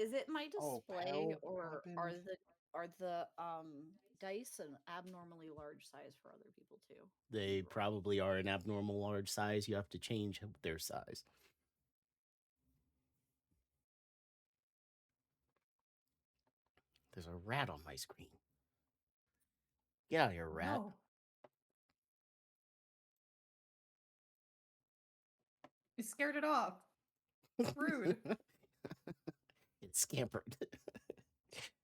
Is it my Oh, display, Pal or Poppins. are the dice an abnormally large size for other people too? When They you roll? probably are an abnormal large size. You have to change their size. There's a rat on my screen. Get out of here, rat. No. You scared it off. Rude. It scampered.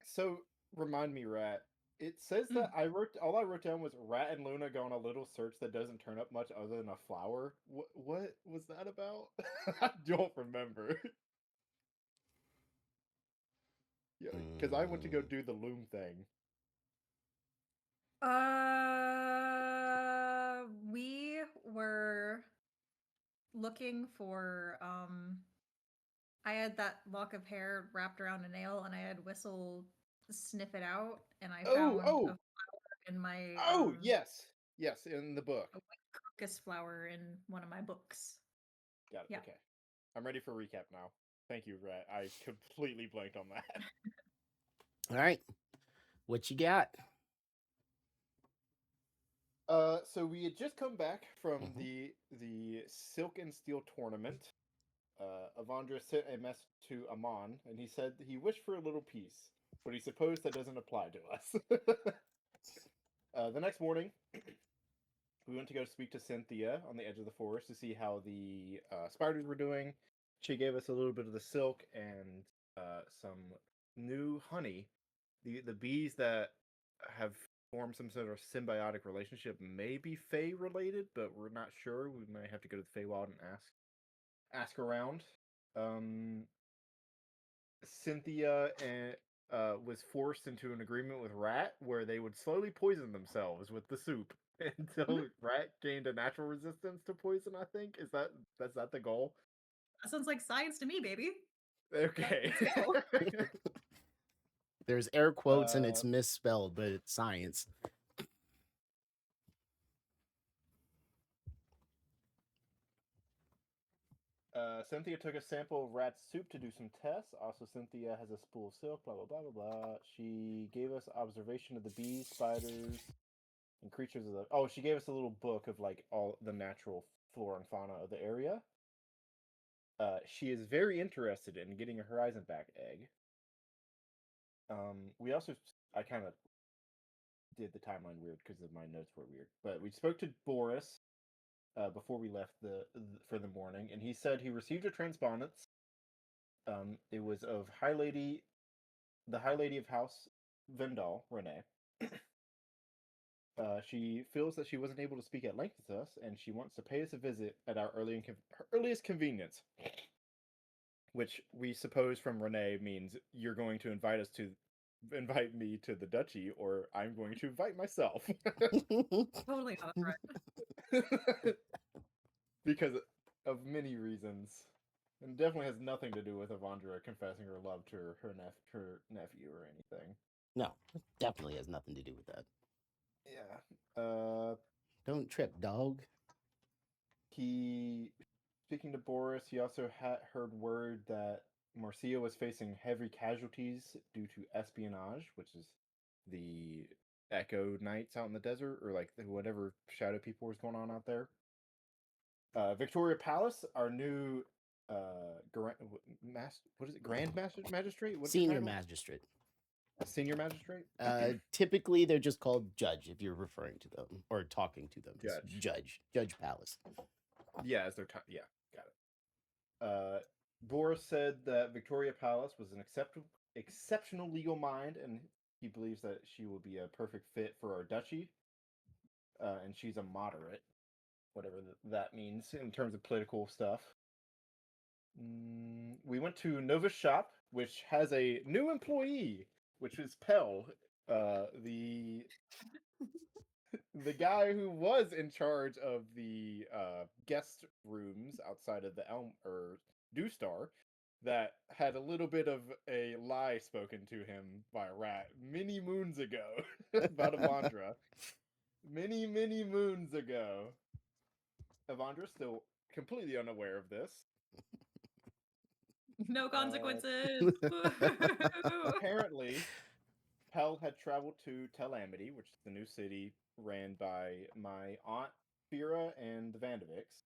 So remind me, Rat. It says Mm. that all I wrote down was Rat and Luna go on a little search that doesn't turn up much other than a flower. What was that about? I don't remember. Yeah, because I went to go Mm. do the loom thing. We were looking for I had that lock of hair wrapped around a nail and I had Whistle sniff it out and I Oh, found a oh, flower in my oh, yes, in the book. a white crocus flower in one of my books. Got it. Yeah. Okay, I'm ready for recap now. Thank you, Rat. I completely blanked on that. All right. What you got? So we had just come back from Mhm. the Silk and Steel tournament. Avandra sent a message to Amon, and he said he wished for a little peace, but he supposed that doesn't apply to us. The next morning, we went to go speak to Cynthia on the edge of the forest to see how the spiders were doing. She gave us a little bit of the silk and some new honey. The bees that have formed some sort of symbiotic relationship may be Fey related, but we're not sure. We might have to go to the Feywild and ask around. Um, Cynthia was forced into an agreement with Rat where they would slowly poison themselves with the soup until Mhm. Rat gained a natural resistance to poison. I think that's that the goal. That sounds like science to me, baby. Okay. Let's go. There's air quotes and uh, it's misspelled, but it's science. Cynthia took a sample of Rat's soup to do some tests. Also, Cynthia has a spool of silk. Blah blah blah blah blah. She gave us observation of the bees, spiders, and creatures of the. Oh, she gave us a little book of like all the natural flora and fauna of the area. She is very interested in getting a Horizon back egg. We also, I kind of did the timeline weird because my notes were weird, but we spoke to Boris before we left for the morning, and he said he received a transpondence. It was of the High Lady of House Vendal, Renee. She feels that she wasn't able to speak at length with us, and she wants to pay us a visit at our her earliest convenience. Which we suppose from Renee means you're going to invite me to the duchy, or I'm going to invite myself. Totally not a threat. Because of many reasons. And definitely has nothing to do with Avandra confessing her love to her nephew or anything. No, it definitely has nothing to do with that. Yeah. Don't trip, dog. He Speaking to Boris, he also had heard word that Marcia was facing heavy casualties due to espionage, which is the Echo Knights out in the desert, or like whatever shadow people was going on out there. Victoria Palace, our new what is it? Grand Magistrate? What's her Senior title? magistrate. Senior Magistrate? Typically, they're just called judge if you're referring to them or talking to them. It's Judge. Judge Palace. Yeah, as their time. Yeah, got it. Boris said that Victoria Palace was an exceptional legal mind, and he believes that she will be a perfect fit for our duchy. And she's a moderate, whatever that means in terms of political stuff. We went to Nova's shop, which has a new employee, which is Pell, the guy who was in charge of the guest rooms outside of the Elm or Dewstar, that had a little bit of a lie spoken to him by a rat many moons ago about Avandra. Many moons ago. Avandra's still completely unaware of this. No consequences. Woo! Apparently, Pell had traveled to Tel Amity, which is the new city ran by my aunt Fira and the Vandoviks.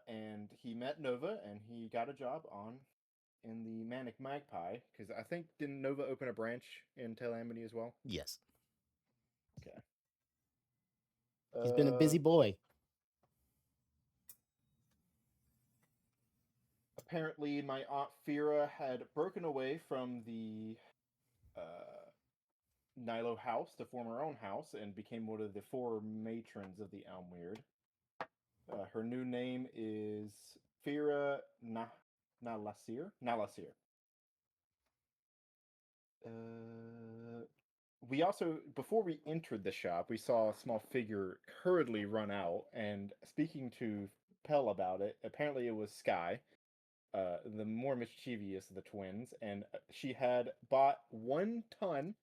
And he met Nova, and he got a job in the Manic Magpie, because I think didn't Nova open a branch in Tel Amity as well? Yes. Okay. He's been a busy boy. Apparently, my aunt Fira had broken away from the Nilo house to form her own house and became one of the 4 matrons of the Elmweird. Her new name is Fira Nalasir. We also, before we entered the shop, we saw a small figure hurriedly run out, and speaking to Pell about it, apparently it was Sky, the more mischievous of the twins, and she had bought 1 ton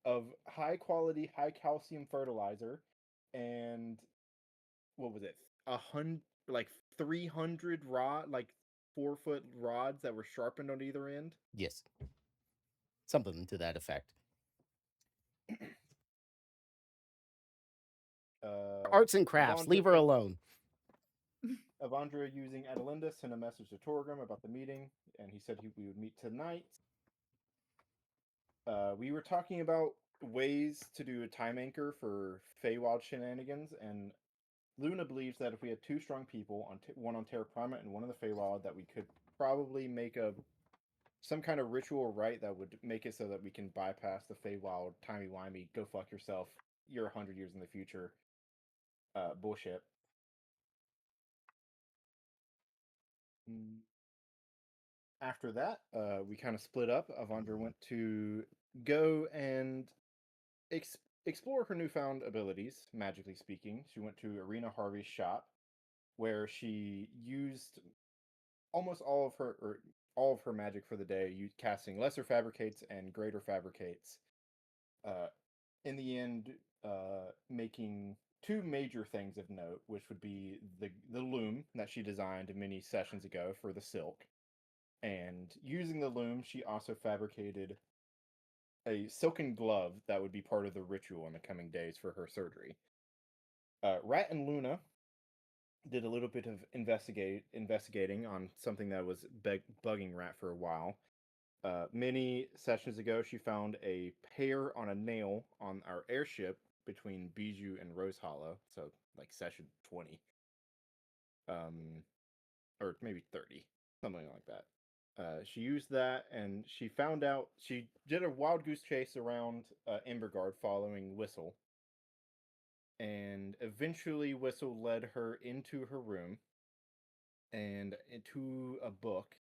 of high quality, high calcium fertilizer, and what was it? 300 like 4-foot rods that were sharpened on either end. Yes. Something to that effect. Arts and crafts. Avandra- Leave her alone. Avandra, using Adelinda, sent a message to Torgrim about the meeting, and he said we would meet tonight. We were talking about ways to do a time anchor for Feywild shenanigans, and Luna believes that if we had 2 strong people, one on Terra Prima and one on the Feywild, that we could probably make some kind of ritual rite that would make it so that we can bypass the Feywild timey-wimey, go fuck yourself, you're 100 years in the future bullshit. After that, we kind of split up. Avandra went to go and explore her newfound abilities, magically speaking. She went to Arena Harvey's shop, where she used almost all of her magic for the day, casting Lesser Fabricates and Greater Fabricates. In the end, making 2 major things of note, which would be the loom that she designed many sessions ago for the silk. And using the loom, she also fabricated a silken glove that would be part of the ritual in the coming days for her surgery. Rat and Luna did a little bit of investigating on something that was bugging Rat for a while. Many sessions ago, she found a hair on a nail on our airship between Bijou and Rose Hollow, so like session 20. Or maybe 30, something like that. She used that, and she found out, she did a wild goose chase around Embergard following Whistle. And eventually Whistle led her into her room and into a book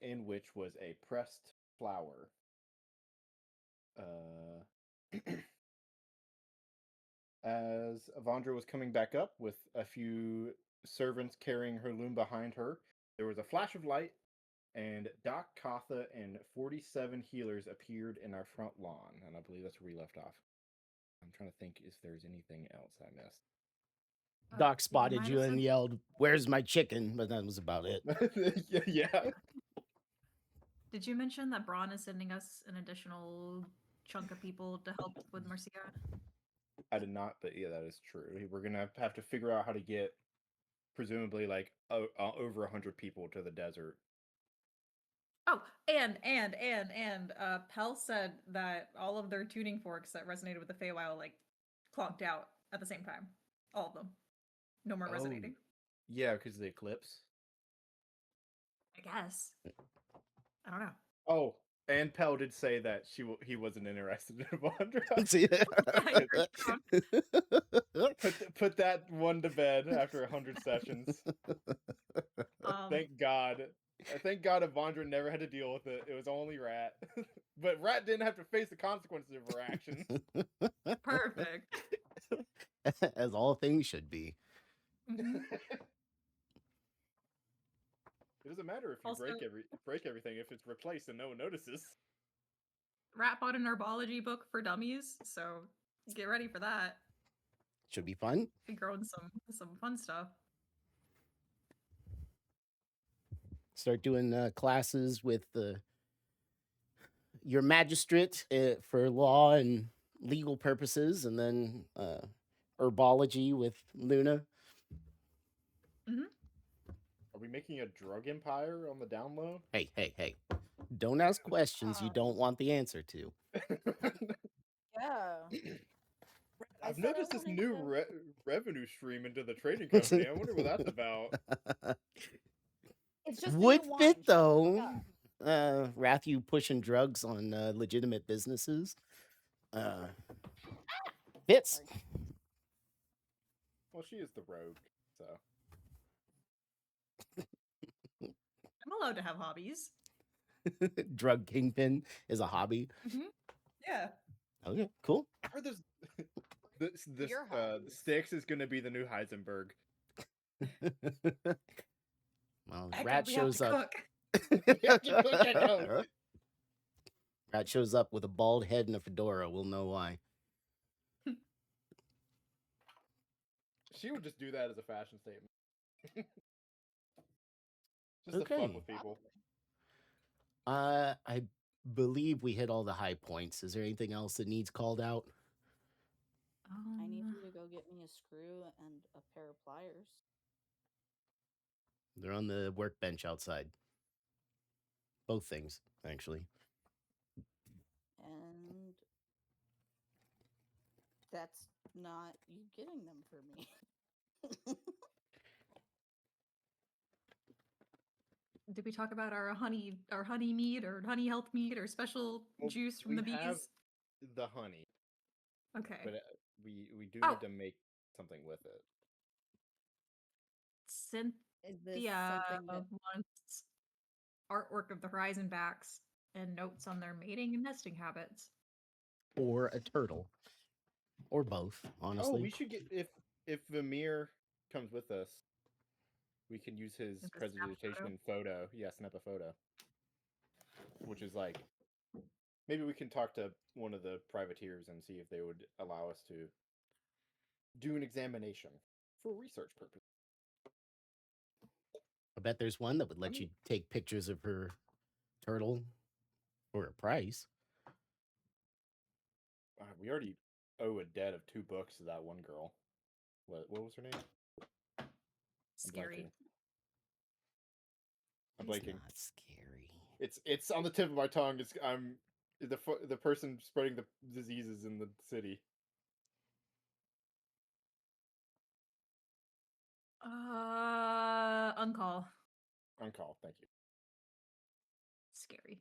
in which was a pressed flower. As Avandra was coming back up with a few servants carrying her loom behind her, there was a flash of light, and Doc Katha and 47 healers appeared in our front lawn, and I believe that's where we left off. I'm trying to think if there's anything else I missed. Doc spotted might you have and said- yelled, "Where's my chicken?" But that was about it. Yeah. Did you mention that Braun is sending us an additional chunk of people to help with Marcia? I did not, but yeah, that is true. We're gonna have to figure out how to get, presumably, like over 100 people to the desert. Oh, and Pell said that all of their tuning forks that resonated with the Feywild like clonked out at the same time. All of them. No more resonating. Yeah, because of the eclipse. I guess. I don't know. Oh, and Pell did say that he wasn't interested in Avandra. See Put that one to bed after 100 sessions. Thank God. Thank God Avandra never had to deal with it. It was only Rat. But Rat didn't have to face the consequences of her actions. Perfect. As all things should be. Mhm. It doesn't matter if you Also- break everything if it's replaced and no one notices. Rat bought an herbology book for dummies, so get ready for that. Should be fun. Be growing some fun stuff. Start doing classes with your magistrate for law and legal purposes, and then herbology with Luna. Are we making a drug empire on the down low? Hey, hey, hey! Don't ask questions you don't want the answer to. Yeah. I I've said I noticed this wanted new to- revenue stream into the trading company. I wonder what that's about. It's just Would the new fit one. though. Wrath, you pushing drugs on legitimate businesses. Fits. Sorry. Well, she is the rogue, so. I'm allowed to have hobbies. Drug kingpin is a hobby. Yeah. Okay, cool. Or this Your the hobbies. Styx is going to be the new Heisenberg. Well, Heck, Rat we have shows to up. cook. Rat shows up with a bald head and a fedora. We'll know why. She would just do that as a fashion statement. Just to fuck Okay. with people. I believe we hit all the high points. Is there anything else that needs called out? I need you to go get me a screw and a pair of pliers. They're on the workbench outside. Both things, actually. And that's not you getting them for me. Did we talk about our honey mead or honey health mead or special Well, juice from we the bees? have the honey, Okay. but we do Oh. need to make something with it. Is this Cynthia something that wants artwork of the horizon backs and notes on their mating and nesting habits. Or a turtle. Or both, honestly. Oh, we should get if Vamir comes with us, we can use his Like a snap presentation photo. Yeah, snap a photo. Which is like maybe we can talk to one of the privateers and see if they would allow us to do an examination for research purposes. I bet there's one that would let you take pictures of her turtle for a price. We already owe a debt of 2 books to that one girl. What was her name? Scary. I'm It's blanking. not scary. It's on the tip of my tongue. I'm the person spreading the diseases in the city. Uncall. Uncall, thank you. Scary.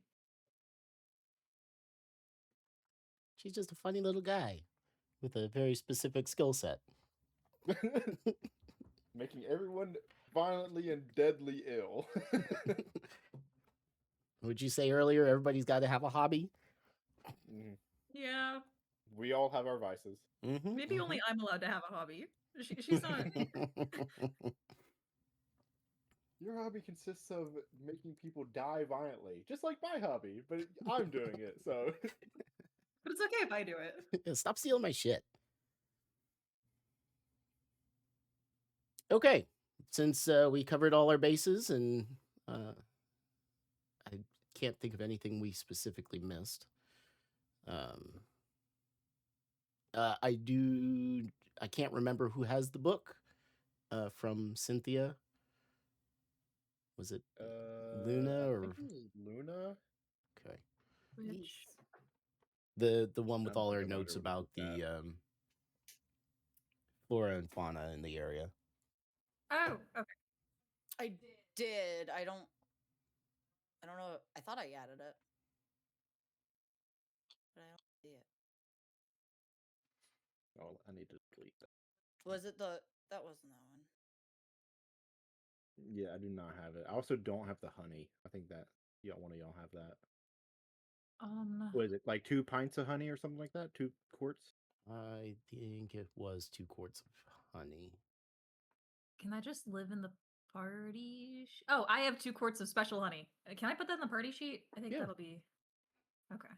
She's just a funny little guy with a very specific skill set. Making everyone violently and deadly ill. Would you say earlier everybody's got to have a hobby? Mhm. Yeah. We all have our vices. Mm-hmm, Maybe only I'm allowed to have a hobby. She's not. Your hobby consists of making people die violently, just like my hobby, but I'm doing it, so. But it's okay if I do it. Stop stealing my shit. Okay, since we covered all our bases and I can't think of anything we specifically missed. I can't remember who has the book from Cynthia. Was it Luna I or think it was Luna? okay? Which The one with I'm all her thinking about notes it when you about wrote the flora and fauna in the area. Oh, okay. I did. I don't know. I thought I added it. But I don't see it. Oh, I need to delete that. Was it that wasn't that one. Yeah, I do not have it. I also don't have the honey. I think that one of y'all have that. What is it? Like 2 pints of honey or something like that? 2 quarts? I think it was 2 quarts of honey. Can I just live in the party? Oh, I have 2 quarts of special honey. Can I put that in the party sheet? I think Yeah. that'll be okay.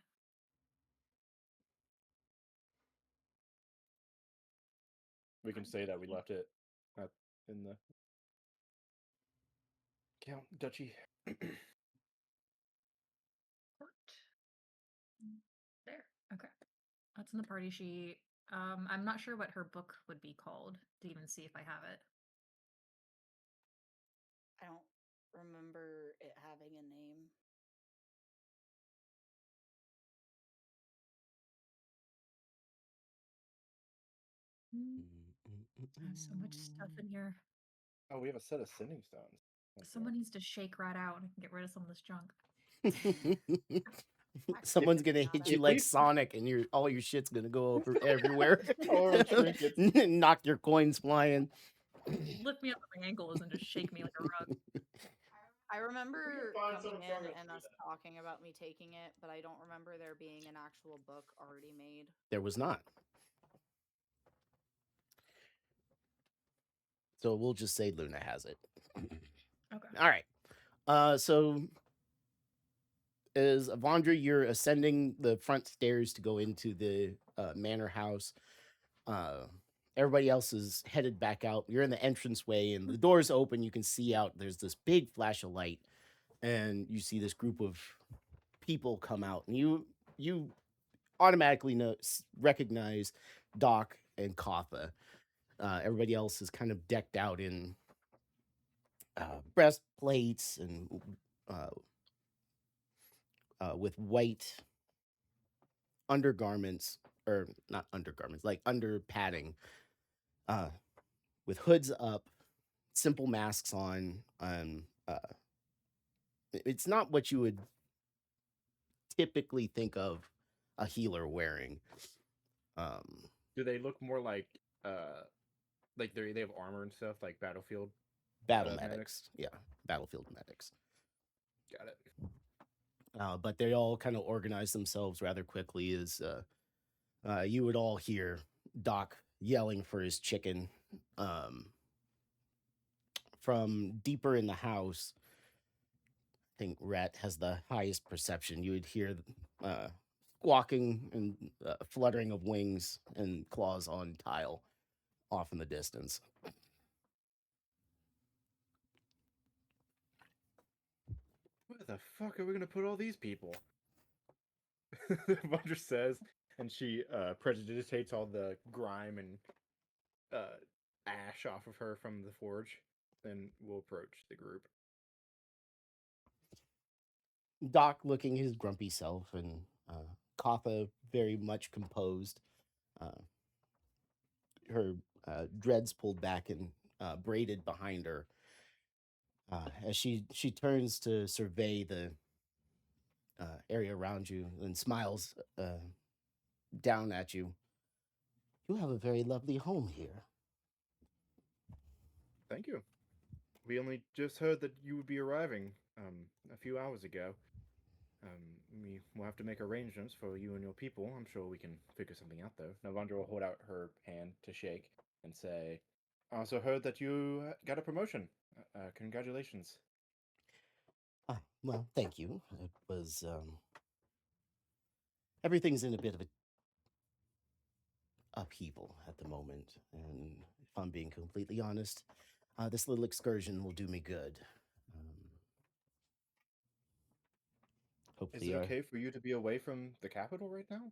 We can say that we left it in the Count Duchy. Court. There. Okay. That's in the party sheet. I'm not sure what her book would be called to even see if I have it. I don't remember it having a name. There's so much stuff in here. Oh, we have a set of sending stones. Okay. Someone needs to shake Rat out and get rid of some of this junk. Someone's gonna hit you If like we- Sonic, and all your shit's gonna go over everywhere. All our trinkets. Knock your coins flying. Lift me up with my ankles and just shake me like a rug. I remember find coming some in targets and to do us that. talking about me taking it, but I don't remember there being an actual book already made. There was not. So we'll just say Luna has it. Okay. All right. So as Avandra, you're ascending the front stairs to go into the manor house. Everybody else is headed back out. You're in the entranceway, and the door's open. You can see out. There's this big flash of light, and you see this group of people come out, and you automatically recognize Doc and Kotha. Everybody else is kind of decked out in breastplates and with white undergarments, or not undergarments, like under padding, with hoods up, simple masks on. It's not what you would typically think of a healer wearing. Do they look more like they have armor and stuff like Battlefield? Battle medics? medics, yeah, battlefield medics. Got it. But they all kind of organize themselves rather quickly. As you would all hear Doc yelling for his chicken from deeper in the house. I think Rat has the highest perception. You would hear squawking and fluttering of wings and claws on tile off in the distance. Where the fuck are we gonna put all these people? Vondra says, and she prestidigitates all the grime and ash off of her from the forge. Then we'll approach the group. Doc looking his grumpy self, and Kotha very much composed. Her dreads pulled back and braided behind her. As she turns to survey the area around you and smiles down at you. You have a very lovely home here. Thank you. We only just heard that you would be arriving a few hours ago. We will have to make arrangements for you and your people. I'm sure we can figure something out, though. Navandra will hold out her hand to shake and say, I also heard that you got a promotion. Congratulations. Well, thank you. It was, everything's in a bit of a upheaval at the moment, and if I'm being completely honest, this little excursion will do me good. Is Hopefully, it okay for you to be away from the capital right now?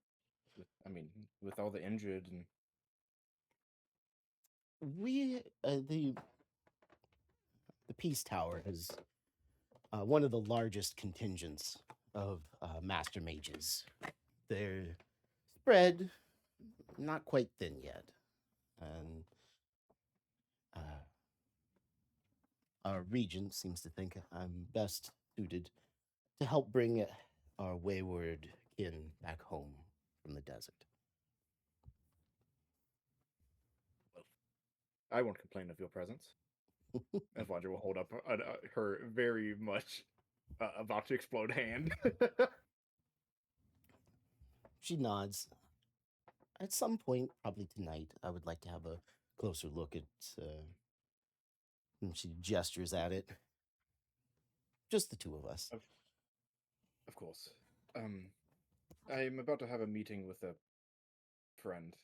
With all the injured and we the Peace Tower is one of the largest contingents of master mages. They're spread, not quite thin yet, and our regent seems to think I'm best suited to help bring our wayward kin back home from the desert. I won't complain of your presence. And Vondra will hold up her very much about to explode hand. She nods. At some point, probably tonight, I would like to have a closer look at. And she gestures at it. Just the two of us. Of course. I'm about to have a meeting with a friend.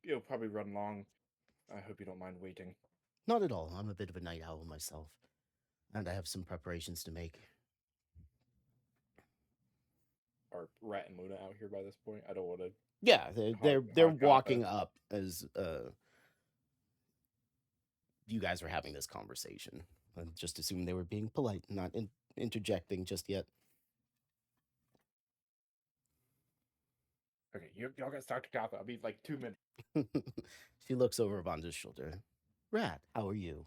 It'll probably run long. I hope you don't mind waiting. Not at all. I'm a bit of a night owl myself. And I have some preparations to make. Are Rat and Luna out here by this point? I don't want to. Yeah, they're hog walking Kappa. up as you guys are having this conversation. I just assume they were being polite, not interjecting just yet. Okay, y'all guys talk to Kappa. I'll be like 2 minutes. She looks over Vondra's shoulder. Rat, how are you?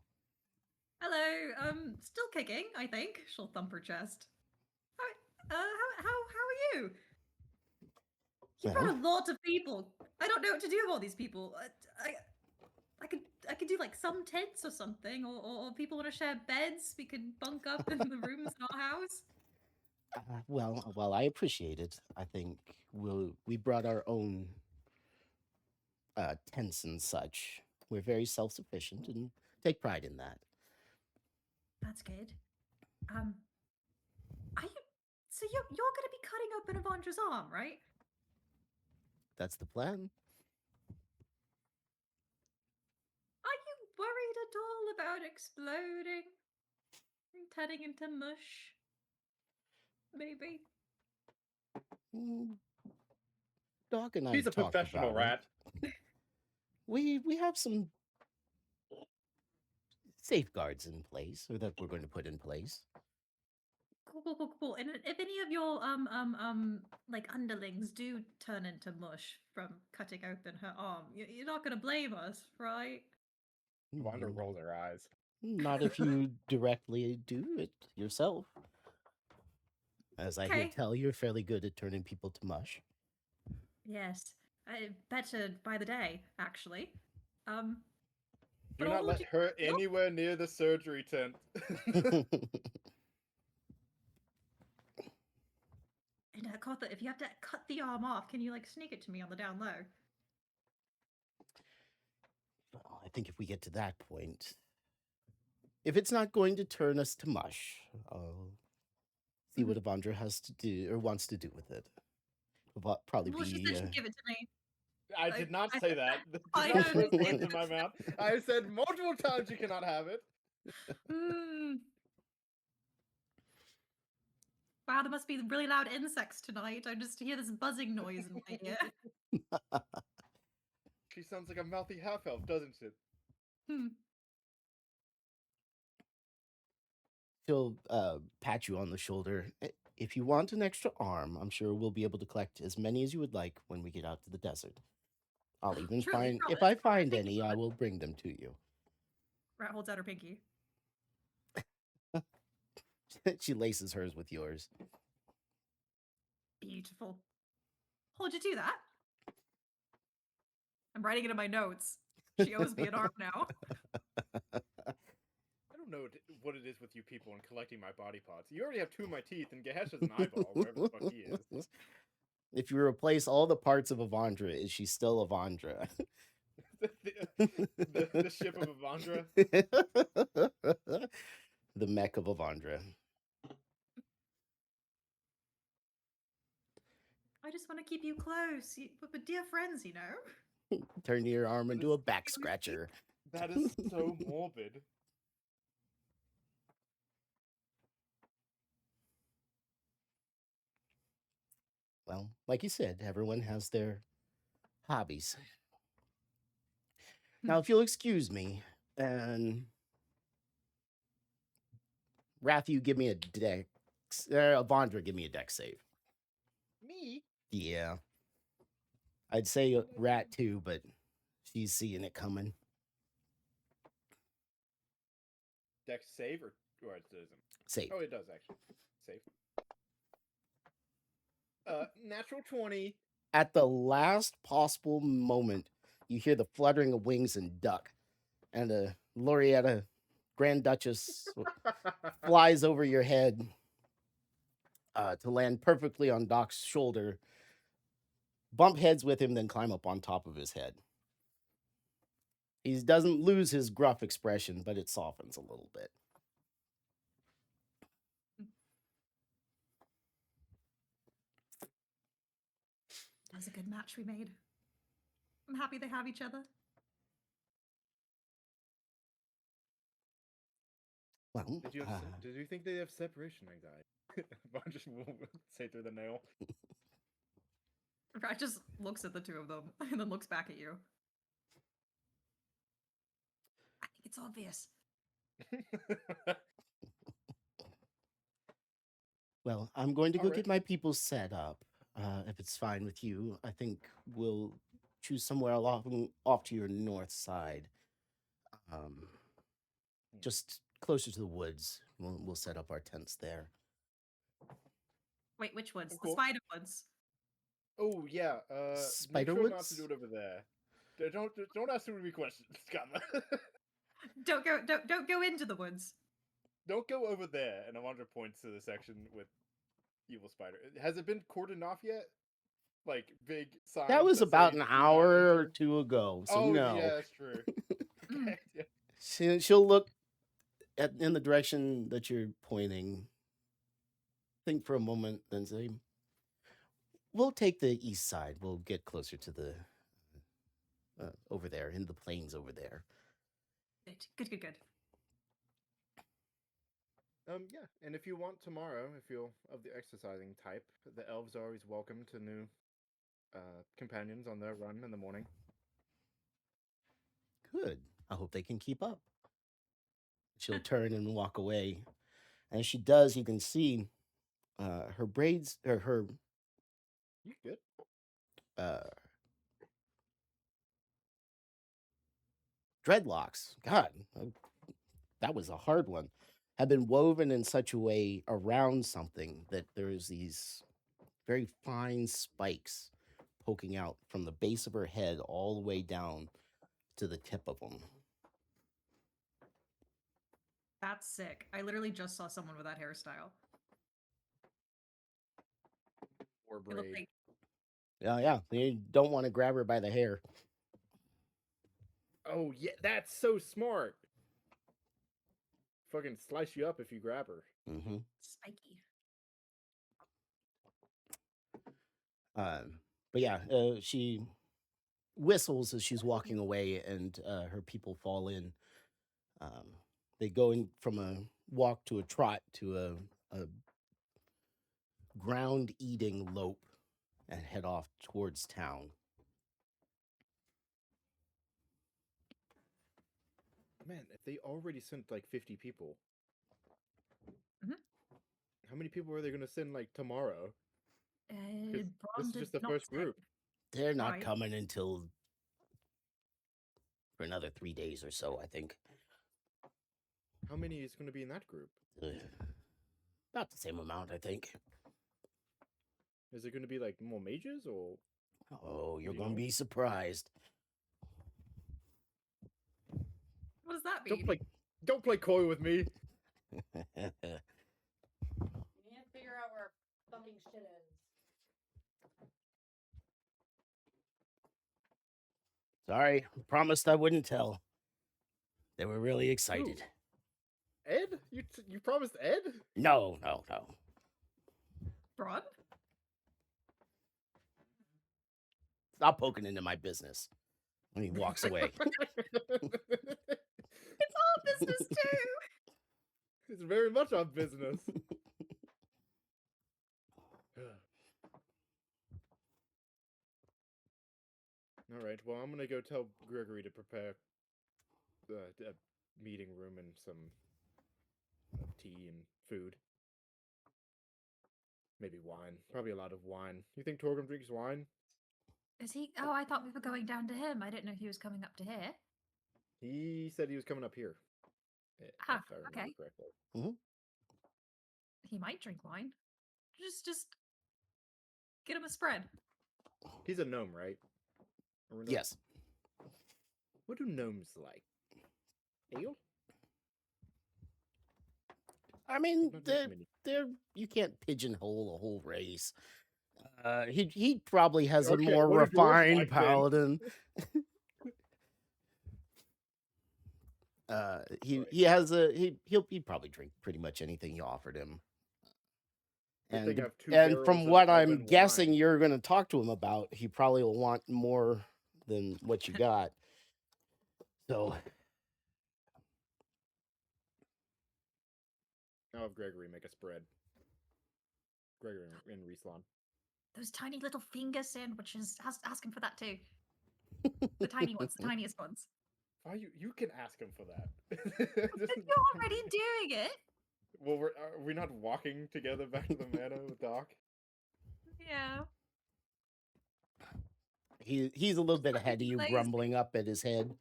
Hello, still kicking, I think. She'll thump her chest. How are you? You brought Well, a lot of people. I don't know what to do with all these people. I could do like some tents or something, or people want to share beds. We could bunk up in the rooms in our house. well, I appreciate it. I think we brought our own tents and such. We're very self-sufficient and take pride in that. That's good. Are you? So you're gonna be cutting open Avandra's arm, right? That's the plan. Are you worried at all about exploding and turning into mush? Maybe. Doc and I He's a have talked professional about it. rat. We have some safeguards in place, or that we're going to put in place. Cool. And if any of your like underlings do turn into mush from cutting open her arm, you're not gonna blame us, right? Wanda rolls her eyes. Not if you directly do it yourself. As I hear Okay. tell, you're fairly good at turning people to mush. Yes, better by the day, actually. Do But not I'll let do- her Nope. anywhere near the surgery tent. And Kotha, if you have to cut the arm off, can you like sneak it to me on the down low? Well, I think if we get to that point, if it's not going to turn us to mush, I'll see what Avandra has to do or wants to do with it. It'll probably Well, she be. said she'd give it to me. I did not say that. I Do not heard put you say words in my mouth. I said multiple times you cannot have it. Wow, there must be really loud insects tonight. I just hear this buzzing noise in my ear. She sounds like a mouthy half elf, doesn't she? She'll pat you on the shoulder. If you want an extra arm, I'm sure we'll be able to collect as many as you would like when we get out to the desert. I'll even Truly, find, if promise. I find Thank you any, so I much. will bring them to you. Rat holds out her pinky. She laces hers with yours. Beautiful. How'd you do that? I'm writing it in my notes. She owes me an arm now. I don't know what it is with you people and collecting my body parts. You already have 2 of my teeth, and Gehesh has an eyeball, wherever the fuck he is. If you replace all the parts of Avandra, is she still Avandra? the ship of Avandra. The mech of Avandra. I just want to keep you close. But dear friends, you know. Turn your arm That into is a back so- scratcher. That is so morbid. Well, like you said, everyone has their hobbies. Now, if you'll excuse me, and Rathu, give me a dex. Avandra, give me a dex save. Me? Yeah. I'd say Rat too, but she's seeing it coming. Dex save or it doesn't? Save. Oh, it does actually. Save. Natural 20. At the last possible moment, you hear the fluttering of wings and duck, and Lorietta, Grand Duchess, flies over your head to land perfectly on Doc's shoulder, bump heads with him, then climb up on top of his head. He doesn't lose his gruff expression, but it softens a little bit. That was a good match we made. I'm happy they have each other. Well, Did you think they have separation anxiety? Vaughn just will say through the nail. Rat just looks at the two of them and then looks back at you. I think it's obvious. well, I'm going to go Alright. get my people set up. If it's fine with you, I think we'll choose somewhere off to your north side. Just closer to the woods. We'll set up our tents there. Wait, which woods? Oh, The cool. spider woods. Oh yeah. Make Spider sure not woods? to do it over there. Don't ask too many questions, Scott. Don't go into the woods. Don't go over there. And Amandra points to the section with evil spider. Has it been cordoned off yet? Like big signs. That was say, about "Do an not hour or enter"? two ago, so Oh no. yeah, that's true. Okay, yeah. She'll look in the direction that you're pointing. Think for a moment, then say, "We'll take the east side. We'll get closer to the over there in the plains over there." Good. Yeah, and if you want tomorrow, if you're of the exercising type, the elves are always welcome to new companions on their run in the morning. Good. I hope they can keep up. She'll turn and walk away. As she does, you can see her braids or her You good? dreadlocks. God, that was a hard one. Have been woven in such a way around something that there's these very fine spikes poking out from the base of her head all the way down to the tip of them. That's sick. I literally just saw someone with that hairstyle. Or It looked braid. like Yeah. You don't want to grab her by the hair. Oh yeah, that's so smart. Fucking slice you up if you grab her. Mm-hmm. spiky. But yeah, she whistles as she's walking away, and her people fall in. They go in from a walk to a trot to a ground eating lope and head off towards town. Man, if they already sent like 50 people, Mhm. how many people are they going to send like tomorrow? 'Cause this Braun is did just the not first say. group. They're not Right. coming until for another 3 days or so, I think. How many is going to be in that group? About the same amount, I think. Is it going to be like more mages or? Oh, you're You going to know? be surprised. What does that mean? Don't play coy with me. We need to figure out where fucking shit is. Sorry, promised I wouldn't tell. They were really excited. Ed? You promised Ed? No. Braun? Stop poking into my business. And he walks away. It's all business too. It's very much our business. All right. Well, I'm gonna go tell Gregory to prepare a meeting room and some tea and food. Maybe wine. Probably a lot of wine. You think Torgrim drinks wine? Is he? Oh, I thought we were going down to him. I didn't know he was coming up to here. He said he was coming up here. If Ah, I remember okay. correctly. He might drink wine. Just get him a spread. He's a gnome, right? Or we're not- Yes. What do gnomes like? Ale? I mean, Not that many. they're you can't pigeonhole a whole race. He probably has a Okay, more what do dwarves refined like, then? paladin. He Right. he has a he'd probably drink pretty much anything you offered him. Good thing I And have 2 and barrels from of what I'm elven guessing wine. you're going to talk to him about, he probably will want more than what you got. So I'll have Gregory make a spread. Gregory and Rieslan. Those tiny little finger sandwiches. Ask him for that too. The tiny ones, the tiniest ones. Why you can ask him for that. But you're already doing it. Well, are we not walking together back to the manor with Doc? Yeah. He's a little bit ahead of you, Lazy. grumbling up at his head.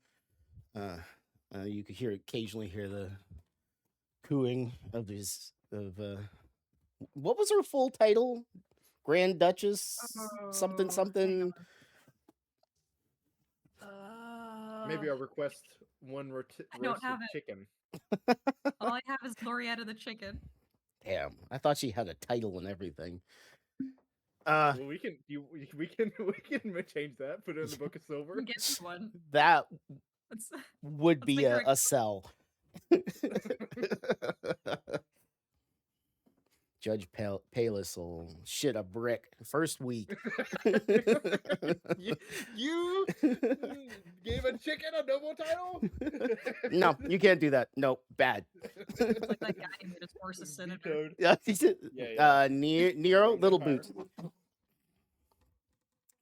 You could occasionally hear the cooing of what was her full title? Grand Duchess something Oh, something. Maybe I'll request one roasted don't have it. chicken. All I have is Glorietta the chicken. Damn, I thought she had a title and everything. Well, we can change that. Put it in the Book of Silver. You get this one. That It's, would Let's be make her a sell. Judge Palis will shit a brick first week. you gave a chicken a noble title? No, you can't do that. No, bad. it's like that guy who made his horse a senator. Vetoed. Yeah, Nero, Little Empire. Boots.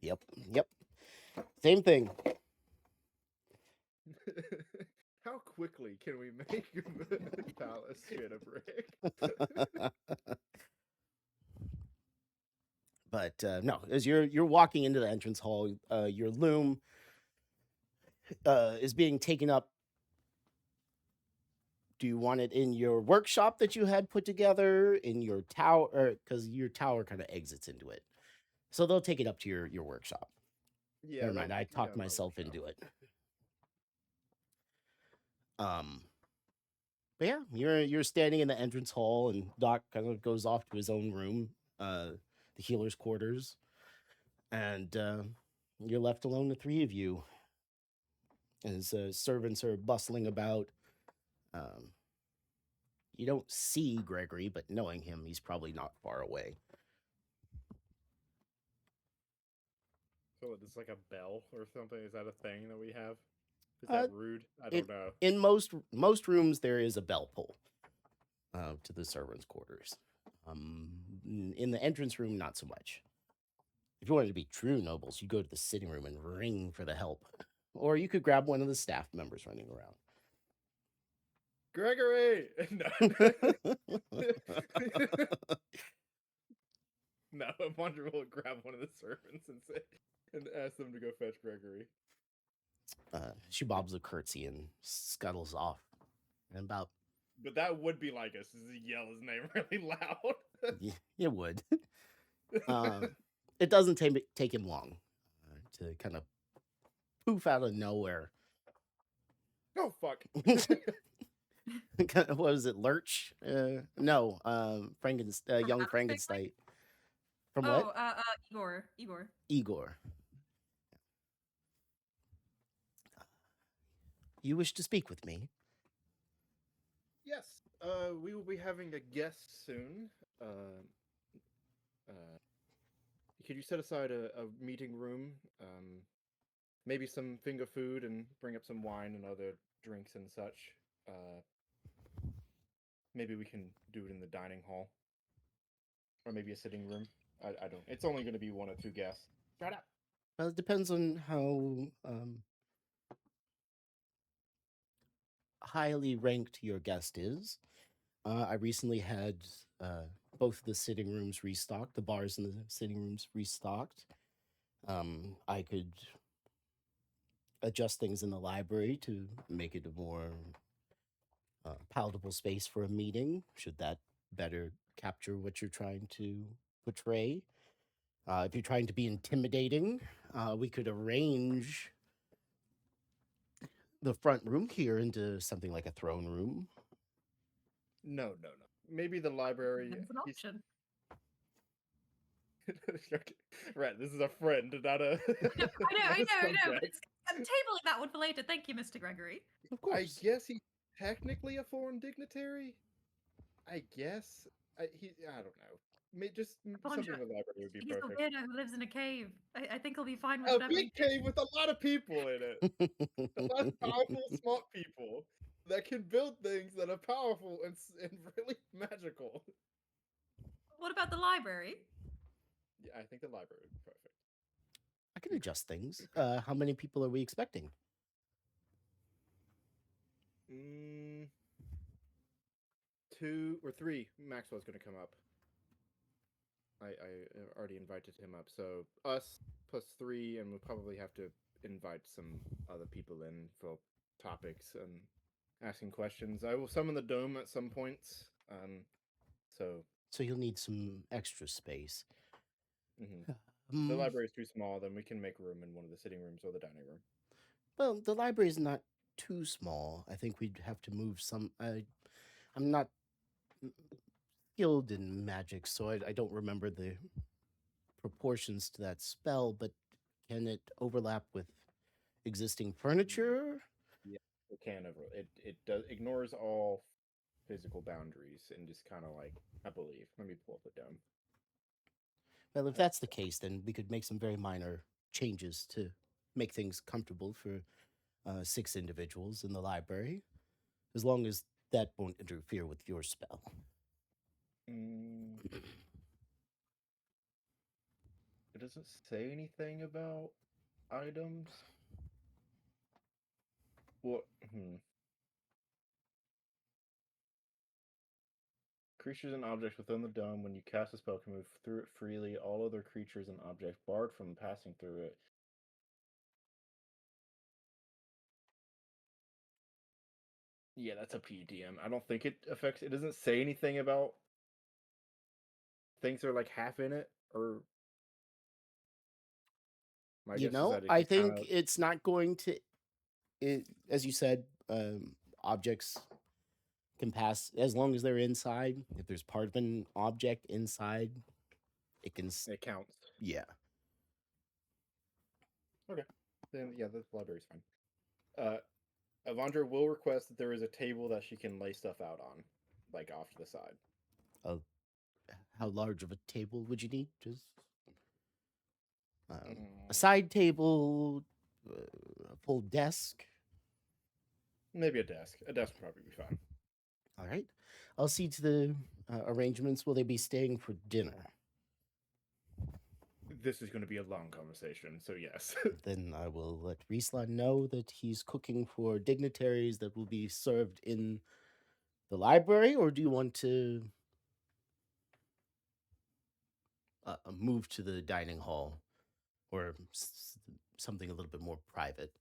Yep. Same thing. How quickly can we make Palace shit a brick? But no, as you're walking into the entrance hall, your loom is being taken up. Do you want it in your workshop that you had put together, in your tower, because your tower kind of exits into it? So they'll take it up to your workshop. Yeah, Never mind, I talked my myself workshop. into it. But yeah, you're standing in the entrance hall, and Doc kind of goes off to his own room, the healer's quarters, and you're left alone, the three of you. As servants are bustling about. You don't see Gregory, but knowing him, he's probably not far away. So it's like a bell or something. Is that a thing that we have? Is that rude? I don't know. In most rooms, there is a bell pull to the servants' quarters. In the entrance room, not so much. If you wanted to be true nobles, you go to the sitting room and ring for the help, or you could grab one of the staff members running around. Gregory! No, Wonder will grab one of the servants and ask them to go fetch Gregory. She bobs a curtsy and scuttles off. And But that would be like us, is to yell his name really loud. it would. It doesn't take him long to kind of poof out of nowhere. Oh, fuck. What was it, Lurch? No, young Frankenstein. From what? Igor. Igor. You wish to speak with me? Yes, we will be having a guest soon. Could you set aside a meeting room? Maybe some finger food and bring up some wine and other drinks and such. Maybe we can do it in the dining hall. Or maybe a sitting room. I don't. It's only going to be one or two guests. Shut up. Well, it depends on how highly ranked your guest is. I recently had both the sitting rooms restocked, the bars and the sitting rooms restocked. I could adjust things in the library to make it a more palatable space for a meeting, should that better capture what you're trying to portray. If you're trying to be intimidating, we could arrange the front room here into something like a throne room. No. Maybe the library. That's an option. Right, this is a friend, not a. I know. subject. I'm tabling that one for later. Thank you, Mr. Gregory. Of I course. guess he's technically a foreign dignitary. I guess. I don't know. Just something in the library would be He's the perfect. weirdo who lives in a cave. I think he'll be fine with A whatever. big cave with a lot of people in it. A lot of powerful, smart people that can build things that are powerful and really magical. What about the library? Yeah, I think the library would be perfect. I can adjust things. How many people are we expecting? Mm, 2 or 3. Maxwell's going to come up. I already invited him up, so us plus 3, and we'll probably have to invite some other people in for topics and asking questions. I will summon the dome at some points. So So you'll need some extra space. mhm. If the Um, library is too small, then we can make room in one of the sitting rooms or the dining room. well, the library is not too small. I think we'd have to move some. I'm not skilled in magic, so I don't remember the proportions to that spell, but can it overlap with existing furniture? Yeah, it can over it does ignores all physical boundaries and just kind of like, I believe. Let me pull up the dome. Well, if that's the case, then we could make some very minor changes to make things comfortable for 6 individuals in the library, as long as that won't interfere with your spell. Mm, it doesn't say anything about items. What? Creatures and objects within the dome, when you cast a spell, can move through it freely. All other creatures and objects barred from passing through it. Yeah, that's a PDM. I don't think it affects. It doesn't say anything about things that are like half in it, or my You guess is know, that it I could think kind of. it's not going to. As you said, objects can pass as long as they're inside. If there's part of an object inside, it can. It counts. Yeah. Okay. Then yeah, the library's fine. Avandra will request that there is a table that she can lay stuff out on, like off to the side. How large of a table would you need? Just a Mm, side table, a full desk. maybe a desk. A desk would probably be fine. All right. I'll see to the arrangements. Will they be staying for dinner? This is going to be a long conversation, so yes. Then I will let Rieslan know that he's cooking for dignitaries that will be served in the library, or do you want to move to the dining hall or something a little bit more private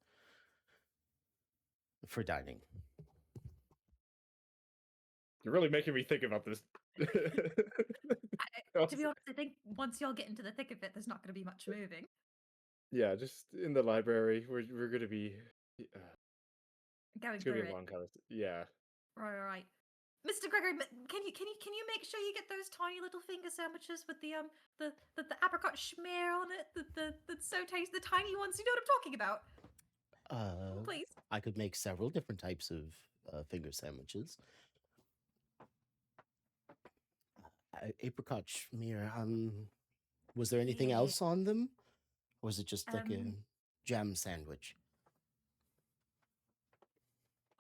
for dining? You're really making me think about this. To be honest, I think once y'all get into the thick of it, there's not going to be much moving. Yeah, just in the library. We're going to be. Going It's going to through be a it. long conversation. Yeah. Right. Mr. Gregory, can you make sure you get those tiny little finger sandwiches with the apricot schmear on it? That's so tasty. The tiny ones. You know what I'm talking about? Please. I could make several different types of finger sandwiches. Apricot schmear. Was there anything Yeah. else on them? Or was it just like a Um, jam sandwich?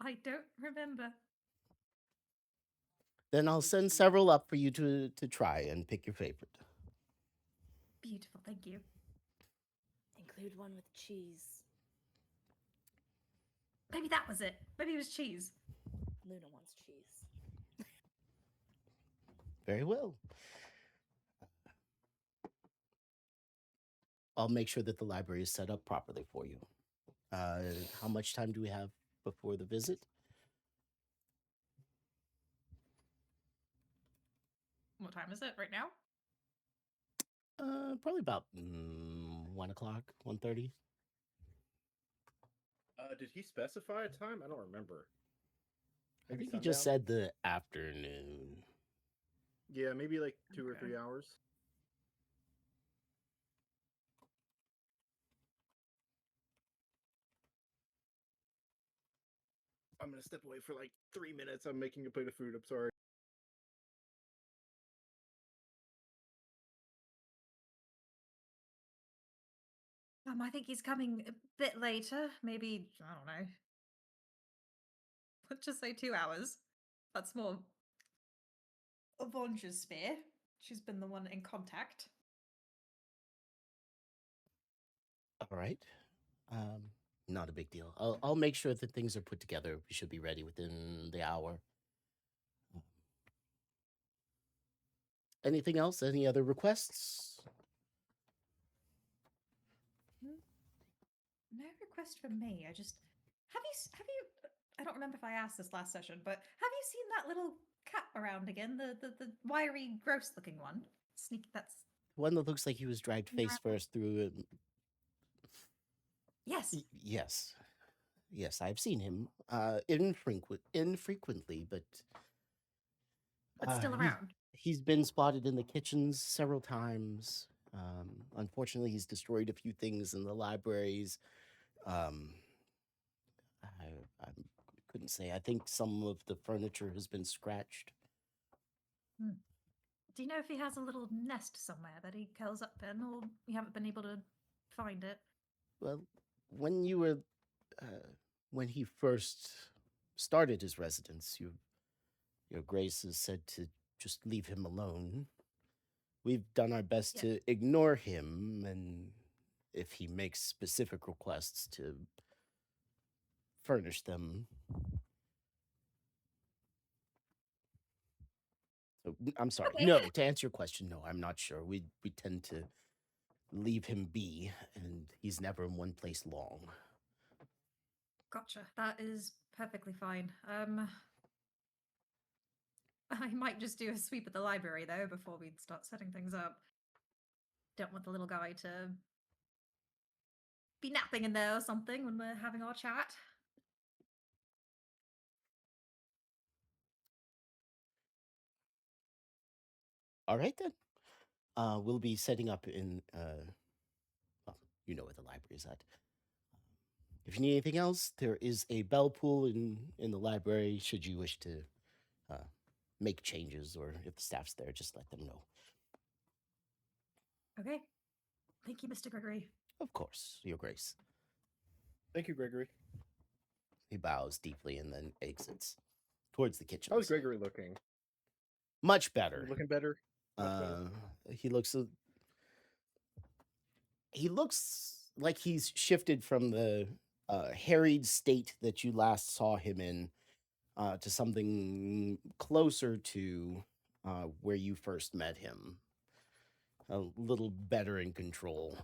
I don't remember. Then I'll send several up for you to try and pick your favorite. Beautiful, thank you. Include one with cheese. Maybe that was it. Maybe it was cheese. Luna wants cheese. Very well. I'll make sure that the library is set up properly for you. How much time do we have before the visit? What time is it right now? Probably about 1 o'clock, 1:30. Did he specify a time? I don't remember. I Maybe think he just sundown? said the afternoon. Yeah, maybe like 2 or Okay. 3 hours. I'm gonna step away for like 3 minutes. I'm making a plate of food. I'm sorry. I think he's coming a bit later. Maybe, I don't know. Let's just say 2 hours. That's more Avonja's sphere. She's been the one in contact. All right. Not a big deal. I'll make sure that things are put together. We should be ready within the hour. Anything else? Any other requests? No request from me. I just have you. I don't remember if I asked this last session, but have you seen that little cat around again? The wiry, gross looking one. Sneak. That's One that looks like he was dragged face Yeah. first through it. yes. Yes. Yes, I've seen him. Infrequently, but But still he's- around. He's been spotted in the kitchens several times. Unfortunately, he's destroyed a few things in the libraries. I couldn't say. I think some of the furniture has been scratched. Do you know if he has a little nest somewhere that he curls up in, or we haven't been able to find it? Well, when you were, when he first started his residence, your Grace has said to just leave him alone. We've done our best Yeah. to ignore him, and if he makes specific requests, to furnish them. So I'm sorry. Okay. No, to answer your question, no, I'm not sure. We tend to leave him be, and he's never in one place long. Gotcha. That is perfectly fine. I might just do a sweep at the library though before we start setting things up. Don't want the little guy to be napping in there or something when we're having our chat. All right then. We'll be setting up in. Well, you know where the library is at. If you need anything else, there is a bell pool in the library. Should you wish to make changes, or if the staff's there, just let them know. Okay. Thank you, Mr. Gregory. Of course, Your Grace. Thank you, Gregory. He bows deeply and then exits towards the kitchen. How's Gregory looking? Much better. Looking better? Much better. He looks like he's shifted from the harried state that you last saw him in to something closer to where you first met him. A little better in control.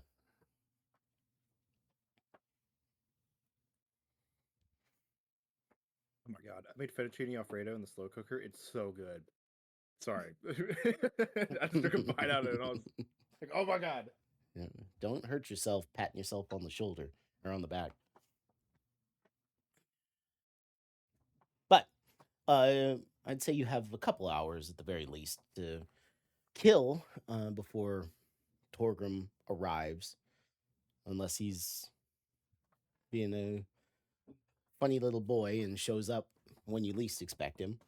Oh my god, I made fettuccine alfredo in the slow cooker. It's so good. Sorry. I just took a bite out of it and I was like, oh my god. Yeah, don't hurt yourself patting yourself on the shoulder or on the back. But I'd say you have a couple hours at the very least to kill before Torgrim arrives, unless he's being a funny little boy and shows up when you least expect him.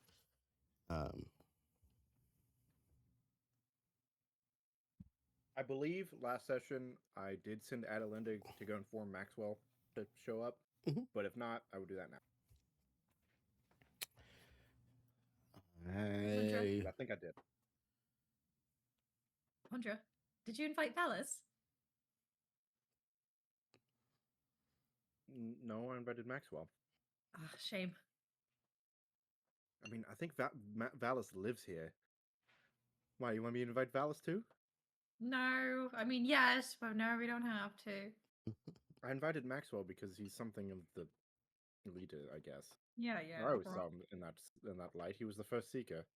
I believe last session I did send Adelinda to go inform Maxwell to show up, Mhm. but if not, I would do that now. I I think I did. Andra, did you invite Palace? No, I invited Maxwell. Ah, shame. I mean, I think Valis lives here. Why, you want me to invite Valis too? No, I mean yes, but no, we don't have to. I invited Maxwell because he's something of the leader, I guess. Yeah, I always saw him in that light. He was the first seeker.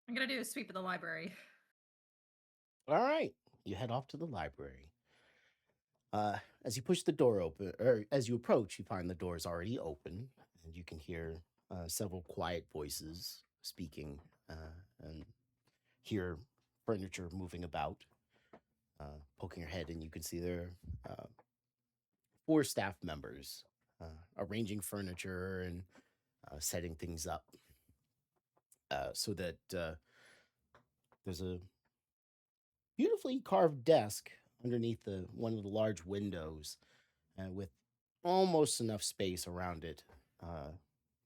I'm gonna do a sweep of the library. All right, you head off to the library. As you push the door open, or as you approach, you find the door is already open, and you can hear several quiet voices speaking and hear furniture moving about. Poking your head, and you can see there are 4 staff members arranging furniture and setting things up so that there's a beautifully carved desk underneath one of the large windows with almost enough space around it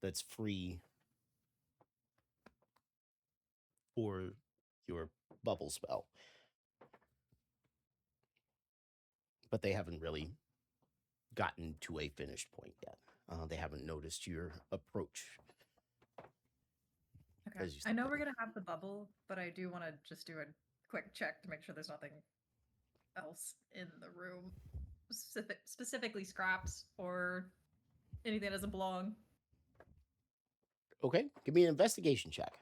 that's free for your bubble spell. But they haven't really gotten to a finished point yet. They haven't noticed your approach. Okay. As you I know step we're in. gonna have the bubble, but I do want to just do a quick check to make sure there's nothing else in the room, specifically scraps or anything that doesn't belong. Okay, give me an investigation check.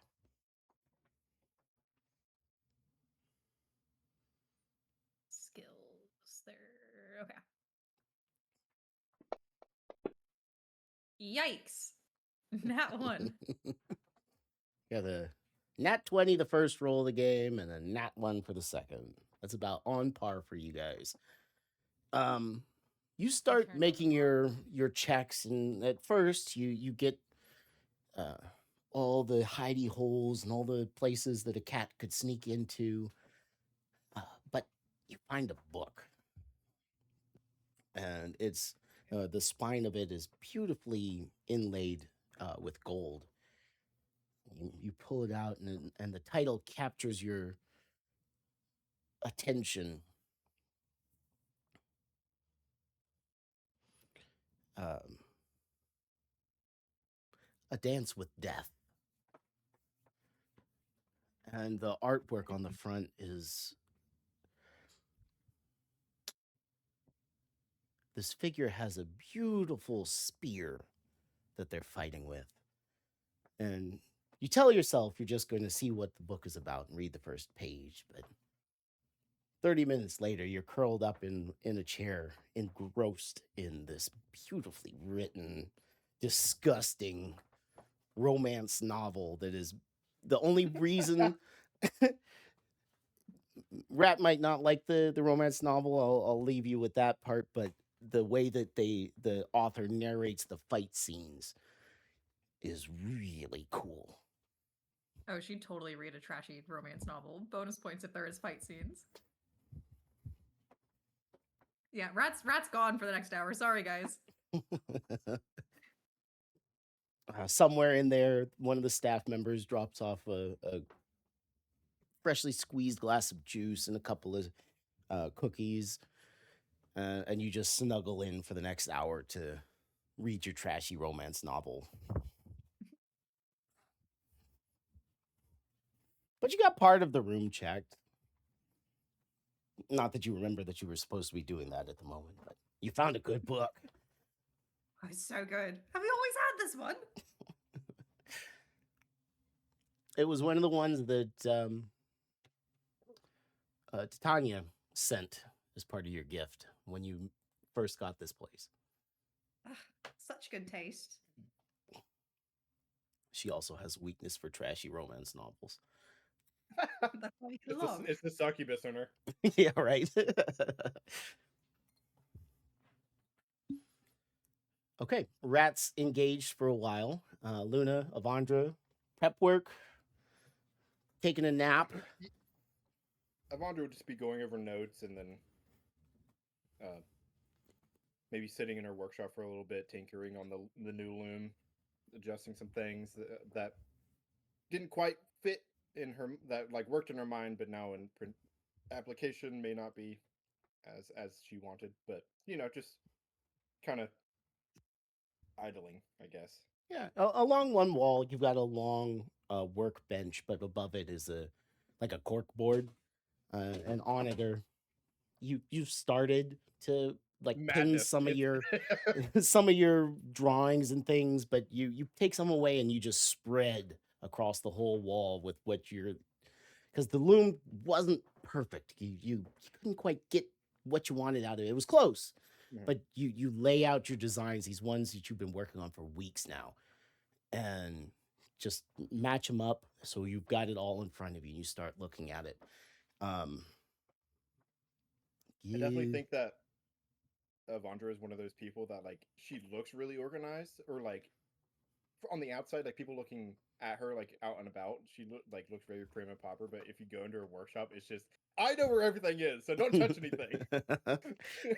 Skills there. Okay. Yikes! Nat 1. Yeah, the nat 20 the first roll of the game, and a nat 1 for the second. That's about on par for you guys. You start turned on making the your checks, and at first you get all the hidey holes and all the places that a cat could sneak into, but you find a book, and it's the spine of it is beautifully inlaid with gold. You pull it out, and the title captures your attention. Um, a Dance with Death. And the artwork on the front is this figure has a beautiful spear that they're fighting with. And you tell yourself you're just going to see what the book is about and read the first page, but 30 minutes later, you're curled up in a chair, engrossed in this beautifully written, disgusting romance novel that is the only reason Rat might not like the romance novel. I'll leave you with that part, but the way that the author narrates the fight scenes is really cool. Oh, she'd totally read a trashy romance novel. Bonus points if there is fight scenes. Yeah, Rat's gone for the next hour. Sorry, guys. Somewhere in there, one of the staff members drops off a freshly squeezed glass of juice and a couple of cookies, and you just snuggle in for the next hour to read your trashy romance novel. But you got part of the room checked. Not that you remember that you were supposed to be doing that at the moment, but you found a good book. Oh, it's so good. Have we always had this one? It was one of the ones that Titania sent as part of your gift when you first got this place. Ugh, such good taste. She also has a weakness for trashy romance novels. That's what we love. It's the succubus in her. Yeah, right. Okay, Rat's engaged for a while. Luna, Avandra, prep work, taking a nap. Avandra would just be going over notes and then maybe sitting in her workshop for a little bit, tinkering on the new loom, adjusting some things that didn't quite fit in her, that like worked in her mind, but now in print application may not be as she wanted. But just kind of idling, I guess. Yeah, along one wall, you've got a long workbench, but above it is like a cork board, and on it are you've started to like pin Madness. some of your some of your drawings and things, but you take some away and you just spread across the whole wall with what you're, because the loom wasn't perfect. You couldn't quite get what you wanted out of it. It was close, but you lay out your designs, these ones that you've been working on for weeks now, and just match them up so you've got it all in front of you and you start looking at it. I definitely think that Avandra is one of those people that like she looks really organized, or like on the outside, like people looking at her like out and about, she looks very prim and proper. But if you go into her workshop, it's just, I know where everything is, so don't touch anything.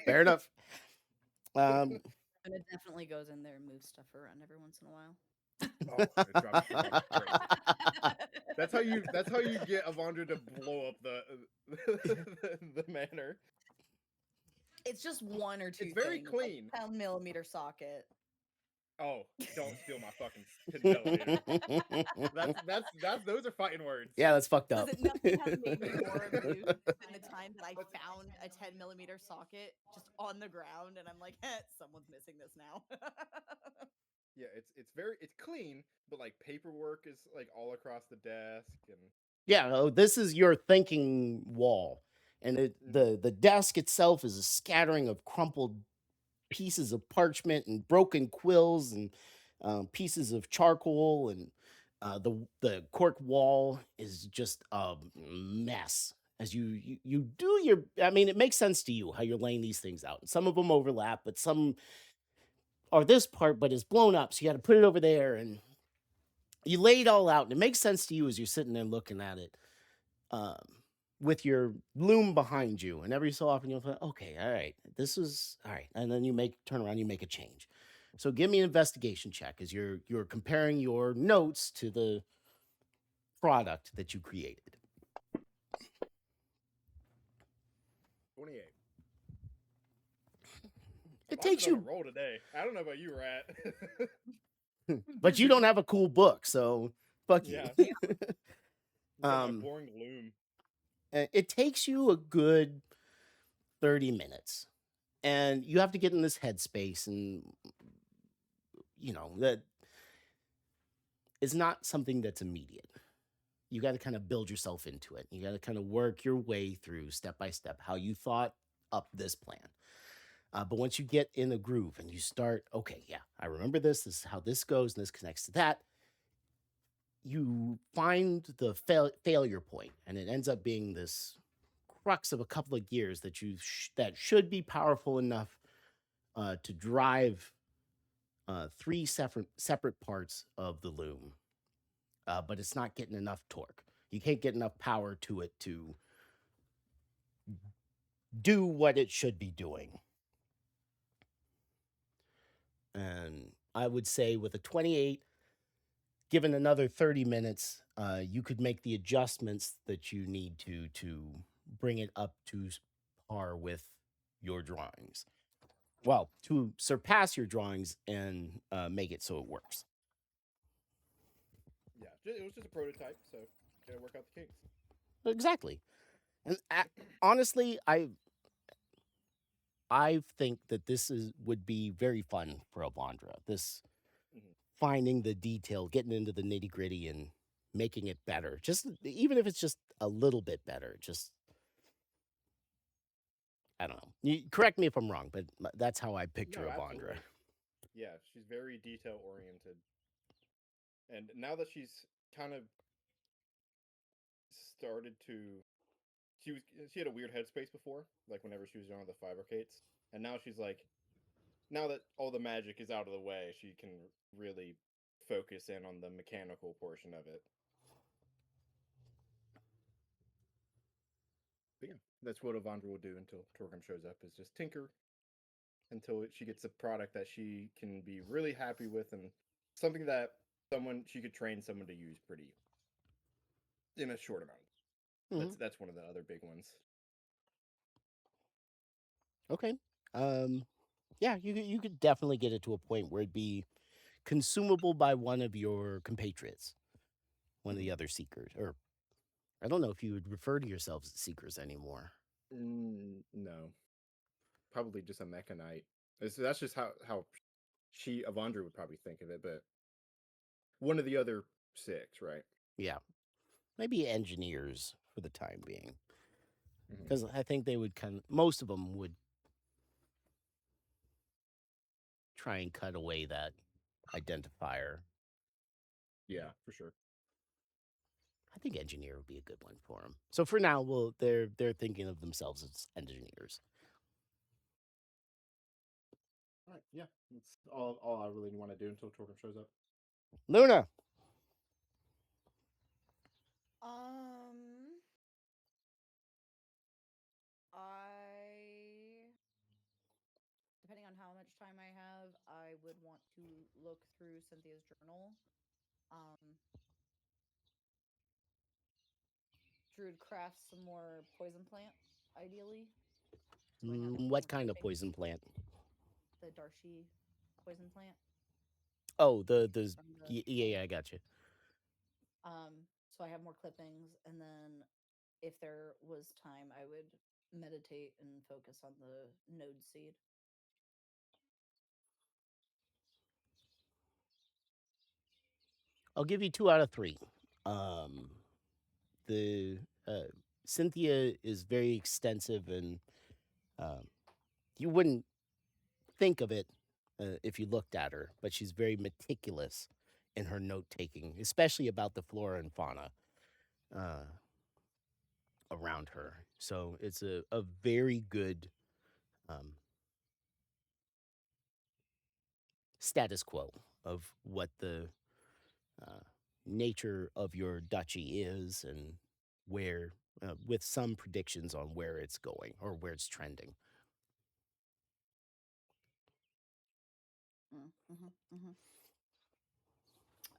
Fair enough. Luna definitely goes in there and moves stuff around every once in a while. Oh, it drives me fucking crazy. That's how you get Avandra to blow up the manor. It's just one or two. It's very things, clean. Like 10mm socket. Oh, don't steal my fucking 10mm. That's those are fighting words. Yeah, that's fucked up. Listen, nothing has made me more amused than the time that I found a 10mm socket just on the ground, and I'm like, someone's missing this now. Yeah, it's clean, but like paperwork is like all across the desk and Yeah, oh, this is your thinking wall, and the desk itself is a scattering of crumpled pieces of parchment and broken quills and pieces of charcoal, and the cork wall is just a mess. As you do your, I mean, it makes sense to you how you're laying these things out. Some of them overlap, but some are this part, but it's blown up, so you got to put it over there, and you lay it all out, and it makes sense to you as you're sitting there looking at it. With your loom behind you, and every so often you'll think, okay, all right, this is all right, and then you turn around, you make a change. So give me an investigation check as you're comparing your notes to the product that you created. 28. It takes you, roll today. I don't know about you, Rat. but you don't have a cool book, so fuck you. My boring loom. It takes you a good 30 minutes, and you have to get in this headspace, and that is not something that's immediate. You got to kind of build yourself into it. You got to kind of work your way through step by step how you thought up this plan. But once you get in a groove and you start, okay, yeah, I remember this. This is how this goes, and this connects to that. You find the failure point, and it ends up being this crux of a couple of gears that that should be powerful enough to drive 3 separate parts of the loom, but it's not getting enough torque. You can't get enough power to it to do what it should be doing. And I would say with a 28, given another 30 minutes, you could make the adjustments that you need to bring it up to par with your drawings. Well, to surpass your drawings and make it so it works. Yeah, it was just a prototype, so gotta work out the kinks. Exactly. And honestly, I think that this would be very fun for Avandra. This finding the detail, getting into the nitty gritty, and making it better. Just even if it's just a little bit better. Just I don't know. You correct me if I'm wrong, but that's how I picture Avandra. Absolutely. Yeah, she's very detail oriented, and now that she's kind of started to, she had a weird headspace before, like whenever she was on the fabricates, and now she's like, now that all the magic is out of the way, she can really focus in on the mechanical portion of it. But yeah, that's what Avandra will do until Torgrim shows up, is just tinker until she gets a product that she can be really happy with, and something that she could train someone to use pretty in a short amount. Mm-hmm. That's one of the other big ones. Okay. Yeah, you could definitely get it to a point where it'd be consumable by one of your compatriots, one of the other seekers, or I don't know if you would refer to yourselves as seekers anymore. No, probably just a mechanite. That's just how Avandra would probably think of it, but one of the other 6, right? Yeah, maybe engineers for the time being, because I think they would most of them would try and cut away that identifier. Yeah, for sure. I think engineer would be a good one for them. So for now, they're thinking of themselves as engineers. All right, yeah, that's all I really want to do until Torgrim shows up. Luna. Depending on how much time I have, would want to look through Cynthia's journal. Druid craft some more poison plant, ideally. So I have a What more kind of basic- poison plant? The Darshi poison plant. Oh, the from the- yeah, I got you. So I have more clippings, and then if there was time, I would meditate and focus on the node seed. I'll give you 2 out of 3. The Cynthia is very extensive, and you wouldn't think of it if you looked at her, but she's very meticulous in her note taking, especially about the flora and fauna around her. So it's a very good status quo of what the nature of your duchy is, and where, with some predictions on where it's going or where it's trending.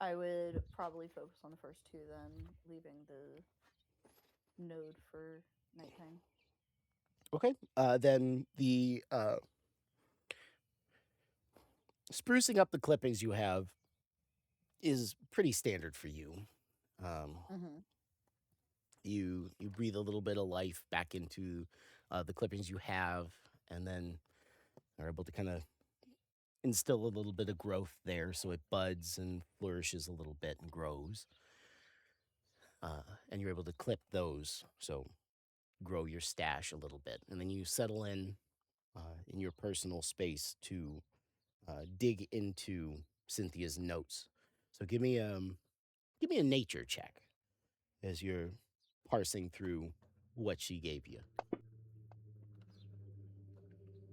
I would probably focus on the first 2, then leaving the node for nighttime. Okay. Then the sprucing up the clippings you have is pretty standard for you. You breathe a little bit of life back into the clippings you have, and then are able to kind of instill a little bit of growth there, so it buds and flourishes a little bit and grows. And you're able to clip those, so grow your stash a little bit, and then you settle in your personal space to dig into Cynthia's notes. So give me a nature check as you're parsing through what she gave you.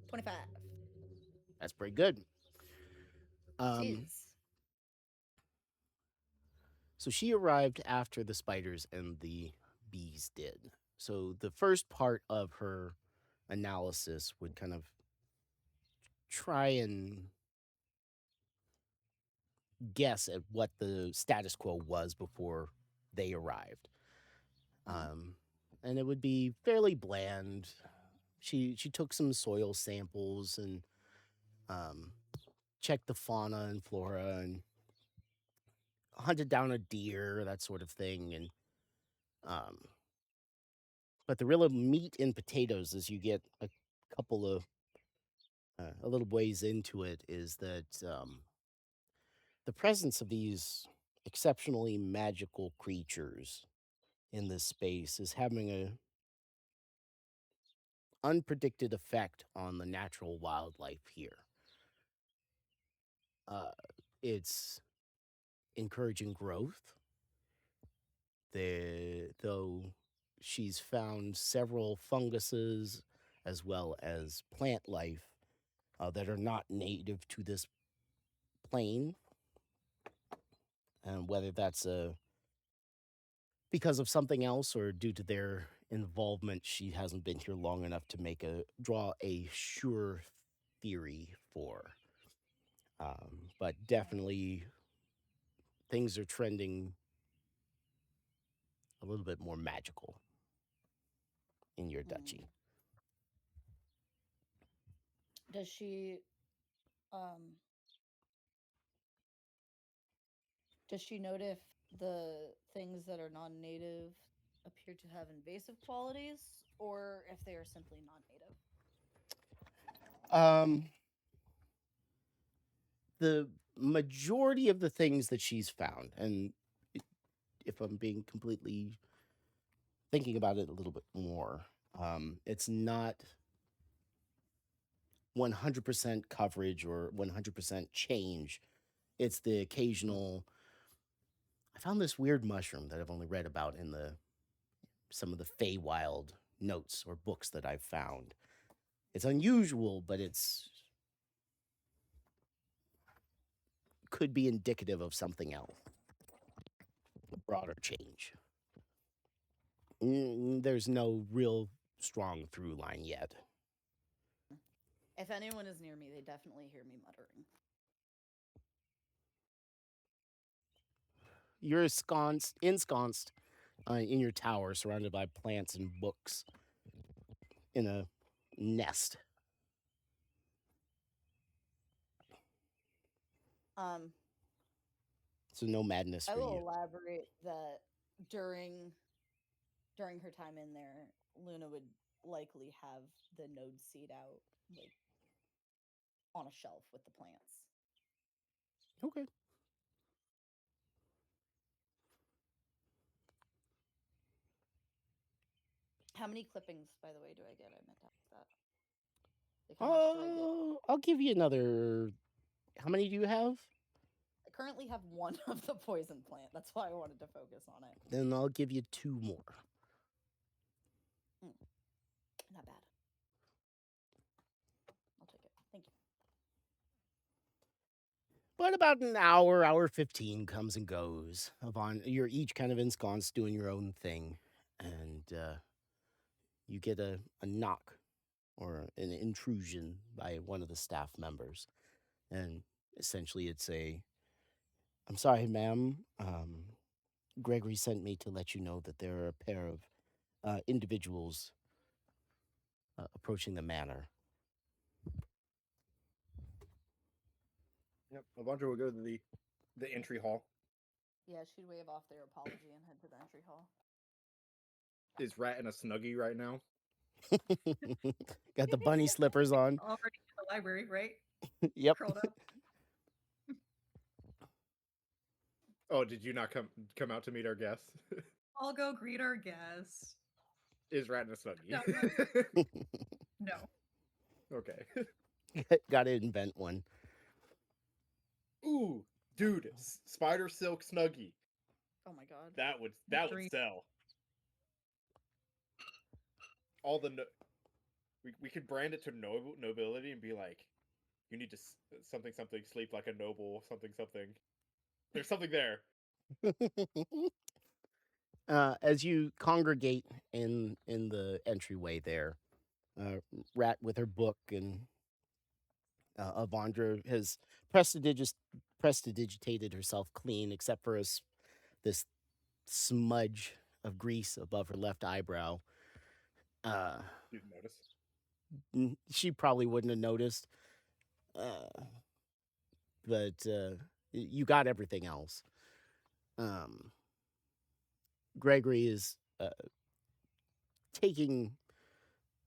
25. That's pretty good. Jeez. So she arrived after the spiders and the bees did. So the first part of her analysis would kind of try and guess at what the status quo was before they arrived. And it would be fairly bland. She took some soil samples and checked the fauna and flora and hunted down a deer, that sort of thing. And but the real meat and potatoes, as you get a couple of a little ways into it, is that the presence of these exceptionally magical creatures in this space is having a unpredicted effect on the natural wildlife here. It's encouraging growth. Though she's found several funguses as well as plant life that are not native to this plane, and whether that's because of something else or due to their involvement, she hasn't been here long enough to draw a sure theory for. But definitely things are trending a little bit more magical in your duchy. Does she note if the things that are non-native appear to have invasive qualities, or if they are simply non-native? The majority of the things that she's found, and if I'm being completely thinking about it a little bit more, it's not 100% coverage or 100% change. It's the occasional. I found this weird mushroom that I've only read about in some of the Feywild notes or books that I've found. It's unusual, but could be indicative of something else, a broader change. There's no real strong through line yet. If anyone is near me, they definitely hear me muttering. you're ensconced in your tower, surrounded by plants and books, in a nest. Um, So no madness I for will you. elaborate that during her time in there, Luna would likely have the node seed out, like on a shelf with the plants. Okay. How many clippings, by the way, do I get? I meant to ask that. Like, how much do I get? I'll give you another. How many do you have? I currently have one of the poison plant. That's why I wanted to focus on it. Then I'll give you 2 more. Not bad. I'll take it. Thank you. But about an hour 15 comes and goes. You're each kind of ensconced doing your own thing. And you get a knock or an intrusion by one of the staff members. And essentially it's I'm sorry, ma'am. Gregory sent me to let you know that there are a pair of individuals approaching the manor. Yep. Avandra will go to the entry hall. Yeah, she'd wave off their apology and head to the entry hall. Is Rat in a snuggie right now? Got the bunny slippers on. Already in the library, right? Yep. Curled up. Oh, did you not come out to meet our guests? I'll go greet our guests. Is Rat in a snuggie? No. No. Okay. Gotta invent one. Ooh, dude, spider silk snuggie. Oh my god. That would Dream. sell. All the we could brand it to nobility and be like, you need to something sleep like a noble something. There's something there. As you congregate in the entryway there, Rat with her book and Avandra has prestidigitated herself clean, except for this smudge of grease above her left eyebrow. You'd notice. She probably wouldn't have noticed, but you got everything else. Gregory is taking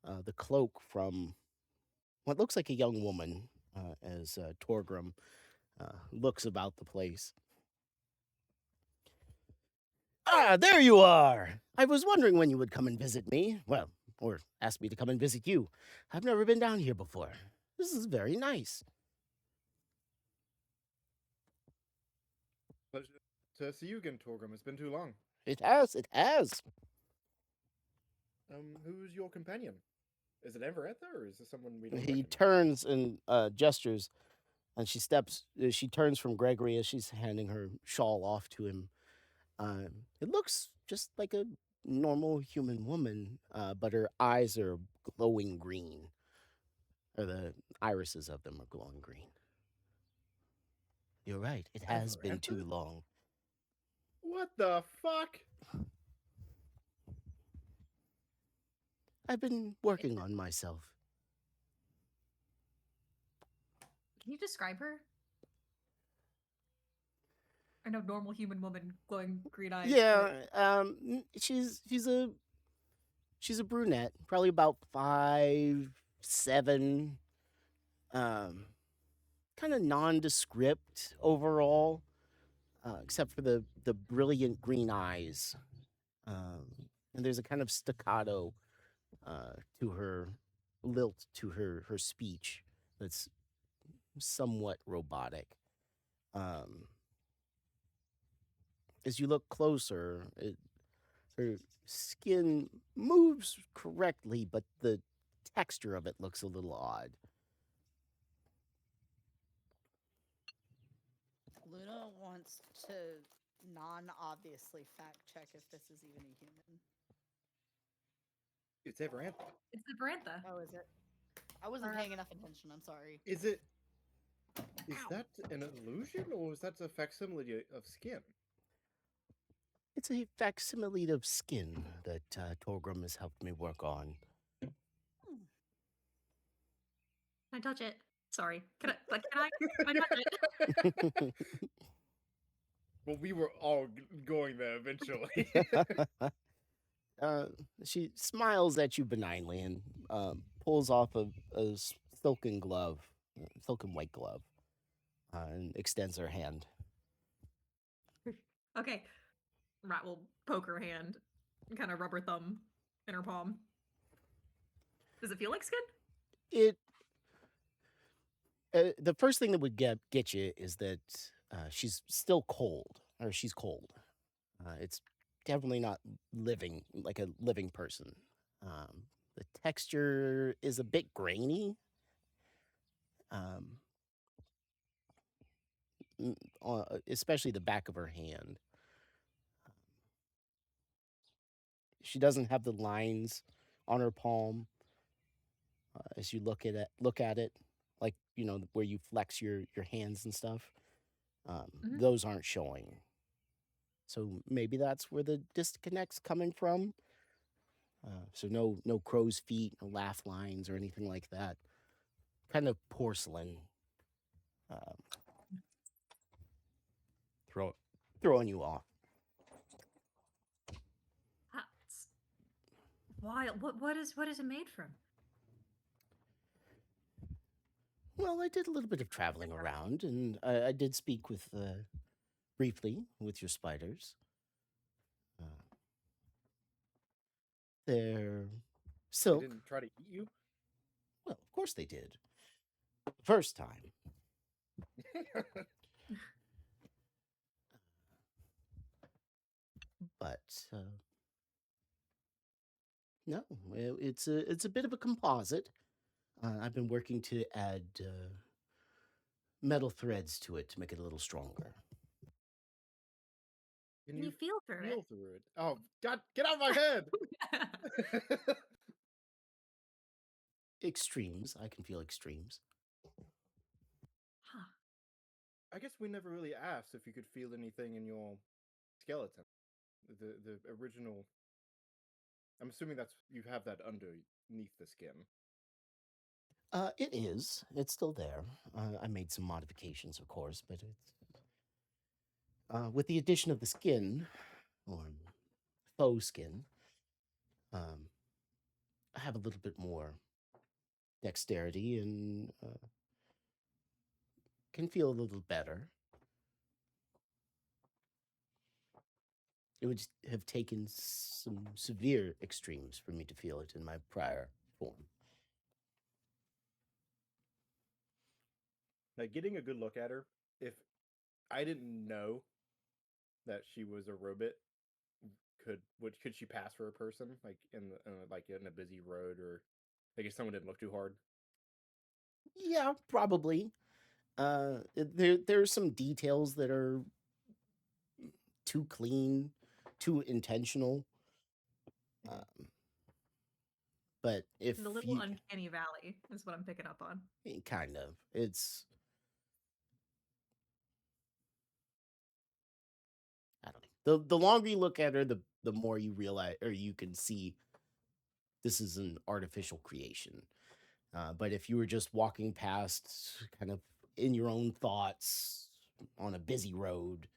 the cloak from what looks like a young woman as Torgrim looks about the place. Ah, there you are! I was wondering when you would come and visit me. Well, or ask me to come and visit you. I've never been down here before. This is very nice. Pleasure to see you again, Torgrim. It's been too long. It has. Who's your companion? Is it Everetta, or is this someone we don't He recognize? turns and gestures, and she turns from Gregory as she's handing her shawl off to him. It looks just like a normal human woman, but her eyes are glowing green. Or the irises of them are glowing green. You're right. It has been Everetta? too long. What the fuck? I've been working on myself. Can you describe her? I know normal human woman, glowing green eyes. Yeah, she's a brunette, probably about 5'7", kind of nondescript overall, except for the brilliant green eyes, and there's a kind of staccato to her lilt to her speech that's somewhat robotic. As you look closer, her skin moves correctly, but the texture of it looks a little odd. Luna wants to non-obviously fact check if this is even a human. It's Everetta. It's the Brantha. Oh, is it? I wasn't paying enough attention. I'm sorry. Is it? Is that an illusion, or is that a facsimile of skin? It's a facsimile of skin that Torgrim has helped me work on. Can I touch it? Sorry. Can I touch it? Well, we were all going there eventually. She smiles at you benignly and pulls off a silken glove, silken white glove, and extends her hand. Okay. Rat will poke her hand, kind of rub her thumb in her palm. Does it feel like skin? It. The first thing that would get you is that she's still cold, or she's cold. It's definitely not living like a living person. The texture is a bit grainy. Especially the back of her hand. She doesn't have the lines on her palm as you look at it, like where you flex your hands and stuff. Those aren't showing. So maybe that's where the disconnect's coming from. So no crow's feet, no laugh lines or anything like that. Kind of porcelain. Throwing you off. That's wild. What is it made from? Well, I did a little bit of traveling around, and I did speak with briefly with your spiders. They're They silk. didn't try to eat you? Well, of course they did. First time. But no, it's a bit of a composite. I've been working to add metal threads to it to make it a little stronger. Can you feel through feel it? through it? Oh, God, get out of my head! Extremes. I can feel extremes. Huh. I guess we never really asked if you could feel anything in your skeleton. The original. I'm assuming you have that underneath the skin. It is. It's still there. I made some modifications, of course, but it's with the addition of the skin, or faux skin. I have a little bit more dexterity and can feel a little better. It would have taken some severe extremes for me to feel it in my prior form. Now, getting a good look at her, if I didn't know that she was a robot, could she pass for a person, like in a busy road, or like if someone didn't look too hard? Yeah, probably. There's some details that are too clean, too intentional. But if The little uncanny valley is what I'm picking up on. Kind of. It's I don't know. The longer you look at her, the more you realize, or you can see, this is an artificial creation. But if you were just walking past, kind of in your own thoughts on a busy road,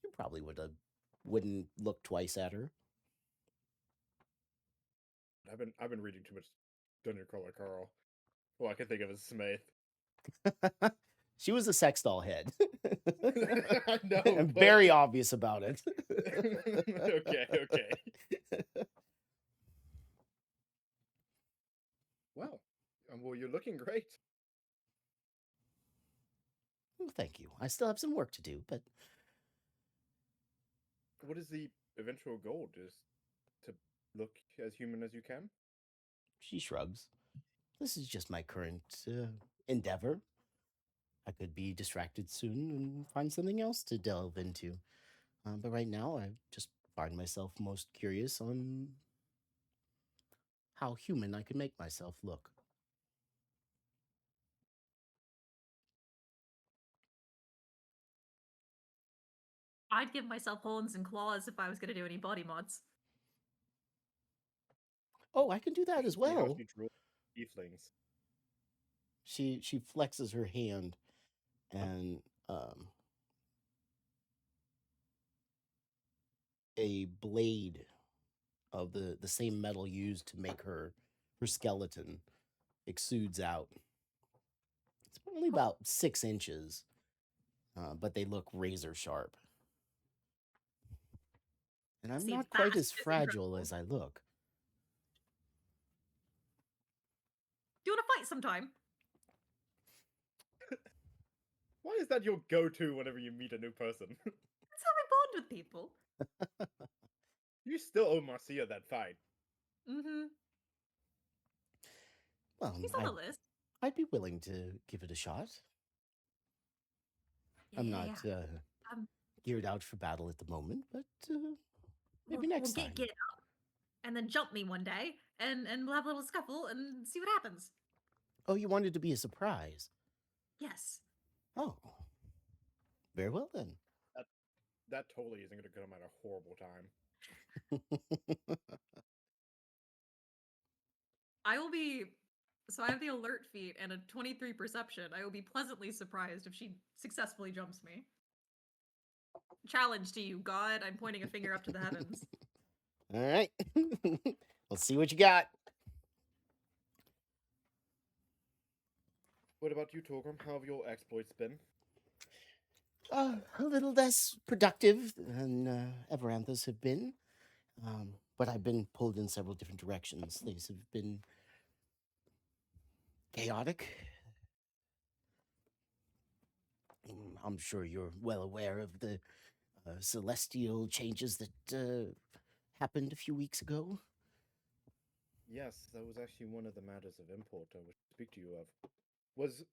you probably wouldn't look twice at her. I've been reading too much Dungeon Crawler Carl. All I can think of is Smith. She was a sex doll head. I know. And very obvious about it. Okay. Wow. Well, you're looking great. Well, thank you. I still have some work to do, but What is the eventual goal? Just to look as human as you can? she shrugs. This is just my current endeavor. I could be distracted soon and find something else to delve into. But right now, I just find myself most curious on how human I can make myself look. I'd give myself horns and claws if I was going to do any body mods. Oh, I can do that as See how well. she drew tieflings. She flexes her hand, and a blade of the same metal used to make her skeleton exudes out. It's only about 6 inches, but they look razor sharp. And I'm See, not that quite as is fragile incredible. as I look. Do you want to fight sometime? Why is that your go-to whenever you meet a new person? That's how I bond with people. You still owe Marcia that fight. Mm-hmm. Well, He's on the list. I'd be willing to give it a shot. I'm not geared out for battle at the moment, but maybe next time. Get up and then jump me one day, and we'll have a little scuffle and see what happens. Oh, you wanted to be a surprise? Yes. Oh, very well then. That totally isn't going to come at a horrible time. I will be. So I have the alert feat and a 23 perception. I will be pleasantly surprised if she successfully jumps me. Challenge to you, God. I'm pointing a finger up to the heavens. All right. Let's see what you got. What about you, Torgrim? How have your exploits been? A little less productive than Everanthus have been. But I've been pulled in several different directions. These have been chaotic. I'm sure you're well aware of the celestial changes that happened a few weeks ago. Yes, that was actually one of the matters of import I would speak to you of. Was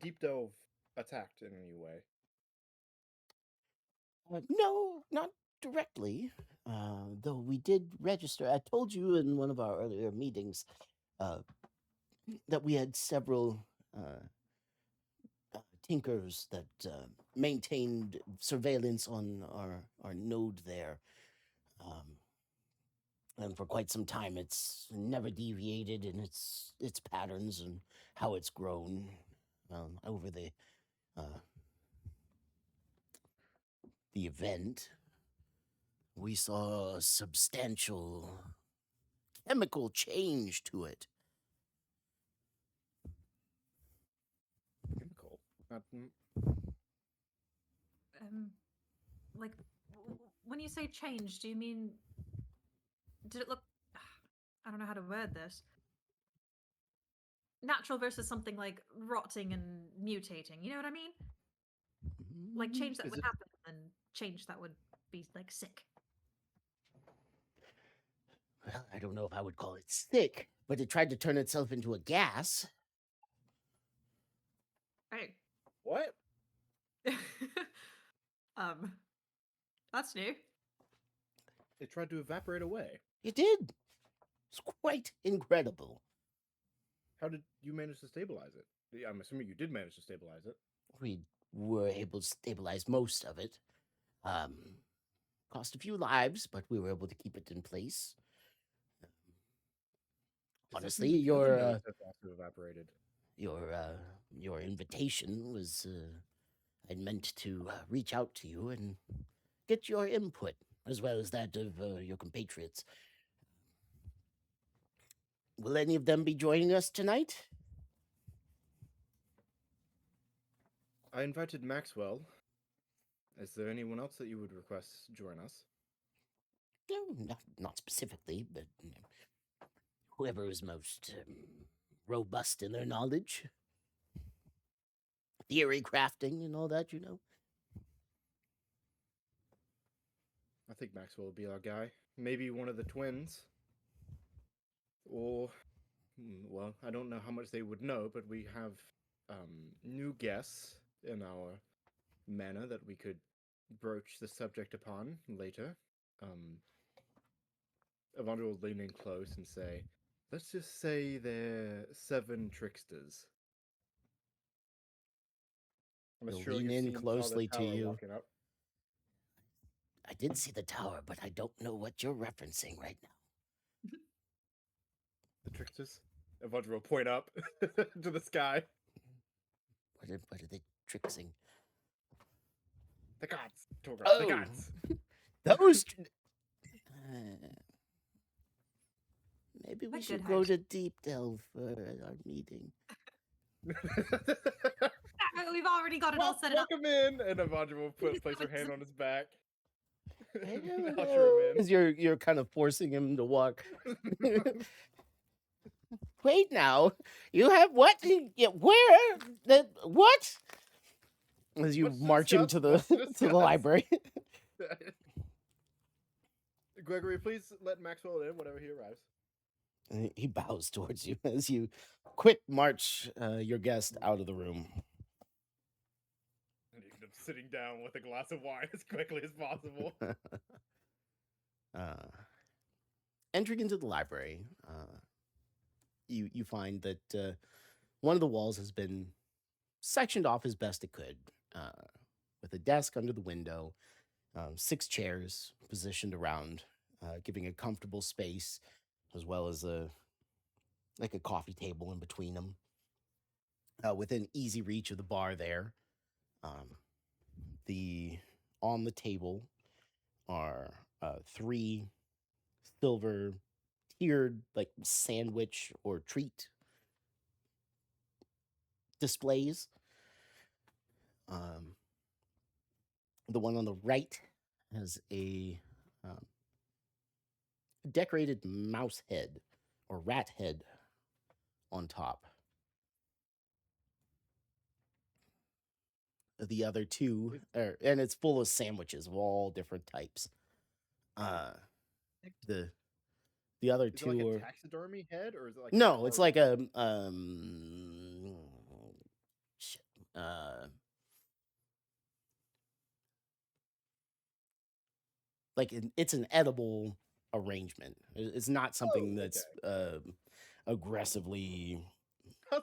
Deep Delve attacked in any way? No, not directly. Though we did register. I told you in one of our earlier meetings that we had several tinkers that maintained surveillance on our node there. And for quite some time, it's never deviated in its patterns and how it's grown over the event. We saw a substantial chemical change to it. Chemical? Not, Like, when you say change, do you mean... Did it look... I don't know how to word this. Natural versus something like rotting and mutating, you know what I mean? Like change that Is would it- happen and change that would be like sick. Well, I don't know if I would call it sick, but it tried to turn itself into a gas. Hey. What? That's new. It tried to evaporate away. It did. It's quite incredible. How did you manage to stabilize it? I'm assuming you did manage to stabilize it. We were able to stabilize most of it. Cost a few lives, but we were able to keep it in place. Honestly, your also evaporated. Your invitation was I meant to reach out to you and get your input, as well as that of your compatriots. Will any of them be joining us tonight? I invited Maxwell. Is there anyone else that you would request join us? No, not specifically, but whoever is most robust in their knowledge. Theory crafting and all that, you know. I think Maxwell will be our guy. Maybe one of the twins. Or, well, I don't know how much they would know, but we have new guests in our manor that we could broach the subject upon later. Evandro will lean in close and say, let's just say they're 7 tricksters. I'm He'll sure lean you've in seen how the closely to tower you. walking up. I did see the tower, but I don't know what you're referencing right now. The tricksters. Evandra will point up to the sky. What are they tricksing? The gods, Torgar, Oh. the gods. Those. Maybe we A should good go house. to Deep Delve for our meeting. We've already got it all set up. Welcome in, and Evandra will place her hand on his back. Usher him As you're kind of forcing him to walk. Wait now, you have what? Where? What? As you Let's march him to the discuss, let's to the discuss. library. Gregory, please let Maxwell in whenever he arrives. And he bows towards you as you quick march your guest out of the room. And you end up sitting down with a glass of wine as quickly as possible. Entering into the library, you find that one of the walls has been sectioned off as best it could, with a desk under the window, 6 chairs positioned around, giving a comfortable space, as well as a coffee table in between them. Within easy reach of the bar there, on the table are 3 silver tiered sandwich or treat displays. The one on the right has a decorated mouse head or rat head on top. The other 2 and it's full of sandwiches of all different types. The other Is it 2 like are a taxidermy head, or is it like no, it's like a shit. It's an edible arrangement. It's not something that's aggressively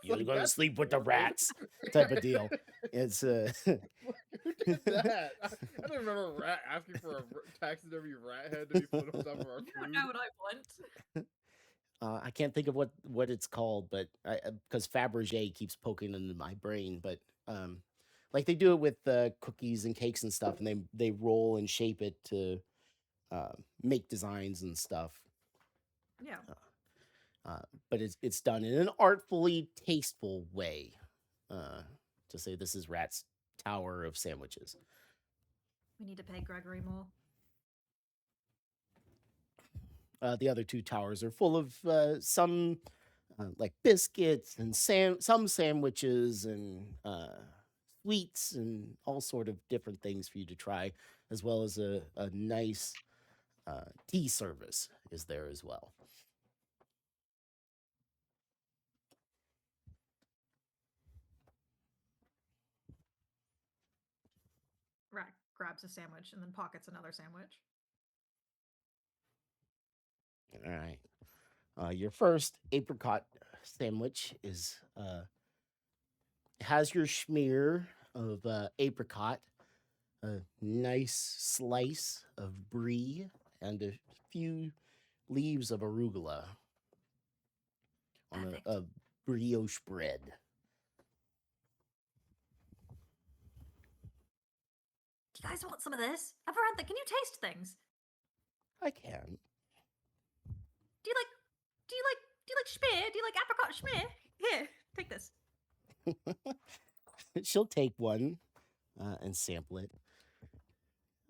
you're like, going to that's sleep with the morbid. rats type of deal. It's Who did that? I don't remember a rat asking for a taxidermy rat head to be put on top of our You don't food. know what I want. I can't think of what it's called, but because Fabergé keeps poking into my brain, but like they do it with cookies and cakes and stuff, and they roll and shape it to make designs and stuff. Yeah. But it's done in an artfully tasteful way. To say this is Rat's Tower of Sandwiches. We need to pay Gregory more. The other 2 towers are full of some like biscuits and some sandwiches and sweets and all sort of different things for you to try, as well as a nice tea service is there as well. Rat grabs a sandwich and then pockets another sandwich. All right. Your first apricot sandwich is has your schmear of apricot, a nice slice of brie, and a few leaves of arugula on Perfect. a brioche bread. Do you guys want some of this? Amarantha, can you taste things? I can. Do you like schmear? Do you like apricot schmear? Here, take this. She'll take one and sample it.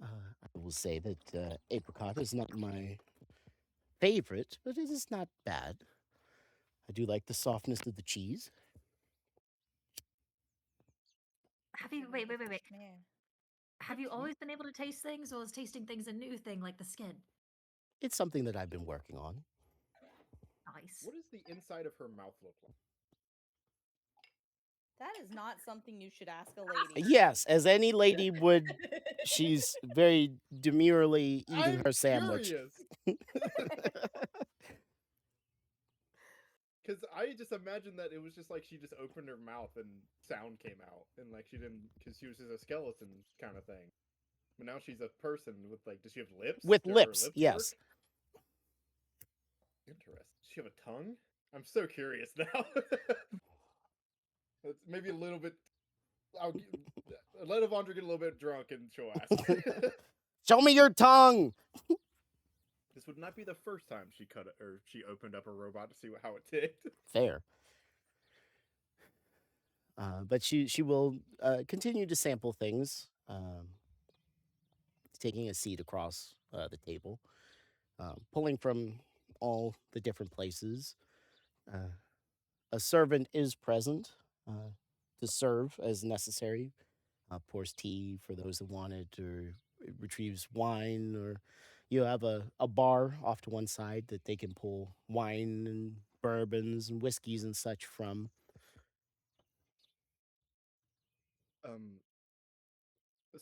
I will say that apricot is not my favorite, but it is not bad. I do like the softness of the cheese. Have you wait. Have you always been able to taste things, or is tasting things a new thing like the skin? It's something that I've been working on. Nice. What does the inside of her mouth look like? That is not something you should ask a lady. Yes, as any lady would, she's very demurely eating her sandwich. Because I just imagined that it was just like she just opened her mouth and sound came out, and like she didn't, because she was just a skeleton kind of thing. But now she's a person with like, does she have lips? With Do her lips, lips yes. work? Interesting. Does she have a tongue? I'm so curious now. It's maybe a little bit. Let Avandra get a little bit drunk and she'll ask. Show me your tongue. This would not be the first time she she opened up a robot to see how it did. Fair. But she will continue to sample things, taking a seat across the table, pulling from all the different places. A servant is present to serve as necessary. Pours tea for those that want it, or retrieves wine, or you have a bar off to one side that they can pull wine and bourbons and whiskeys and such from.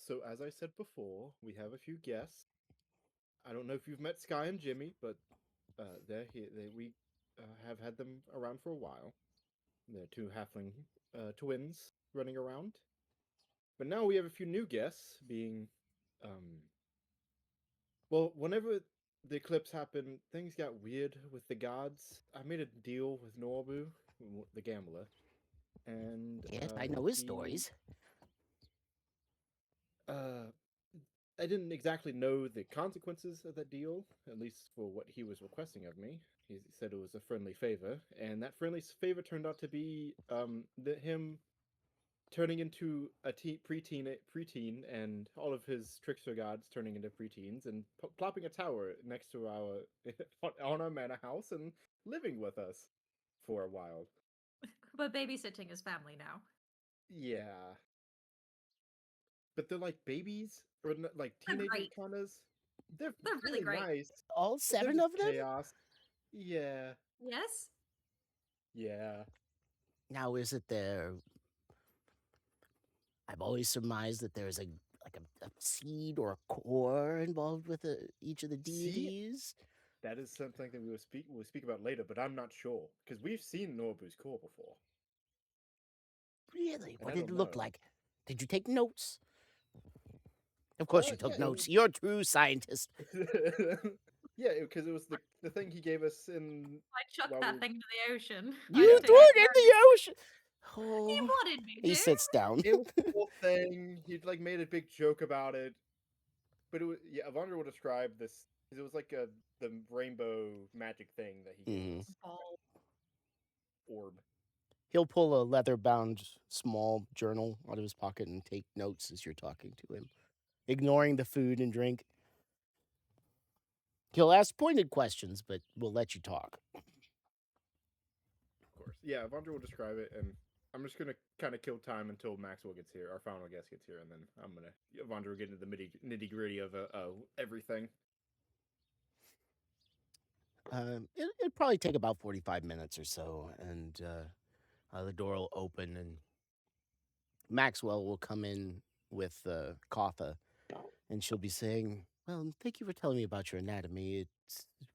So as I said before, we have a few guests. I don't know if you've met Sky and Jimmy, but we have had them around for a while. They're two halfling twins running around. But now we have a few new guests, being, well, whenever the eclipse happened, things got weird with the gods. I made a deal with Norbu, the gambler, and Yes, I know his he- stories. I didn't exactly know the consequences of that deal, at least for what he was requesting of me. He said it was a friendly favor, and that friendly favor turned out to be him turning into a preteen, and all of his trickster gods turning into preteens, and plopping a tower next to our on our manor house and living with us for a while. But babysitting his family now. Yeah, but they're like babies or like They're teenager great. kindas. They're They're really great. nice. All but they're 7 just of them? chaos. Yeah, Yes? yeah. Now, is it there? I've always surmised that there's a seed or a core involved with each of the See? deities. That is something that we'll speak about later, but I'm not sure because we've seen Norbu's core before. Really? And What I did it don't look know. like? Did you take notes? Of course you took Yeah, notes. You're a true scientist. yeah, because it was the thing he gave us in. I chucked While that we- thing to the ocean. You I threw did. it in the ocean. He Oh, wanted me to. he sits down. It was the whole thing. He'd like made a big joke about it, but it was Avandra will describe this. It was like the rainbow magic thing that he gave us. Ball. Orb. He'll pull a leather-bound small journal out of his pocket and take notes as you're talking to him, ignoring the food and drink. He'll ask pointed questions, but we'll let you talk. Of course. Yeah, Avandra will describe it, and I'm just gonna kind of kill time until Maxwell gets here, our final guest gets here, and then Avandra will get into the nitty gritty of everything. It'd probably take about 45 minutes or so, and the door will open, and Maxwell will come in with Kotha, and she'll be saying, "Well, thank you for telling me about your anatomy. It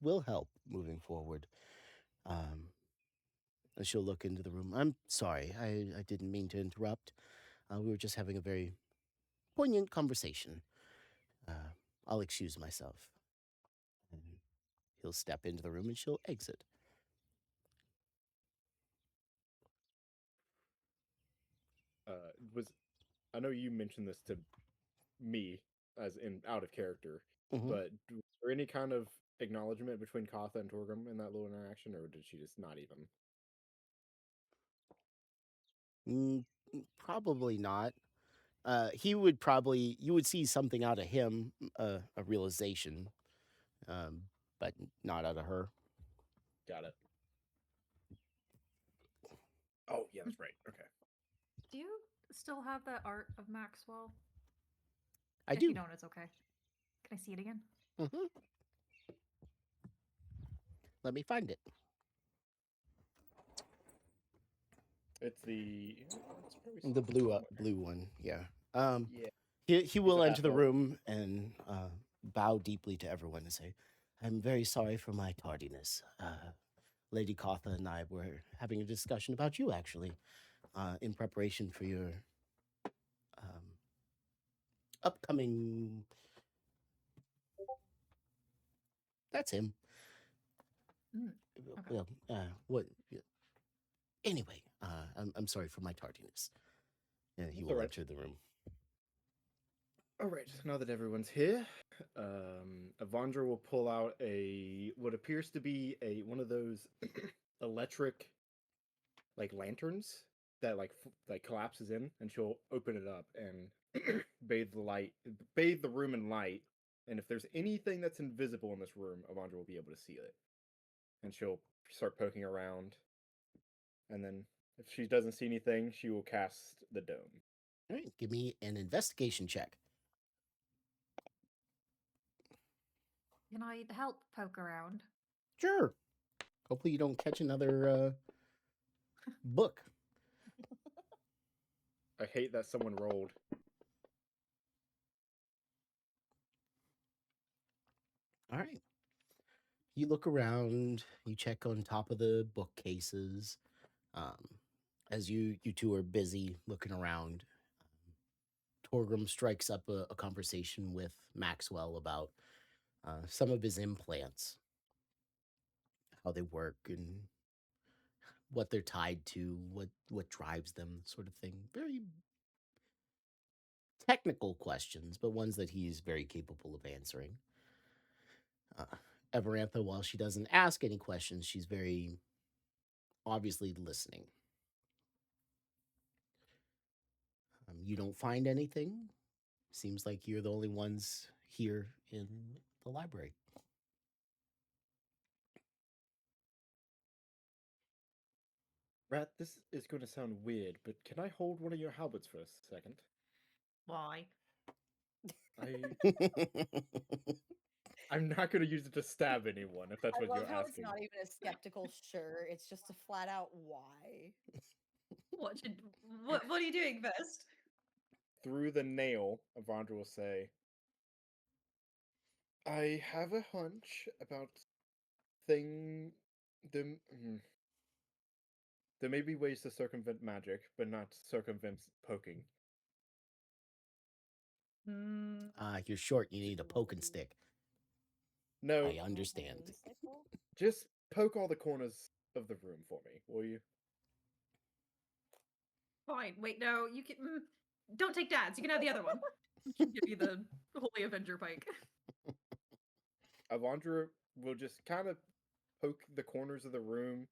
will help moving forward." And she'll look into the room. I'm sorry, I didn't mean to interrupt. We were just having a very poignant conversation. I'll excuse myself. And he'll step into the room, and she'll exit. I know you mentioned this to me as in out of character, Mhm. but was there any kind of acknowledgement between Kotha and Torgrim in that little interaction, or did she just not even? Probably not. He would probably, you would see something out of him, a realization, but not out of her. Got it. Oh, yeah, that's right. Okay. Do you still have that art of Maxwell? I If do. you don't, it's okay. Can I see it again? Mhm. Let me find it. It's the The blue one. Yeah. Yeah. He will a enter the half-elf. room and bow deeply to everyone and say, "I'm very sorry for my tardiness. Lady Kotha and I were having a discussion about you, actually, in preparation for your upcoming. That's him. Mm, okay. Well, what? Anyway, I'm sorry for my tardiness. And he That's will all right. enter the room. All right, now that everyone's here, Avandra will pull out what appears to be one of those electric like lanterns that like collapses in, and she'll open it up and bathe the room in light. And if there's anything that's invisible in this room, Avandra will be able to see it. And she'll start poking around, and then if she doesn't see anything, she will cast the dome. All right, give me an investigation check. Can I help poke around? Sure. Hopefully, you don't catch another book. I hate that someone rolled. All right. You look around. You check on top of the bookcases. As you two are busy looking around, Torgrim strikes up a conversation with Maxwell about some of his implants, how they work, and what they're tied to, what drives them, sort of thing. Very technical questions, but ones that he's very capable of answering. Everantha, while she doesn't ask any questions, she's very obviously listening. You don't find anything. Seems like you're the only ones here in the library. Rat, this is going to sound weird, but can I hold one of your halberds for a second? Why? I'm not going to use it to stab anyone, if that's I what love you're how it's asking. not even a skeptical sure. It's just a flat out why. What are you doing first? Through the nail, Avandra will say, I have a hunch about thing. The, there may be ways to circumvent magic, but not circumvent poking. You're short. You need a poking stick. No, I understand. just poke all the corners of the room for me, will you? Fine. Wait, no, you can. Don't take Dad's. You can have the other one. Give you the Holy Avenger pike. Avandra will just kind of poke the corners of the room,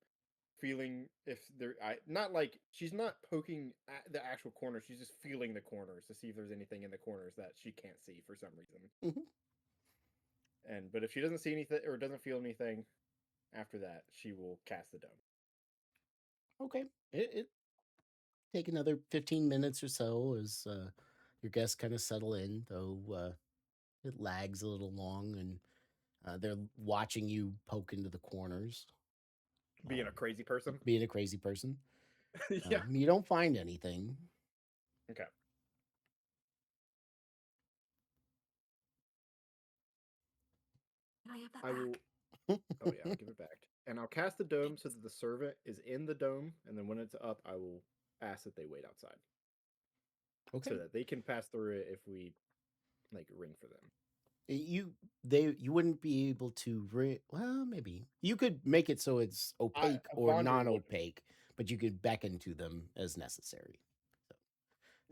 feeling if there. Not like she's not poking at the actual corners. She's just feeling the corners to see if there's anything in the corners that she can't see for some reason. But if she doesn't see anything or doesn't feel anything after that, she will cast the dome. Okay. It take another 15 minutes or so as your guests kind of settle in, though it lags a little long, and they're watching you poke into the corners. Being a crazy person. Being a crazy person. Yeah. You don't find anything. Okay. Can I have that I back? will. Oh yeah, I'll give it back. And I'll cast the dome so that the servant is in the dome, and then when it's up, I will ask that they wait outside. Okay. So that they can pass through it if we like ring for them. You wouldn't be able to well, maybe you could make it so it's opaque or Avandra non-opaque, but you could beckon to them as necessary. So,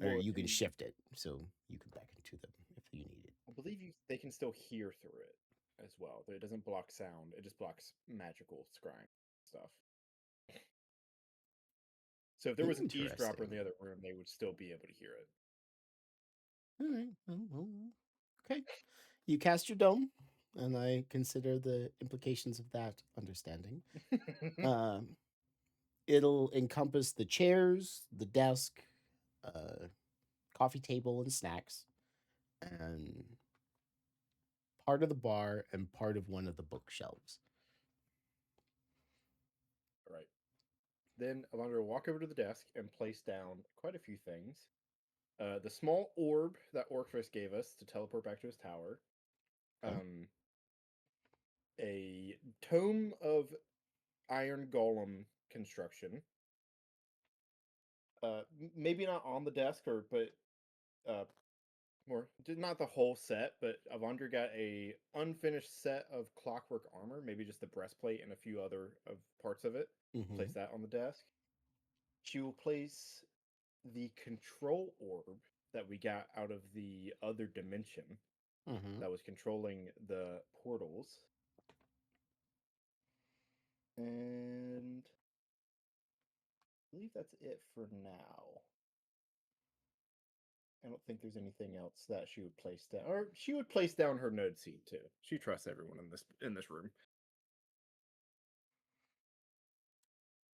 or Well, you can shift it so you can beckon to them if you need it. I believe they can still hear through it as well. But it doesn't block sound. It just blocks magical scrying stuff. So if there was an eavesdropper in the other room, they would still be able to hear it. All right. Okay. You cast your dome, and I consider the implications of that understanding. It'll encompass the chairs, the desk, coffee table, and snacks, and part of the bar and part of one of the bookshelves. Right. Then Avandra will walk over to the desk and place down quite a few things. The small orb that Orcris gave us to teleport back to his tower. A tome of iron golem construction. Maybe not on the desk, but or not the whole set, but Avandra got a unfinished set of clockwork armor, maybe just the breastplate and a few other of parts of it. Mhm. Place that on the desk. She will place the control orb that we got out of the other dimension Mhm. that was controlling the portals. And I believe that's it for now. I don't think there's anything else that she would place down. Or she would place down her node seed too. She trusts everyone in this room.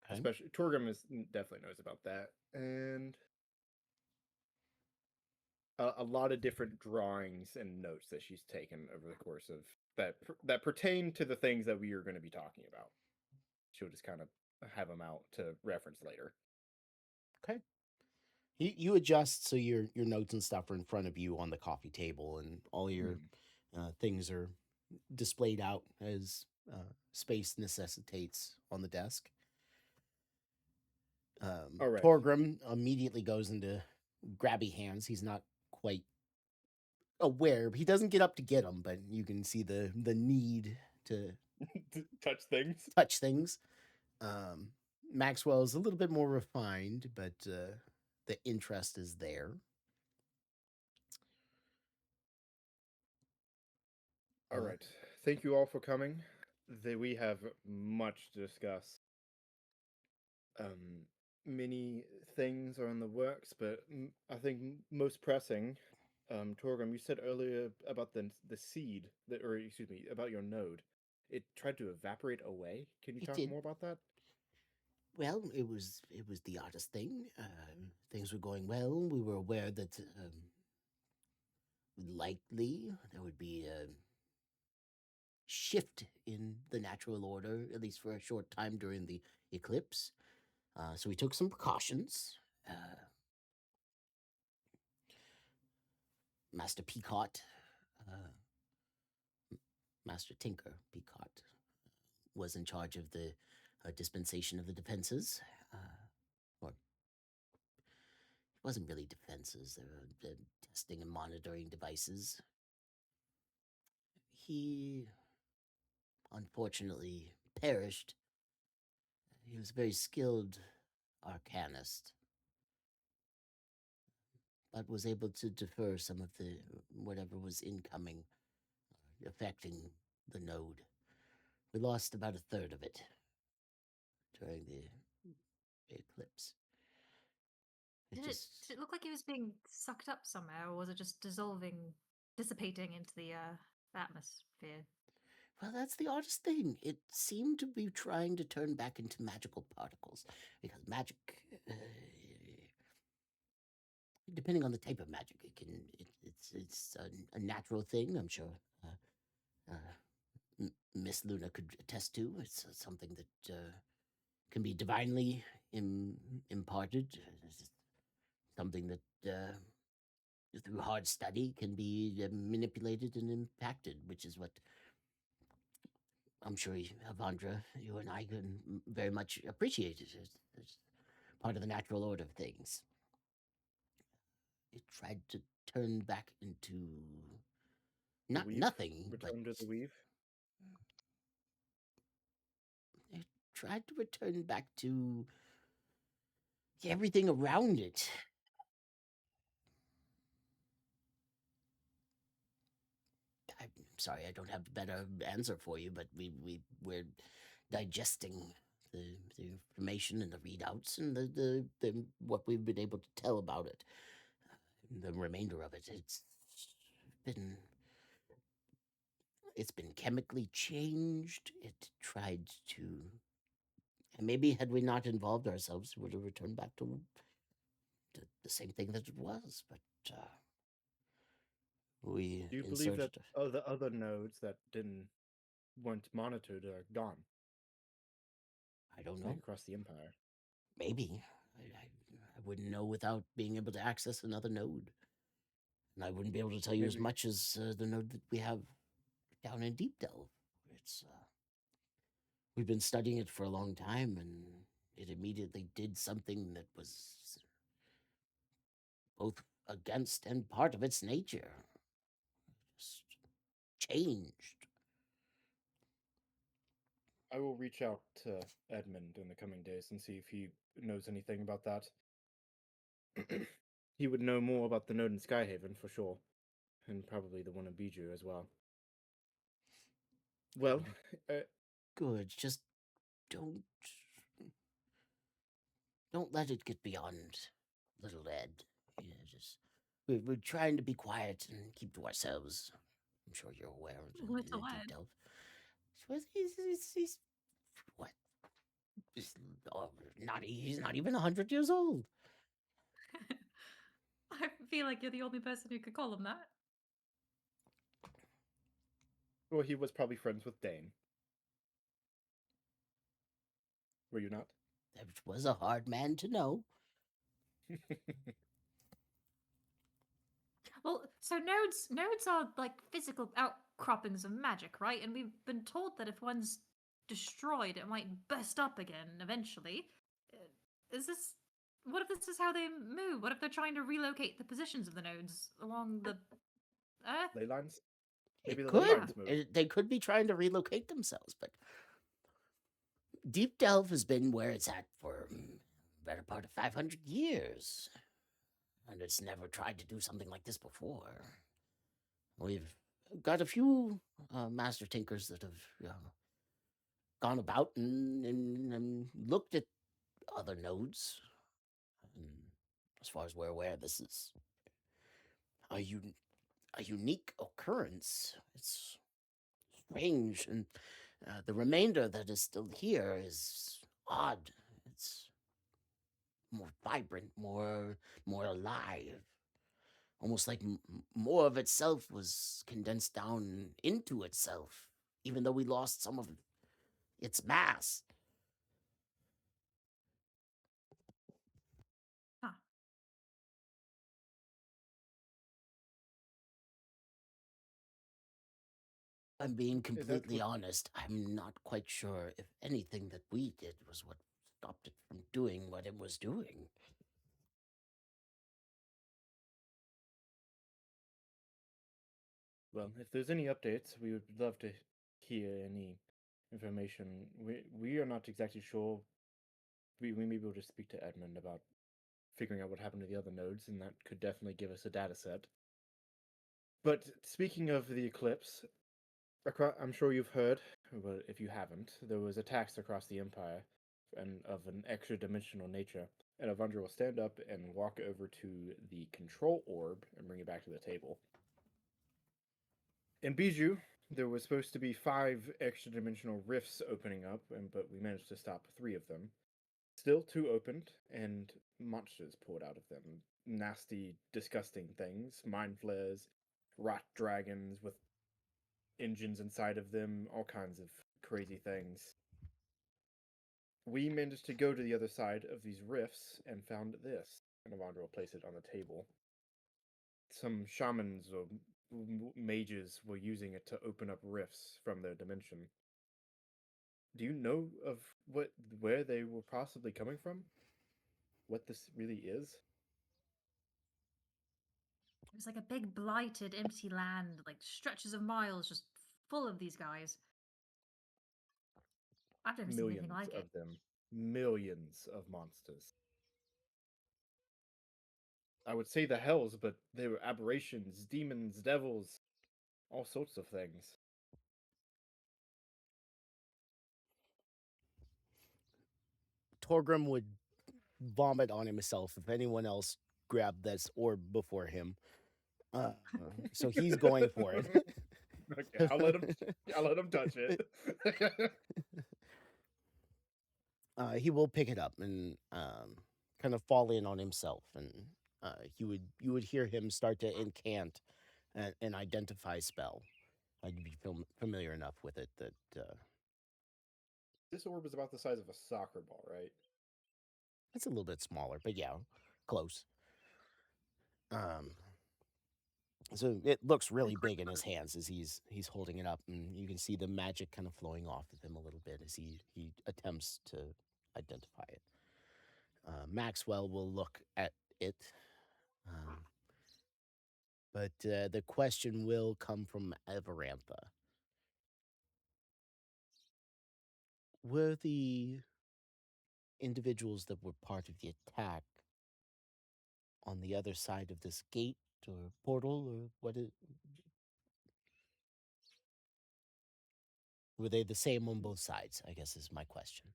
Okay. Especially Torgrim definitely knows about that. And a lot of different drawings and notes that she's taken over the course of that pertain to the things that we are going to be talking about. She'll just kind of have them out to reference later. Okay. You adjust so your notes and stuff are in front of you on the coffee table, and all your things are displayed out as space necessitates on the desk. All right. Torgrim immediately goes into grabby hands. He's not quite aware. He doesn't get up to get them, but you can see the need to Touch things. touch things. Maxwell is a little bit more refined, but the interest is there. All right. Thank you all for coming. We have much to discuss. Many things are in the works, but I think most pressing, Torgrim, you said earlier about the seed that, or excuse me, about your node. It tried to evaporate away. Can you It talk did. more about that? Well, it was the oddest thing. Things were going well. We were aware that likely there would be a shift in the natural order, at least for a short time during the eclipse. So we took some precautions. Master Peacock, Master Tinker Peacock, was in charge of the dispensation of the defenses. Or it wasn't really defenses, they were testing and monitoring devices. He unfortunately perished. He was a very skilled arcanist, but was able to defer some of the whatever was incoming, affecting the node. We lost about a third of it during the eclipse. Did it look like it was being sucked up somehow, or was it just dissipating into the atmosphere? Well, that's the oddest thing. It seemed to be trying to turn back into magical particles, because magic, depending on the type of magic, it's a natural thing. I'm sure Miss Luna could attest to. It's something that can be divinely imparted. It's something that through hard study can be manipulated and impacted, which is what I'm sure Avandra, you and I can very much appreciate it as part of the natural order of things. It tried to turn back into nothing, Return to the weave. It tried to return back to everything around it. I'm sorry, I don't have a better answer for you, but we're digesting the information and the readouts and the what we've been able to tell about it. The remainder of it, it's been chemically changed. It tried to, and maybe had we not involved ourselves, it would have returned back to the same thing that it was. But we Do you believe that the other nodes that weren't monitored are gone? I don't know. Across the empire. Maybe. I wouldn't know without being able to access another node. And I wouldn't be able to tell you as much as the node that we have down in Deep Delve. It's we've been studying it for a long time, and it immediately did something that was both against and part of its nature. Just changed. I will reach out to Edmund in the coming days and see if he knows anything about that. He would know more about the node in Skyhaven for sure, and probably the one in Bijou as well. Well, Good. Just don't let it get beyond little Ed. Yeah, just we're trying to be quiet and keep to ourselves. I'm sure you're aware of the Little Deep Ed. Delve. So he's what? He's not even 100 years old. I feel like you're the only person who could call him that. well, he was probably friends with Dane. Were you not? That was a hard man to know. Well, so nodes are like physical outcroppings of magic, right? And we've been told that if one's destroyed, it might burst up again eventually. Is this? What if this is how they move? What if they're trying to relocate the positions of the nodes along the Earth? Ley lines? It Maybe the could. ley lines move. They could be trying to relocate themselves, but Deep Delve has been where it's at for better part of 500 years. And it's never tried to do something like this before. We've got a few master tinkers that have gone about and looked at other nodes. And as far as we're aware, this is a unique occurrence. It's strange, and the remainder that is still here is odd. It's more vibrant, more alive. Almost like more of itself was condensed down into itself, even though we lost some of its mass. Huh. I'm being that completely what- honest. I'm not quite sure if anything that we did was what stopped it from doing what it was doing. Well, if there's any updates, we would love to hear any information. We are not exactly sure. We maybe will just speak to Edmund about figuring out what happened to the other nodes, and that could definitely give us a data set. But speaking of the eclipse, I'm sure you've heard, but if you haven't, there was attacks across the Empire, and of an extra-dimensional nature. And Avandra will stand up and walk over to the control orb and bring it back to the table. In Bijou, there was supposed to be 5 extra-dimensional rifts opening up, but we managed to stop 3 of them. Still 2 opened, and monsters poured out of them. Nasty, disgusting things. Mind flares, rot dragons with engines inside of them, all kinds of crazy things. We managed to go to the other side of these rifts and found this. And Avandra will place it on the table. Some shamans or mages were using it to open up rifts from their dimension. Do you know of where they were possibly coming from? What this really is? It was like a big blighted, empty land, like stretches of miles, just full of these guys. I've never seen Millions anything like of it. them. Millions of monsters. I would say the hells, but they were aberrations, demons, devils, all sorts of things. Torgrim would vomit on himself if anyone else grabbed this orb before him. So he's going for it. Okay, I'll let him touch it. He will pick it up and kind of fall in on himself, and you would hear him start to incant an identify spell. I'd be familiar enough with it that This orb is about the size of a soccer ball, right? it's a little bit smaller, but yeah, close. So it looks really big in his hands as he's holding it up, and you can see the magic kind of flowing off of him a little bit as he attempts to identify it. Maxwell will look at it. But the question will come from Everantha. Were the individuals that were part of the attack on the other side of this gate or portal or what it were they the same on both sides, I guess is my question.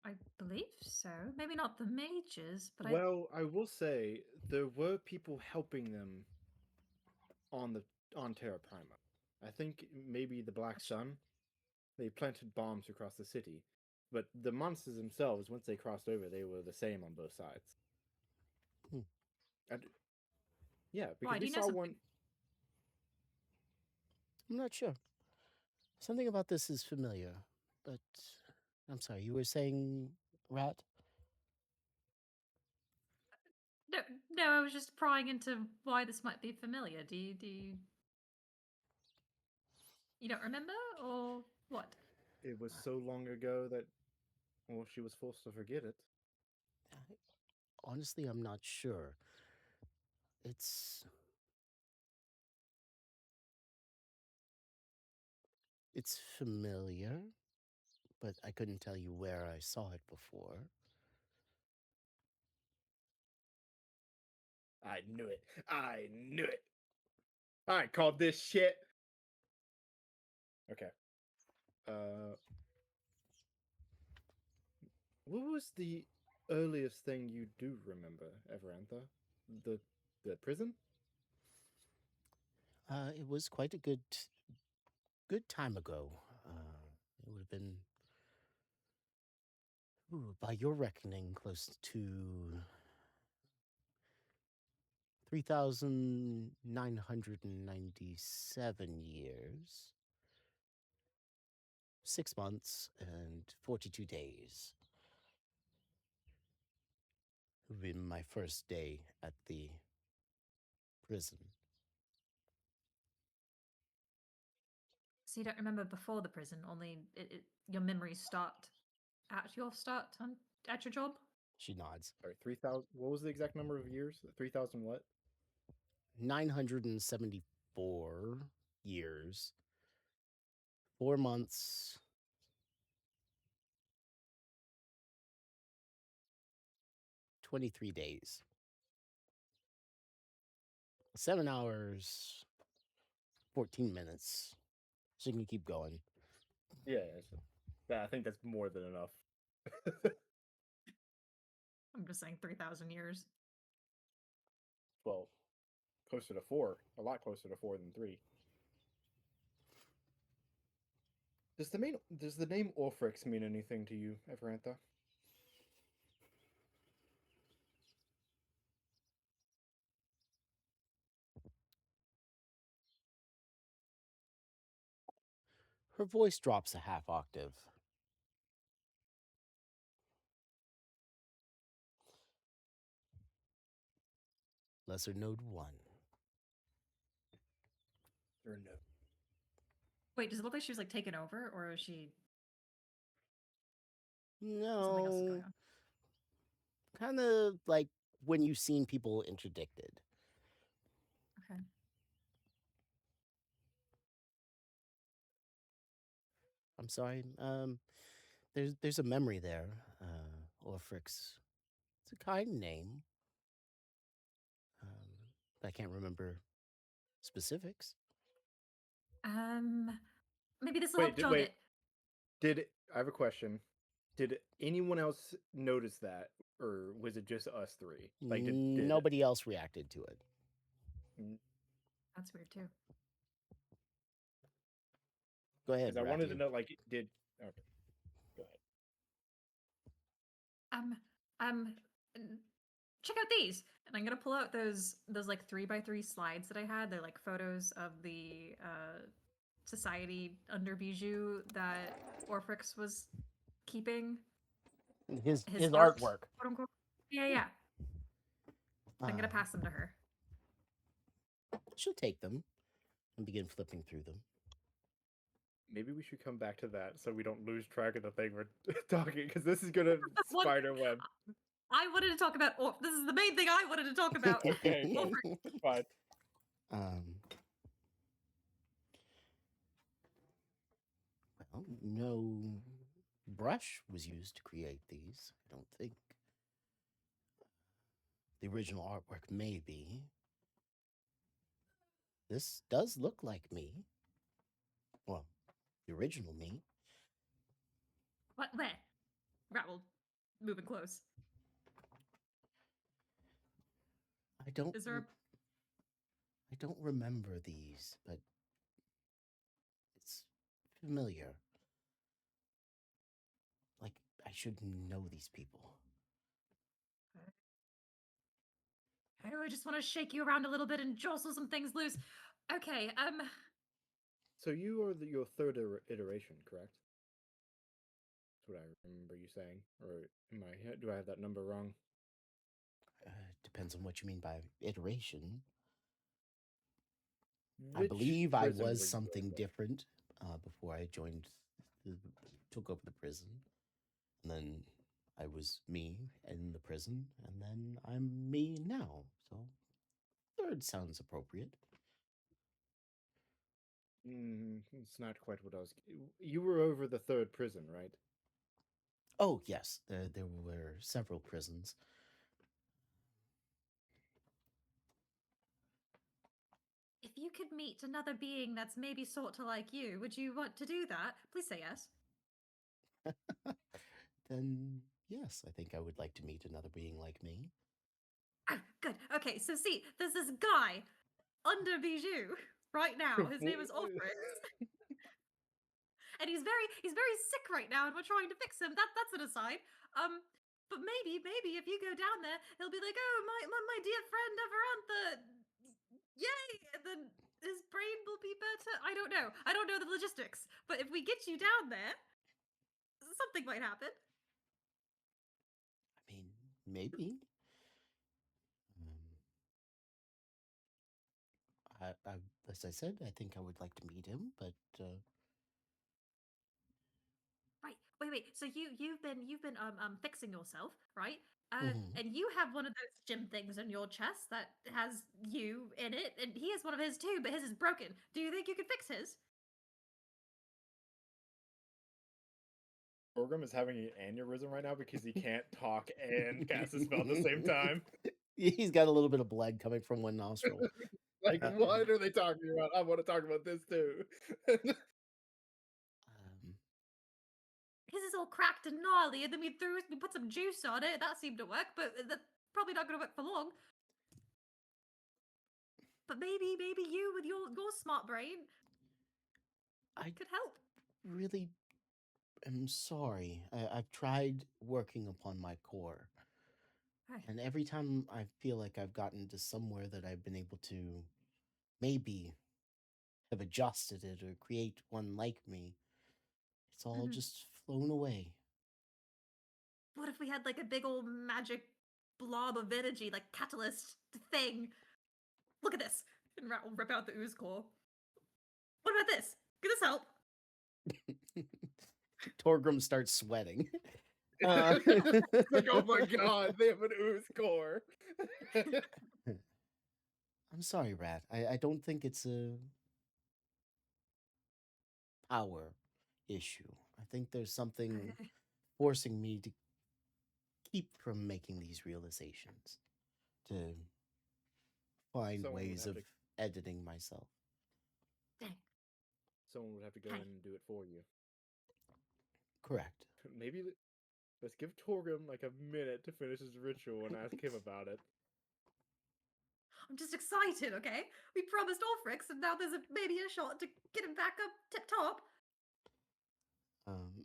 I believe so. Maybe not the mages, but Well, I will say there were people helping them on Terra Prima. I think maybe the Black Sun. They planted bombs across the city, but the monsters themselves, once they crossed over, they were the same on both sides. Hmm. Yeah, because Why, do we you know saw something? one. I'm not sure. Something about this is familiar, but I'm sorry, you were saying Rat? No, no, I was just prying into why this might be familiar. You don't remember, or what? It was so long ago that, well, she was forced to forget it. Honestly, I'm not sure. It's familiar, but I couldn't tell you where I saw it before. I knew it. I knew it. I called this shit. Okay. What was the earliest thing you do remember, Everantha? The prison? It was quite a good time ago. It would have been, by your reckoning, close to 3,997 years, 6 months, and 42 days. It would be my first day at the prison. So you don't remember before the prison, only your memories start at your at your job? She nods. Sorry, 3,000. What was the exact number of years? 3,000 what? 974 years, 4 months, 23 days, 7 hours, 14 minutes. So you can keep going. Yeah, I think that's more than enough. I'm just saying 3,000 years. Well, closer to 4. A lot closer to 4 than 3. Does the name Orphrix mean anything to you, Everantha? Her voice drops a half octave. Lesser Node 1. Or no? Wait, does it look like she was like taken over, or is she something else is going No. on? Kind of like when you've seen people interdicted. Okay. I'm sorry. There's a memory there. Orphrix. It's a kind name. But I can't remember specifics. Maybe this will help jog wait. it. I have a question. Did anyone else notice that, or was it just us three? Like, did Nobody else reacted to it. That's weird too. Go ahead. Because I wanted to Rathian. know, like, did. Okay, go ahead. Check out these, and I'm gonna pull out those like 3x3 slides that I had. They're like photos of the society under Bijou that Orphrix was keeping. His art, artwork. quote unquote. Yeah. I'm gonna Uh, pass them to her. She'll take them and begin flipping through them. Maybe we should come back to that so we don't lose track of the thing we're talking, because this is gonna spider web. I wanted to talk about This is the main thing I wanted to talk about. Okay, Orphan. fine. Well, no brush was used to create these, I don't think. The original artwork may be. This does look like me. Well, the original me. What? Where? Rattle. Moving close. I don't. Is there a... I don't remember these, but it's familiar. Like I should know these people. Oh, I just want to shake you around a little bit and jostle some things loose. Okay, So you are your third iteration, correct? That's what I remember you saying, or do I have that number wrong? Depends on what you mean by iteration. I Which believe I prison were was you something in? different before I took over the prison. And then I was me in the prison, and then I'm me now. So third sounds appropriate. It's not quite what I was. You were over the third prison, right? Oh yes, there were several prisons. if you could meet another being that's maybe sort of like you, would you want to do that? Please say yes. Then yes, I think I would like to meet another being like me. Oh, good. Okay, so see, there's this guy under Bijou right now. His name is Ulfrix. And he's very sick right now, and we're trying to fix him. That's an aside. But maybe if you go down there, he'll be like, "Oh, my dear friend Everantha, yay!" And then his brain will be better. I don't know. I don't know the logistics, but if we get you down there, something might happen. I mean, maybe. As I said, I think I would like to meet him, but Right. Wait. So you've been fixing yourself, right? Mhm. And you have one of those gym things on your chest that has you in it, and he has one of his too, but his is broken. Do you think you could fix his? Orgrim is having an aneurysm right now because he can't talk and cast a spell at the same time. He's got a little bit of blood coming from one nostril. Like, what are they talking about? I want to talk about this too. His is all cracked and gnarly, and then we put some juice on it. That seemed to work, but that's probably not going to work for long. But maybe you with your smart brain I could help. really am sorry. I've tried working upon my core. And every time I feel like I've gotten to somewhere that I've been able to maybe have adjusted it or create one like me, it's all just flown away. What if we had like a big old magic blob of energy, like catalyst thing? Look at this. And Rat will rip out the ooze core. What about this? Could this help? Torgrim starts sweating. Like, oh my god, they have an ooze core. I'm sorry, Rat. I don't think it's a power issue. I think there's something forcing me to keep from making these realizations, to find Someone would ways have of to- editing myself. Dang. Someone would have to go in and do it for you. Correct. Maybe let's give Torgrim like a minute to finish his ritual and ask him about it. I'm just excited, okay? We promised Ulfrix, and now there's maybe a shot to get him back up tip top.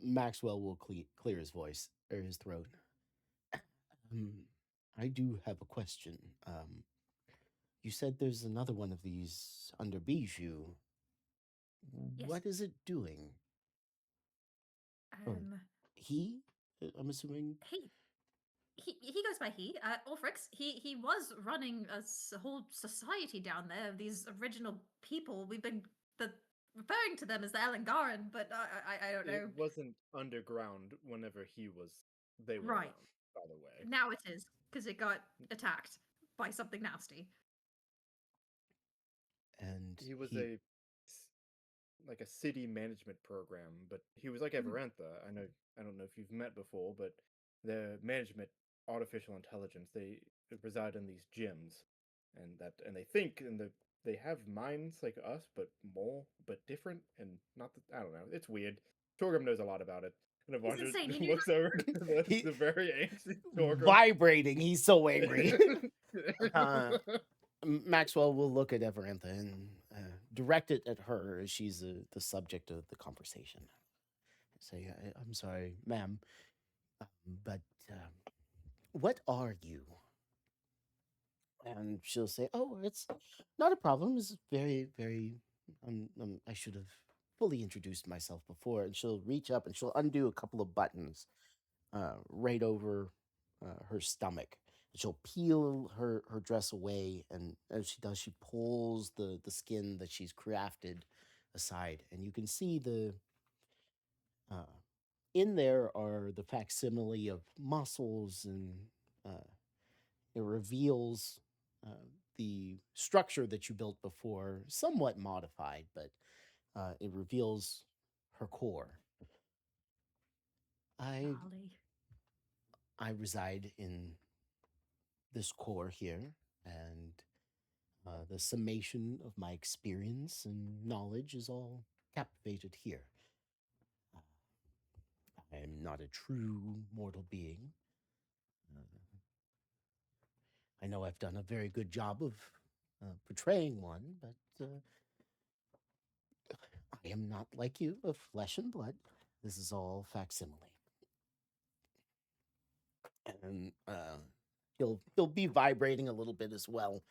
Maxwell will clear his voice or his throat. I do have a question. You said there's another one of these under Bijou. Yes. What is it doing? He? I'm assuming. He goes by he. Ulfrix. He was running a whole society down there of these original people. We've been referring to them as the Elengaran, but I don't know. It wasn't underground whenever they were Right. around. by the way. Now it is, because it got attacked by something nasty. And He was a like a city management program, but he was like Everantha. I don't know if you've met before, but the management artificial intelligence, they reside in these gyms, and they think they have minds like us, but more, but different, and not. I don't know. It's weird. Torgrim knows a lot about it. And Evander insane. You knew looks over to He- the very ancient Torgrim. vibrating. He's so angry. Maxwell will look at Everantha and direct it at her as she's the subject of the conversation. Say, I'm sorry, ma'am, but what are you? And she'll say, oh, it's not a problem. It's very, very, I should have fully introduced myself before. And she'll reach up and she'll undo a couple of buttons right over her stomach. She'll peel her dress away, and as she does, she pulls the skin that she's crafted aside, and you can see the in there are the facsimile of muscles, and it reveals the structure that you built before, somewhat modified, but it reveals her core. I reside in this core here, and the summation of my experience and knowledge is all captivated here. I am not a true mortal being. I know I've done a very good job of portraying one, but I am not like you, of flesh and blood. This is all facsimile. And he'll be vibrating a little bit as well,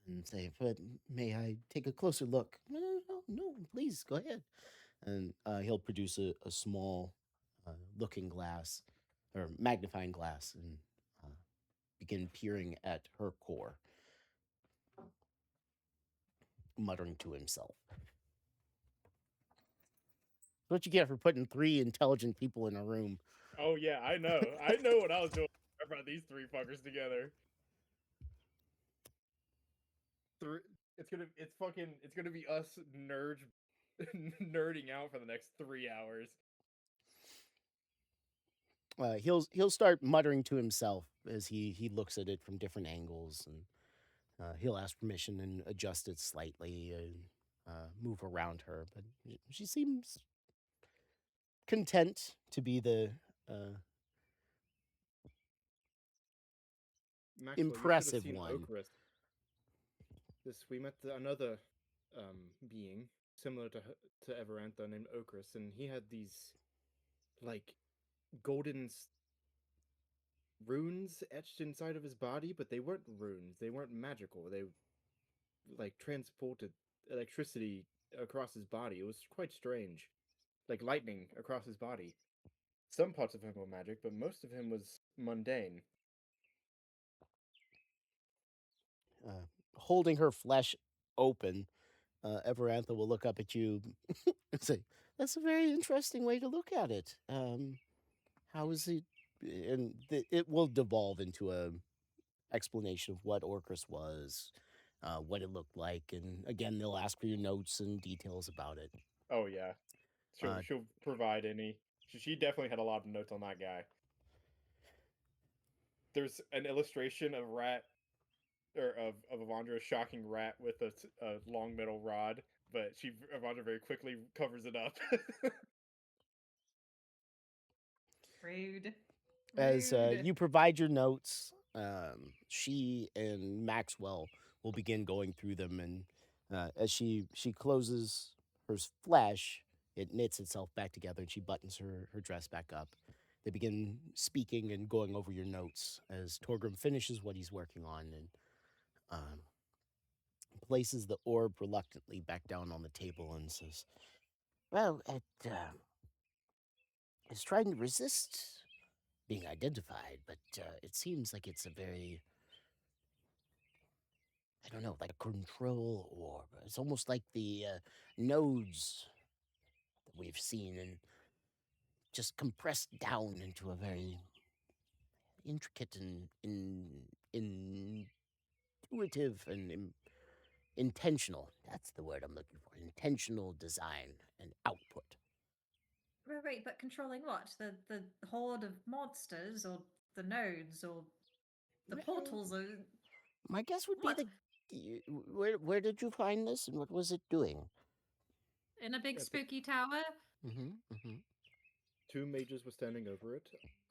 and say, "But may I take a closer look?" No, please go ahead. And he'll produce a small looking glass or magnifying glass and begin peering at her core, muttering to himself. What you get for putting 3 intelligent people in a room. Oh yeah, I know. I know what I was doing. I brought these 3 fuckers together. It's gonna be us nerding out for the next 3 hours. He'll start muttering to himself as he looks at it from different angles, and he'll ask permission and adjust it slightly and move around her. But she seems content to be the Maxwell, impressive you should have one. seen Okrus. We met another being similar to Everantha named Okrus, and he had these like golden runes etched inside of his body, but they weren't runes. They weren't magical. They like transported electricity across his body. It was quite strange, like lightning across his body. Some parts of him were magic, but most of him was mundane. Holding her flesh open, Everantha will look up at you and say, "That's a very interesting way to look at it. How is it?" And it will devolve into a explanation of what Orcus was, what it looked like, and again, they'll ask for your notes and details about it. Oh yeah, she'll provide any. She definitely had a lot of notes on that guy. There's an illustration of rat, or of Avandra shocking rat with a long metal rod, but Avandra very quickly covers it up. Rude. As Rude. you provide your notes, she and Maxwell will begin going through them, and as she closes her flesh, it knits itself back together, and she buttons her dress back up. They begin speaking and going over your notes as Torgrim finishes what he's working on and places the orb reluctantly back down on the table and says, "Well, it's trying to resist being identified, but it seems like it's a very, I don't know, like a control orb. It's almost like the nodes that we've seen and just compressed down into a very intricate and intuitive and intentional. That's the word I'm looking for. Intentional design and output. Right, but controlling what? The horde of monsters, or the nodes, or the Well, portals, or my guess would what? be where did you find this and what was it doing? In a big At the- spooky tower? Mm-hmm. 2 mages were standing over it.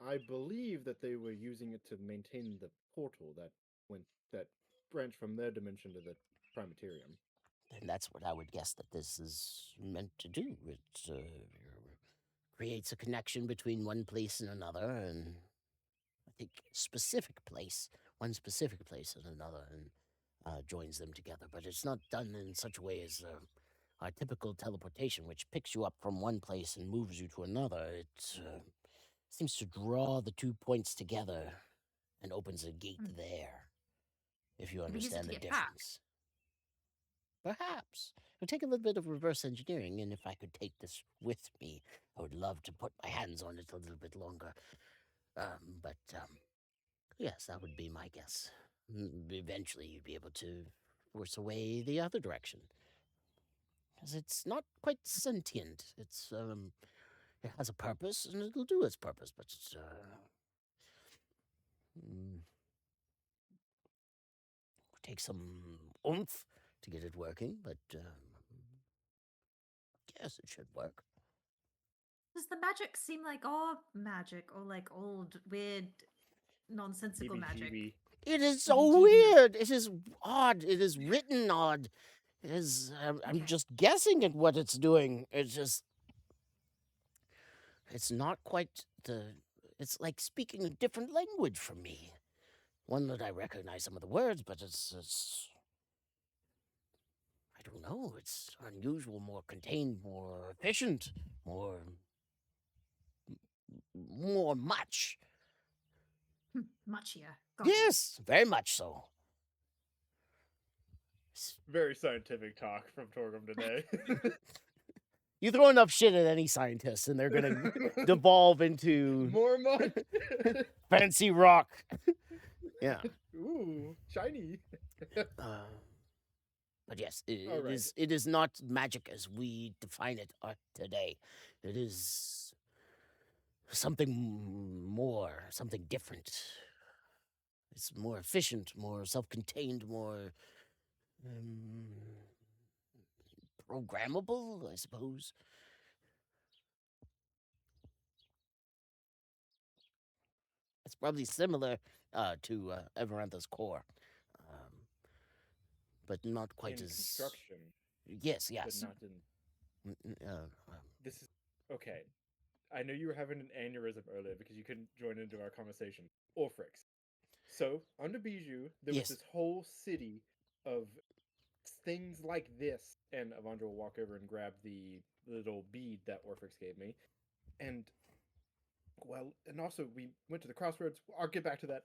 I believe that they were using it to maintain the portal that branched from their dimension to the Primaterium. And that's what I would guess that this is meant to do. It creates a connection between one place and another, and I think one specific place and another, and joins them together. But it's not done in such a way as our typical teleportation, which picks you up from one place and moves you to another. It seems to draw the 2 points together and opens a gate Hmm. there, if you Can we use it understand to the get back? difference. Perhaps. It'll take a little bit of reverse engineering, and if I could take this with me, I would love to put my hands on it a little bit longer. But yes, that would be my guess. Eventually, you'd be able to force away the other direction. Because it's not quite sentient. It has a purpose, and it'll do its purpose, but it's, take some oomph to get it working, but yes, it should work. Does the magic seem like our magic, or like old, weird, nonsensical magic? Heebie-jeebie. It is so Heebie-jeebie. weird. It is odd. It is written odd. It is. I'm Okay. just guessing at what it's doing. It's just. It's not quite the. It's like speaking a different language from me. One that I recognize some of the words, but it's. I don't know. It's unusual, more contained, more efficient, more much. Muchier. Got it. Yes, very much so. Very scientific talk from Torgrim today. You throw enough shit at any scientist, and they're gonna devolve into More mud. fancy rock. Yeah. Ooh, shiny. But yes, All right. it is not magic as we define it today. It is something more, something different. It's more efficient, more self-contained, more programmable, I suppose. It's probably similar to Everantha's core, but not quite In as. construction, Yes, but yes. not in. This is okay. I know you were having an aneurysm earlier because you couldn't join into our conversation. Orphrix. So under Bijou, there Yes. was this whole city of things like this, and Avandra will walk over and grab the little bead that Orphrix gave me, and also we went to the crossroads. I'll get back to that.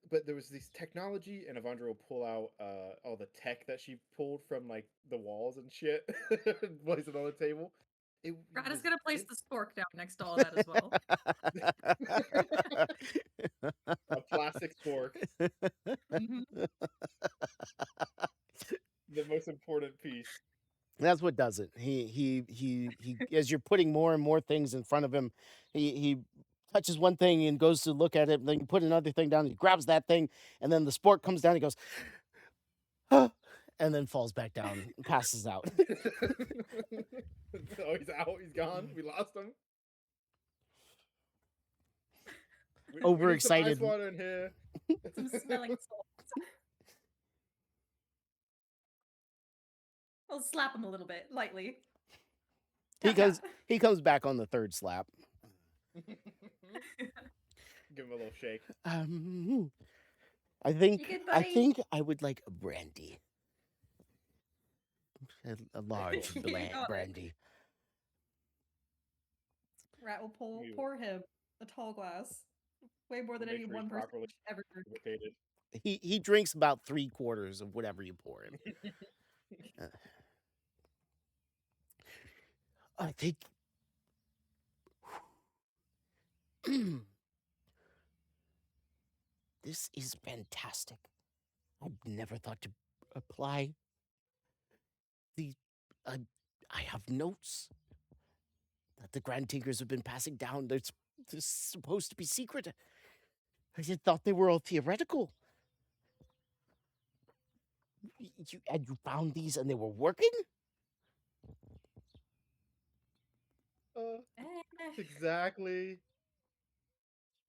But there was this technology, and Avandra will pull out all the tech that she pulled from like the walls and shit, and place it on the table. Brad is was gonna place in- the spork down next to all that as well. a plastic fork, Mhm. the most important piece. That's what does it. He as you're putting more and more things in front of him, he touches one thing and goes to look at it, and then you put another thing down, he grabs that thing, and then the sport comes down, he goes, "Huh," and then falls back down and passes out. Oh, he's out. He's gone. We lost him. We need some Overexcited. ice water in here. Some smelling salts. I'll slap him a little bit, lightly. He Tap, goes tap. he comes back on the third slap. Give him a little shake. I think You good, I buddy? think I would like a brandy. A large You got it. brandy. Rat will We- pour him a tall glass. Way more than Make any sure he's one person properly should ever drink. lubricated. He drinks about 3/4 of whatever you pour him. I think This is fantastic. I never thought to apply the. I have notes that the Grand Tinkers have been passing down. They're supposed to be secret. I just thought they were all theoretical. And you found these and they were working? Exactly.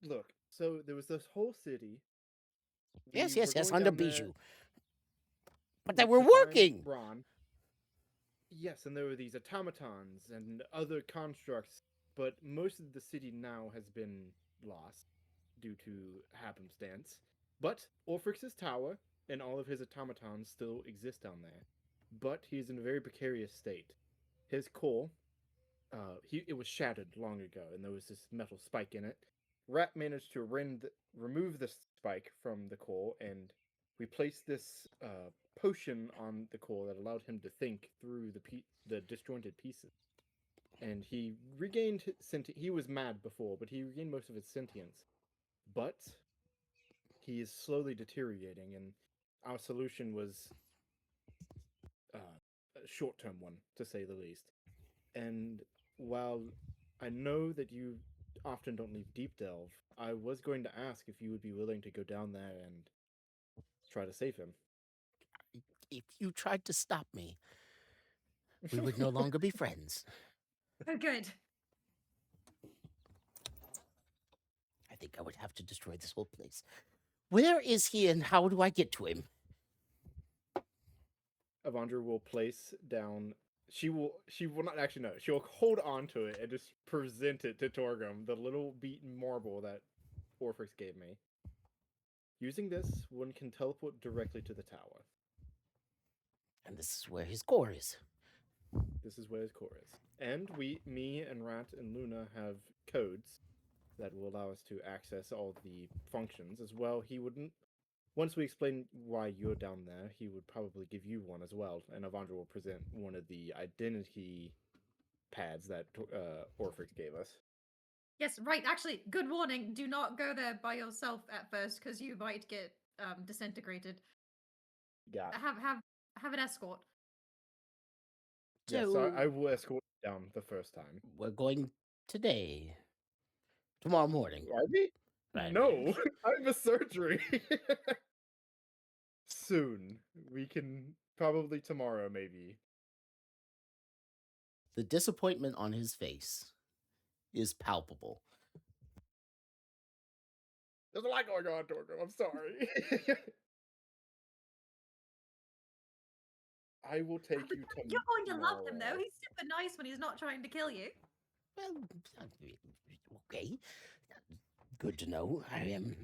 Look, so there was this whole city. Yes, We yes, were yes, going under down there Bijou. But they to were find working! Bron. Yes, and there were these automatons and other constructs, but most of the city now has been lost due to happenstance. But Orphrix's tower and all of his automatons still exist down there. But he's in a very precarious state. His core, it was shattered long ago, and there was this metal spike in it. Rat managed to remove the spike from the core and replace this potion on the core that allowed him to think through the disjointed pieces. And he regained he was mad before, but he regained most of his sentience. But he is slowly deteriorating, and our solution was a short-term one, to say the least. And while I know that you often don't leave Deep Delve, I was going to ask if you would be willing to go down there and try to save him. If you tried to stop me, we would no longer be friends. Oh, good. I think I would have to destroy this whole place. Where is he and how do I get to him? Avandra will place down. She will not actually know. She'll hold on to it and just present it to Torgrim, the little beaten marble that Orphrix gave me. Using this, one can teleport directly to the tower. And this is where his core is. This is where his core is. And me and Rat and Luna have codes that will allow us to access all the functions as well. He wouldn't. Once we explain why you're down there, he would probably give you one as well. And Avandra will present one of the identity pads that Orphrix gave us. Yes, right. Actually, good warning. Do not go there by yourself at first, because you might get disintegrated. Got it. Have an escort. Yes, so I will escort you down the first time. We're going today. Tomorrow morning. Are we? Right. No, I have a surgery. Soon. We can probably tomorrow, maybe. The disappointment on his face is palpable. There's a lot going on, Torgrim. I'm sorry. I will take you to. You're going to love him, though. tomorrow. He's super nice when he's not trying to kill you. Well, okay. Good to know. I am.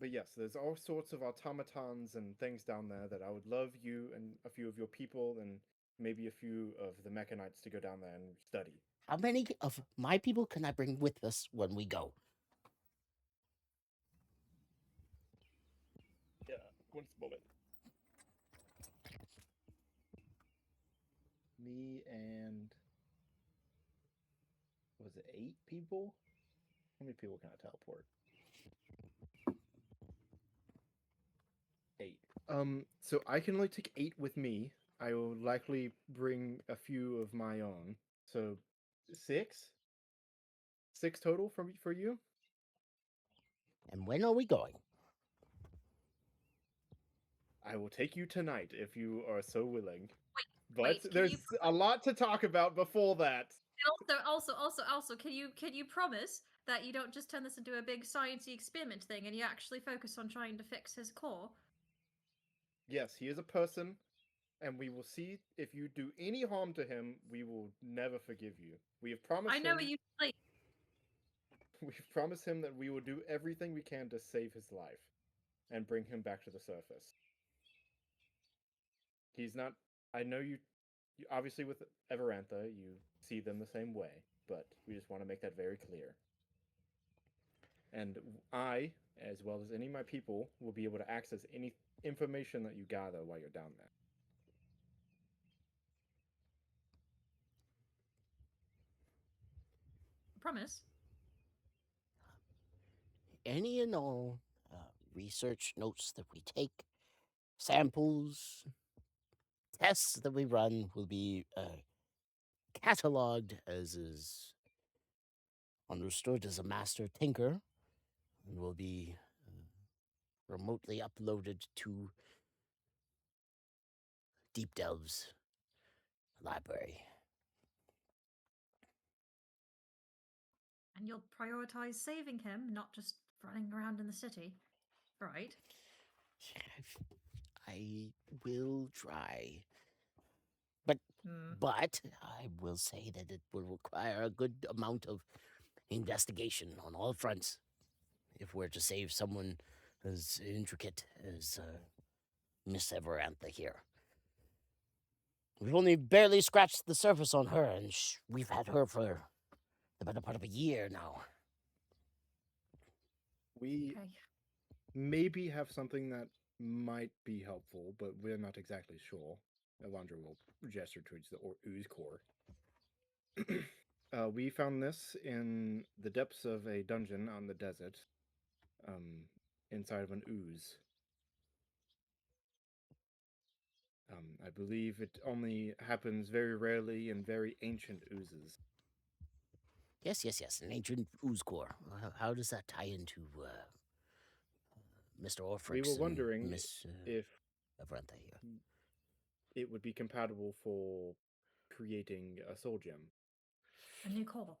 But yes, there's all sorts of automatons and things down there that I would love you and a few of your people and maybe a few of the Mechanites to go down there and study. How many of my people can I bring with us when we go? Yeah, one moment. Me and was it 8 people? How many people can I teleport? 8. So I can only take 8 with me. I will likely bring a few of my own. So 6? 6 total for you? And when are we going? I will take you tonight if you are so willing. But wait, can there's you a lot to talk about before that. And also, can you promise that you don't just turn this into a big sciencey experiment thing and you actually focus on trying to fix his core? Yes, he is a person, and we will see if you do any harm to him, we will never forgive you. We have promised I know him, what you like. we've promised him that we will do everything we can to save his life and bring him back to the surface. He's not. I know you obviously with Everantha, you see them the same way, but we just want to make that very clear. And I, as well as any of my people, will be able to access any information that you gather while you're down there. Promise. any and all research notes that we take, samples, tests that we run will be cataloged as is understood as a master tinker and will be remotely uploaded to Deep Delve's library. And you'll prioritize saving him, not just running around in the city. Right. I will try. Hmm. But I will say that it will require a good amount of investigation on all fronts if we're to save someone as intricate as Miss Everantha here. We've only barely scratched the surface on her, and we've had her for the better part of a year now. We Okay. maybe have something that might be helpful, but we're not exactly sure. Elandra will gesture towards the ooze core. We found this in the depths of a dungeon on the desert, inside of an ooze. I believe it only happens very rarely in very ancient oozes. Yes, an ancient ooze core. How does that tie into Mr. Orfrix We were and wondering Miss if Everantha here? it would be compatible for creating a soul gem. A new core.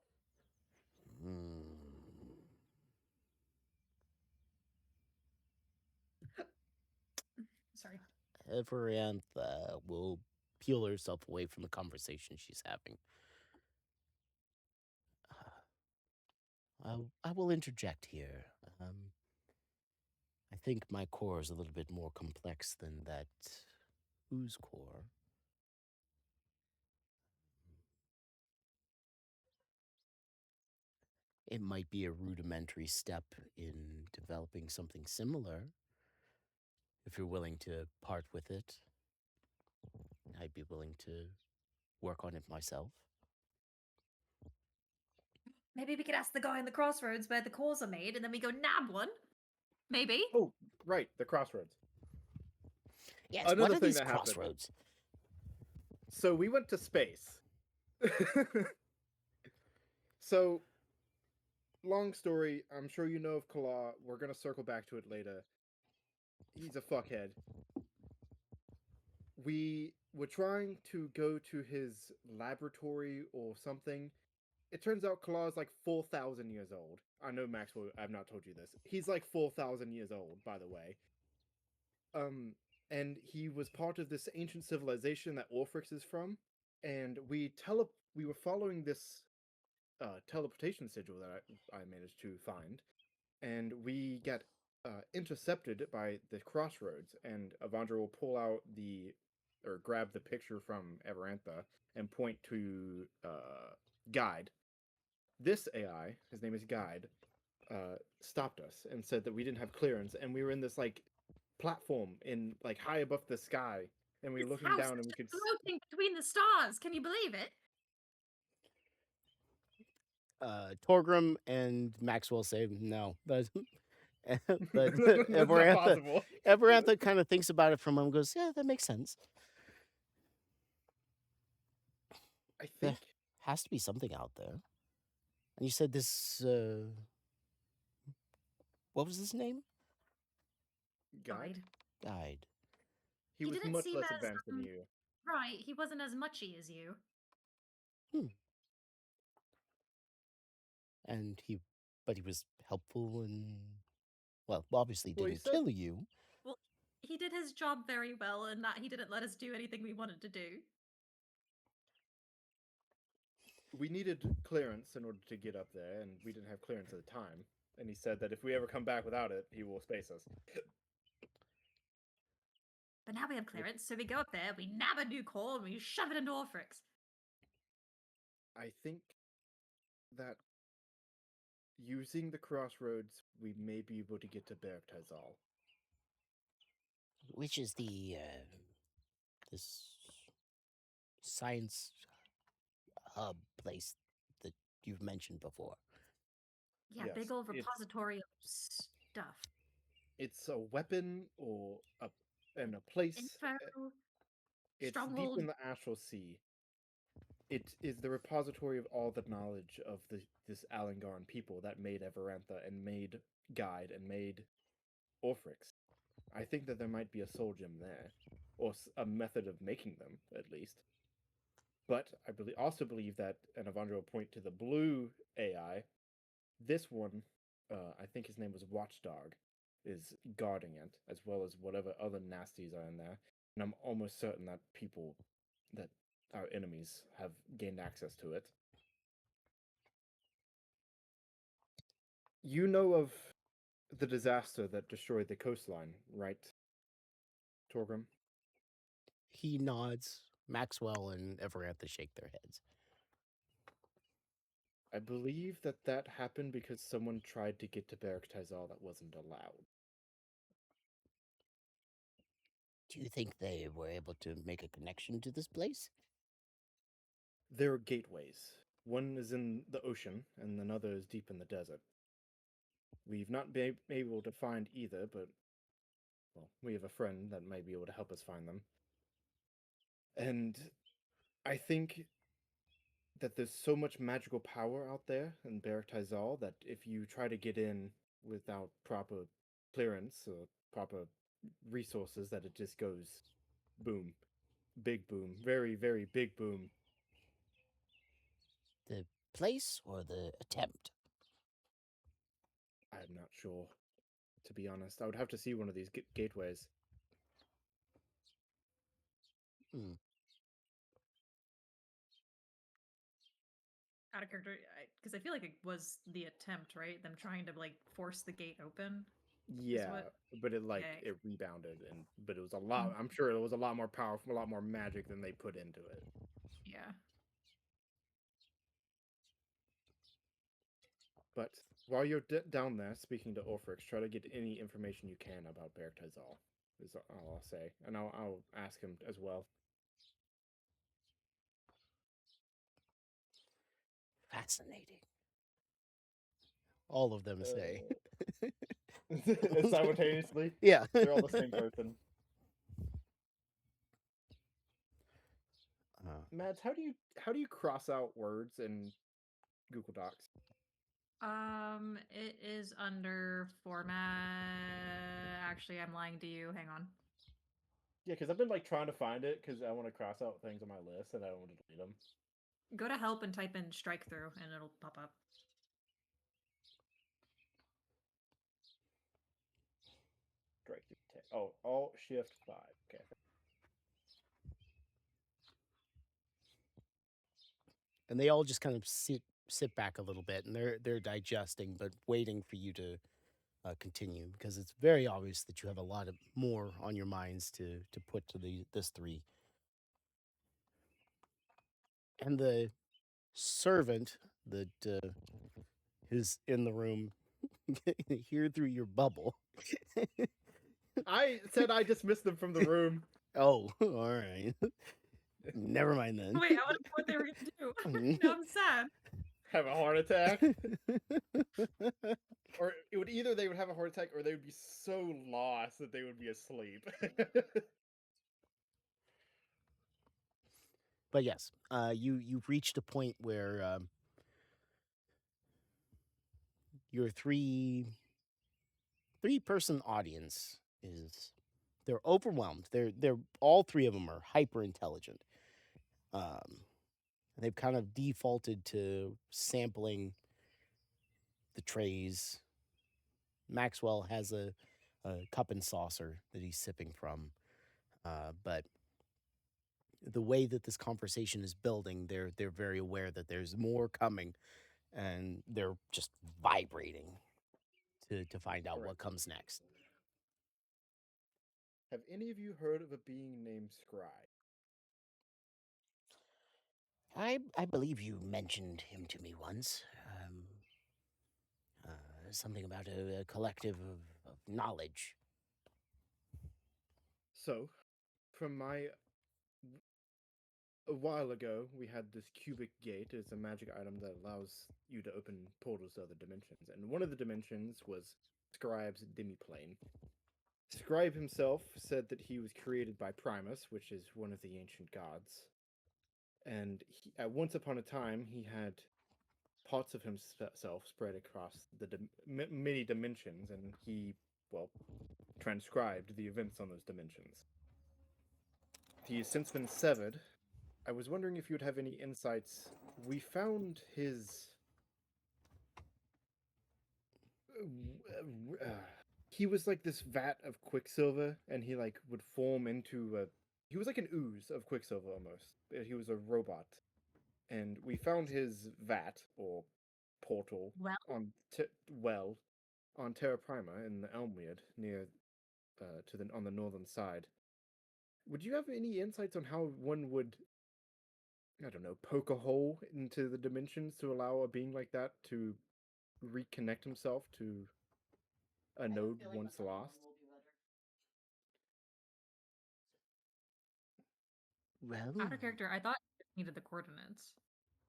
Sorry. Everantha will peel herself away from the conversation she's having. I will interject here. I think my core is a little bit more complex than that ooze core. It might be a rudimentary step in developing something similar. If you're willing to part with it, I'd be willing to work on it myself. Maybe we could ask the guy in the crossroads where the cores are made, and then we go nab one. Maybe. Oh, right, the crossroads. Yes, what Another are thing these that happened. crossroads? So we went to space. So, long story. I'm sure you know of Kala. We're gonna circle back to it later. He's a fuckhead. We were trying to go to his laboratory or something. It turns out Kala is like 4,000 years old. I know, Maxwell, I've not told you this. He's like 4,000 years old, by the way. And he was part of this ancient civilization that Orfrix is from. And we were following this teleportation sigil that I managed to find. And we get intercepted by the crossroads. And Avandra will pull out or grab the picture from Everantha and point to Guide. This AI, his name is Guide, stopped us and said that we didn't have clearance, and we were in this like platform in like high above the sky, and we were This looking house down, is and we could. just floating between the stars. Can you believe it? Torgrim and Maxwell say no, but but That's not Everantha possible. Everantha kind of thinks about it for a moment and goes, yeah, that makes sense. I There think has to be something out there. And you said this, what was his name? Guide. Guide. He He was didn't much seem less as, advanced than you. Right, he wasn't as muchy as you. And but he was helpful and, well, obviously Well, he didn't said- kill you. Well, he did his job very well, and that he didn't let us do anything we wanted to do. We needed clearance in order to get up there, and we didn't have clearance at the time. And he said that if we ever come back without it, he will space us. But now we have clearance, so we go up there, we nab a new core, and we shove it into Orfrix. I think that using the crossroads, we may be able to get to Bergtazal. Which is this science hub place that you've mentioned before. Yeah, Yes, big old it's- repository of stuff. It's a weapon or and a place. Info, It's deep stronghold. in the Astral Sea. It is the repository of all the knowledge of this Alangarn people that made Everantha and made Guide and made Orphrix. I think that there might be a soul gem there, or a method of making them, at least. But I also believe that, and Avandra will point to the blue AI, this one, I think his name was Watchdog, is guarding it, as well as whatever other nasties are in there. And I'm almost certain that that our enemies have gained access to it. You know of the disaster that destroyed the coastline, right, Torgrim? He nods. Maxwell and Everantha shake their heads. I believe that happened because someone tried to get to Beric Tizal that wasn't allowed. Do you think they were able to make a connection to this place? There are gateways. One is in the ocean, and another is deep in the desert. We've not been able to find either, but, well, we have a friend that might be able to help us find them. And I think that there's so much magical power out there in Beric Tizal that if you try to get in without proper clearance or proper resources, that it just goes boom. Big boom. Very, very big boom. The place or the attempt? I'm not sure, to be honest. I would have to see one of these gateways. Out of character, because I feel like it was the attempt, right? Them trying to like force the gate open. Yeah, what- but it Okay. it rebounded, but it was a lot. I'm sure it was a lot more powerful, a lot more magic than they put into it. Yeah. But while you're down there speaking to Orphrix, try to get any information you can about Beric Tizal, is all I'll say, and I'll ask him as well. Fascinating. All of them say. Simultaneously, Yeah. they're all the same person. Mads, how do you cross out words in Google Docs? It is under format. Actually, I'm lying to you. Hang on. Yeah, because I've been like trying to find it because I want to cross out things on my list and I don't want to delete them. Go to help and type in strike through, and it'll pop up. Strike through Oh, Alt Shift 5. Okay. And they all just kind of sit back a little bit, and they're digesting, but waiting for you to continue, because it's very obvious that you have a lot of more on your minds to put to this three. And the servant that is in the room hear through your bubble. I said I dismissed them from the room. Oh, all right. Never mind then. Wait, I want to know what they were gonna do. Now I'm sad. Have a heart attack. Or it would either they would have a heart attack or they would be so lost that they would be asleep. But yes, you've reached a point where your three-person audience they're overwhelmed. They're all three of them are hyper intelligent. They've kind of defaulted to sampling the trays. Maxwell has a cup and saucer that he's sipping from, but the way that this conversation is building, they're very aware that there's more coming, and they're just vibrating to find out what Correct. comes next. Have any of you heard of a being named Scry? I believe you mentioned him to me once. Something about a collective of knowledge. So, from my a while ago, we had this cubic gate. It's a magic item that allows you to open portals to other dimensions. And one of the dimensions was Scribe's demiplane. Scribe himself said that he was created by Primus, which is one of the ancient gods. And at once upon a time, he had parts of himself spread across the many dimensions, and he, well, transcribed the events on those dimensions. He has since been severed. I was wondering if you'd have any insights. We found his... he was like this vat of quicksilver, and he like would form into a... He was like an ooze of quicksilver almost. He was a robot. And we found his vat, or portal, Well? on Terra Prima in the Elmweird, near on the northern side. Would you have any insights on how one would, I don't know, poke a hole into the dimensions to allow a being like that to reconnect himself to a node once lost? Well, Out of character, I thought it needed the coordinates,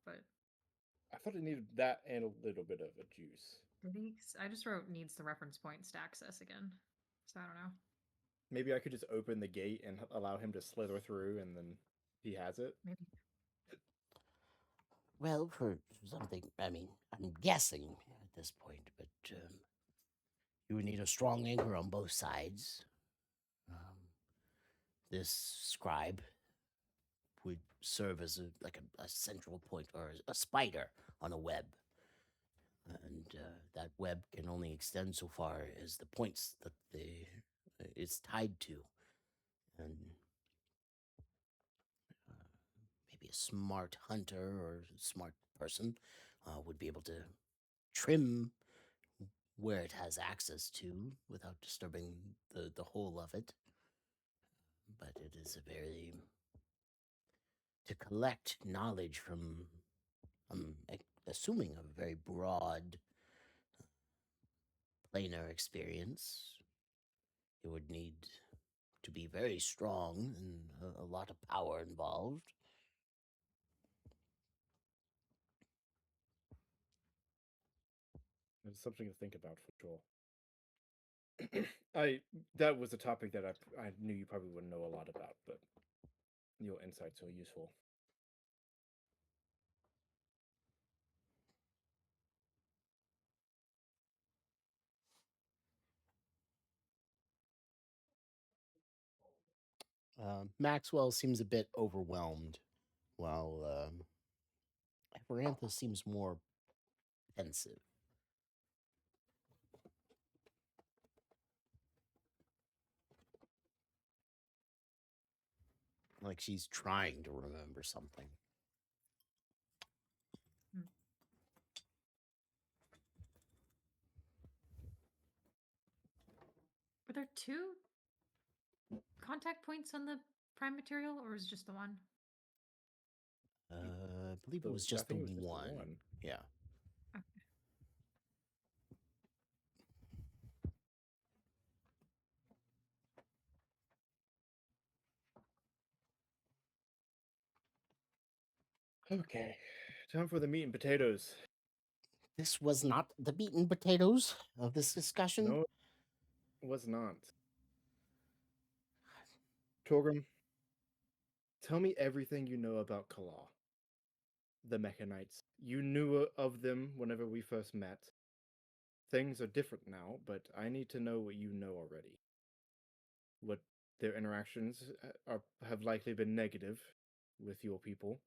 but I thought it needed that and a little bit of a juice. did he? I just wrote needs the reference points to access again, so I don't know. Maybe I could just open the gate and allow him to slither through, and then he has it. Maybe. well, for something, I mean, I'm guessing at this point, but you would need a strong anchor on both sides. This scribe would serve as a central point, or a spider on a web. And that web can only extend so far as the points that it's tied to. And maybe a smart hunter or smart person would be able to trim where it has access to without disturbing the whole of it. But it is a very... to collect knowledge from, I'm assuming, a very broad planar experience, it would need to be very strong and a lot of power involved. It's something to think about for sure. That was a topic that I knew you probably wouldn't know a lot about, but your insights are useful. Maxwell seems a bit overwhelmed, while Amarantha seems more pensive. Like she's trying to remember something. Were there 2 contact points on the prime material, or is it just the one? I believe it was I just the think it was just the one. one. Yeah. Okay, time for the meat and potatoes. This was not the meat and potatoes of this discussion. No, it was not. Torgrim, tell me everything you know about Kala, the Mechanites. You knew of them whenever we first met. Things are different now, but I need to know what you know already. What their interactions have likely been negative with your people.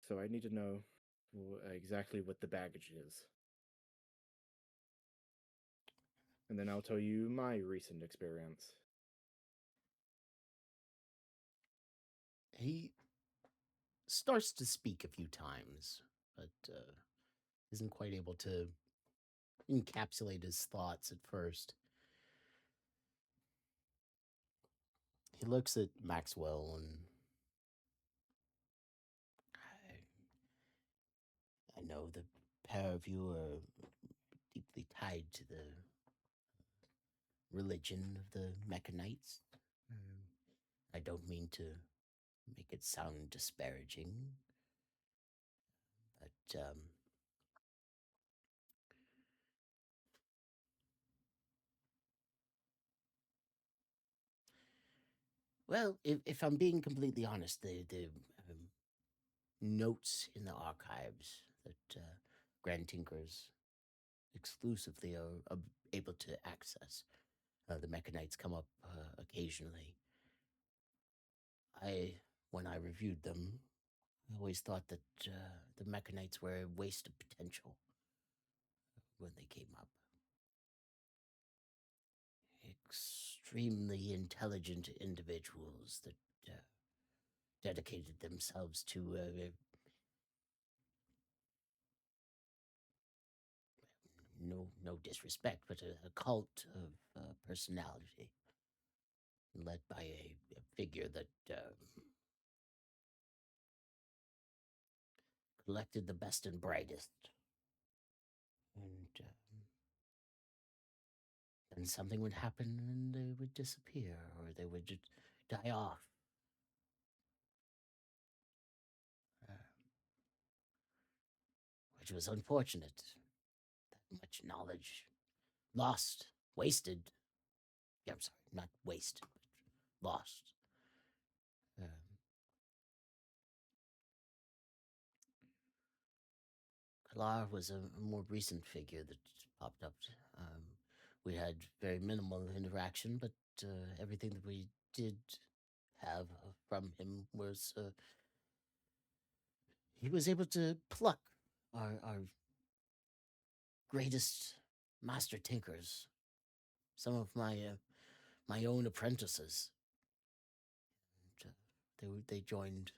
So I need to know exactly what the baggage is. And then I'll tell you my recent experience. He starts to speak a few times, but isn't quite able to encapsulate his thoughts at first. He looks at Maxwell and I know the pair of you are deeply tied to the religion of the Mechanites. I don't mean to make it sound disparaging, but well, if I'm being completely honest, the notes in the archives that Grand Tinkers exclusively are able to access. The Mechanites come up occasionally. When I reviewed them, I always thought that the Mechanites were a waste of potential when they came up. Extremely intelligent individuals that dedicated themselves to no disrespect, but a cult of personality, led by a figure that collected the best and brightest, and then something would happen and they would disappear, or they would just die off. Which was unfortunate. That much knowledge lost, wasted. Yeah, I'm sorry, not wasted, but lost. Kalar was a more recent figure that popped up. We had very minimal interaction, but everything that we did have from him was he was able to pluck our greatest master tinkers, some of my own apprentices. And, they joined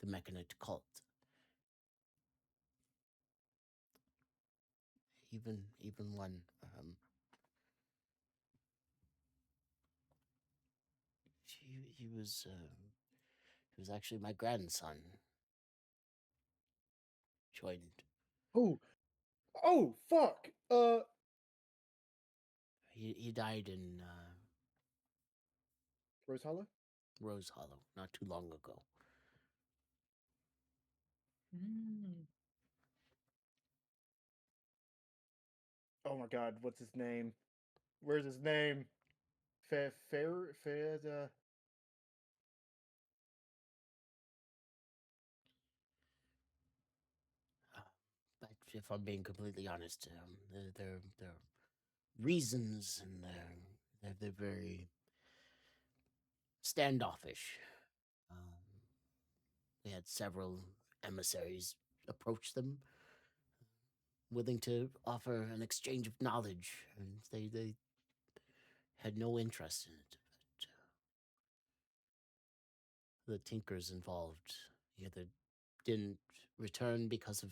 the Mechanite cult. Even one. He was actually my grandson. Joined. Oh, fuck. He died in Rose Hollow? Rose Hollow not too long ago. Oh my god, what's his name? Where's his name? Fed. But if I'm being completely honest, their reasons and they're very standoffish. They had several emissaries approach them, willing to offer an exchange of knowledge, and they had no interest in it. But the tinkers involved either didn't return because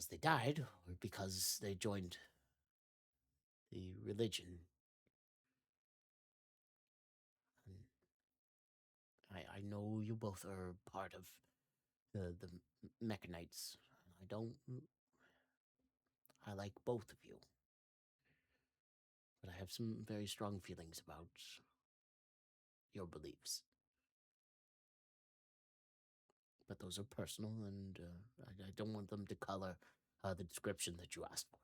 they died, or because they joined the religion. And I know you both are part of the Mechanites. I like both of you. But I have some very strong feelings about your beliefs. But those are personal, and I don't want them to color the description that you asked for.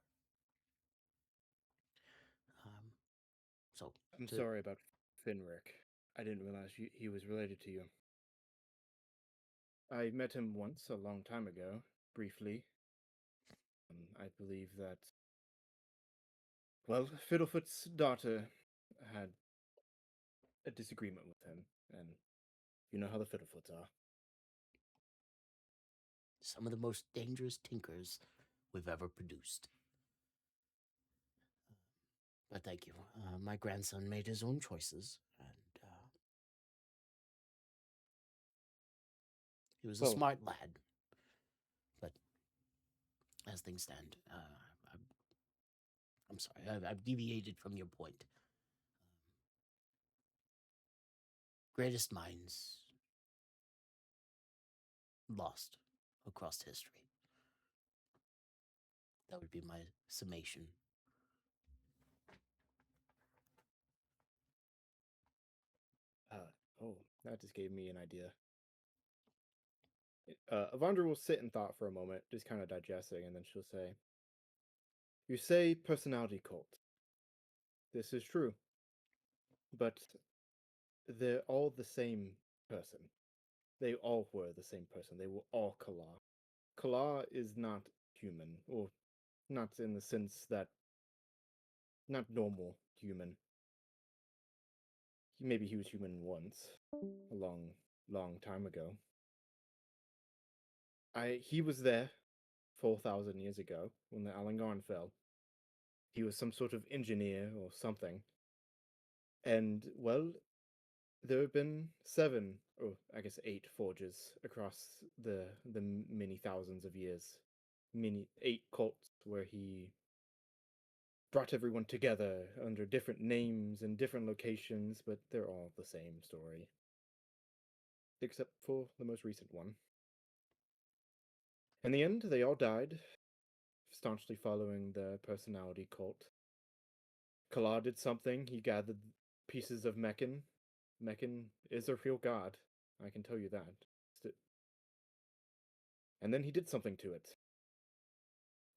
So I'm sorry about Finrick. I didn't realize he was related to you. I met him once a long time ago, briefly. I believe that, well, Fiddlefoot's daughter had a disagreement with him, and you know how the Fiddlefoots are. Some of the most dangerous tinkers we've ever produced. But thank you. My grandson made his own choices, and he was a smart lad. But as things stand, I'm sorry, I've deviated from your point. Greatest minds lost across history. That would be my summation. Oh, That just gave me an idea. Avandra will sit in thought for a moment, just kind of digesting, and then she'll say, "You say personality cult. This is true. But they're all the same person. They all were the same person. They were all Kala. Kala is not human, or not in the sense that, not normal human. Maybe he was human once, a long, long time ago. He was there 4,000 years ago when the Alangarn fell. He was some sort of engineer or something. And, well, there have been 7, or I guess 8 forges across the many thousands of years. 8 cults where he brought everyone together under different names and different locations, but they're all the same story. Except for the most recent one. In the end, they all died, staunchly following the personality cult. Kala did something. He gathered pieces of Meccan. Meccan is a real god. I can tell you that. And then he did something to it.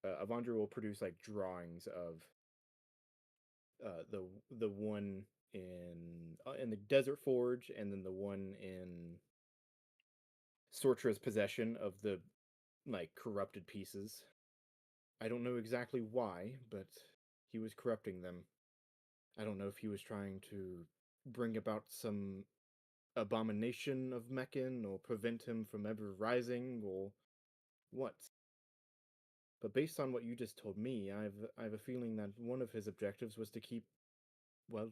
Avandra will produce like drawings of the one in the Desert Forge, and then the one in Sortra's possession of the like corrupted pieces. I don't know exactly why, but he was corrupting them. I don't know if he was trying to bring about some abomination of Meccan, or prevent him from ever rising, or what. But based on what you just told me, I have a feeling that one of his objectives was to keep, well,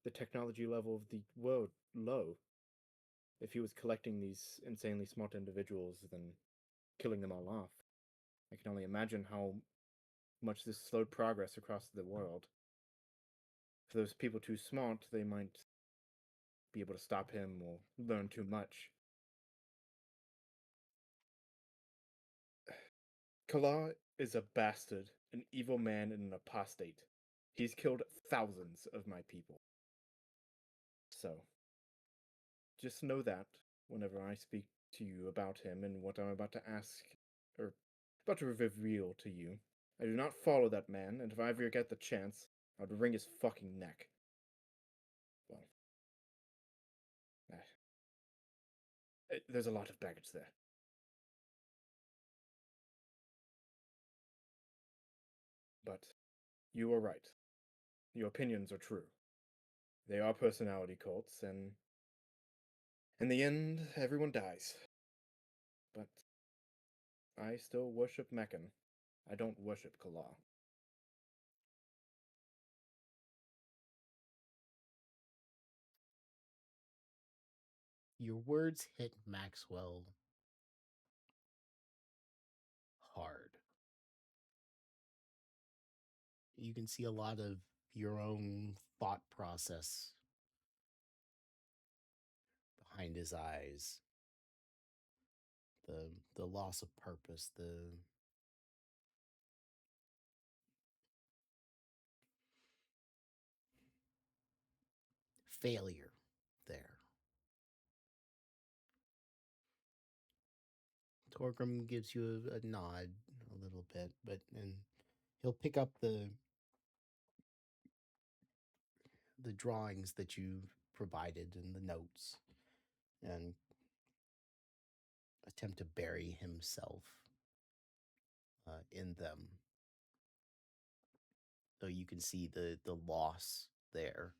the technology level of the world low. If he was collecting these insanely smart individuals, then killing them all off, I can only imagine how much this slowed progress across the world. For those people too smart, they might be able to stop him or learn too much. Kala is a bastard, an evil man, and an apostate. He's killed thousands of my people. So, just know that whenever I speak to you about him and what I'm about to ask, or about to reveal to you, I do not follow that man, and if I ever get the chance, I would wring his fucking neck. Well, there's a lot of baggage there. But you are right. Your opinions are true. They are personality cults, and in the end, everyone dies. But I still worship Meccan. I don't worship Kala. Your words hit Maxwell hard. You can see a lot of your own thought process behind his eyes. The loss of purpose, the failure there. Torgrim gives you a nod a little bit, but then he'll pick up the drawings that you provided and the notes and attempt to bury himself in them. So you can see the loss there.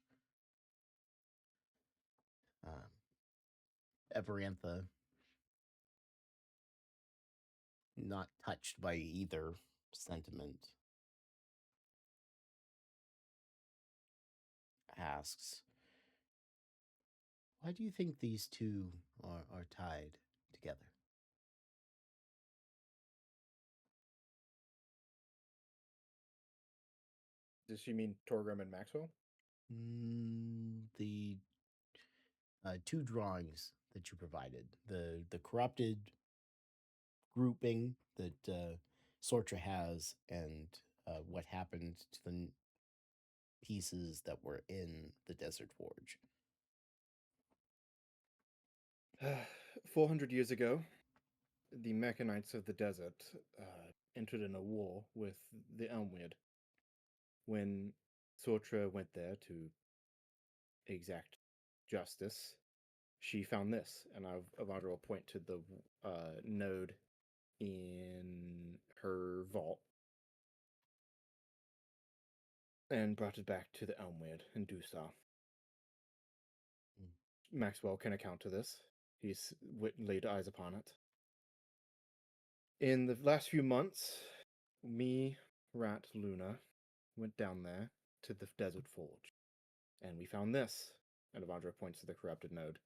Everantha, not touched by either sentiment, asks, why do you think these two are tied together? Does she mean Torgrim and Maxwell? The two drawings that you provided, the corrupted grouping that Sortra has, and what happened to the pieces that were in the Desert Forge. 400 years ago, the Mechanites of the desert entered in a war with the Elmweird. When Sortra went there to exact justice, she found this, and Avandra will point to the node in her vault, and brought it back to the Elmweird in Dusar. Maxwell can account to this. He's laid eyes upon it. In the last few months, me, Rat, Luna went down there to the Desert Forge, and we found this. And Avandra points to the corrupted node.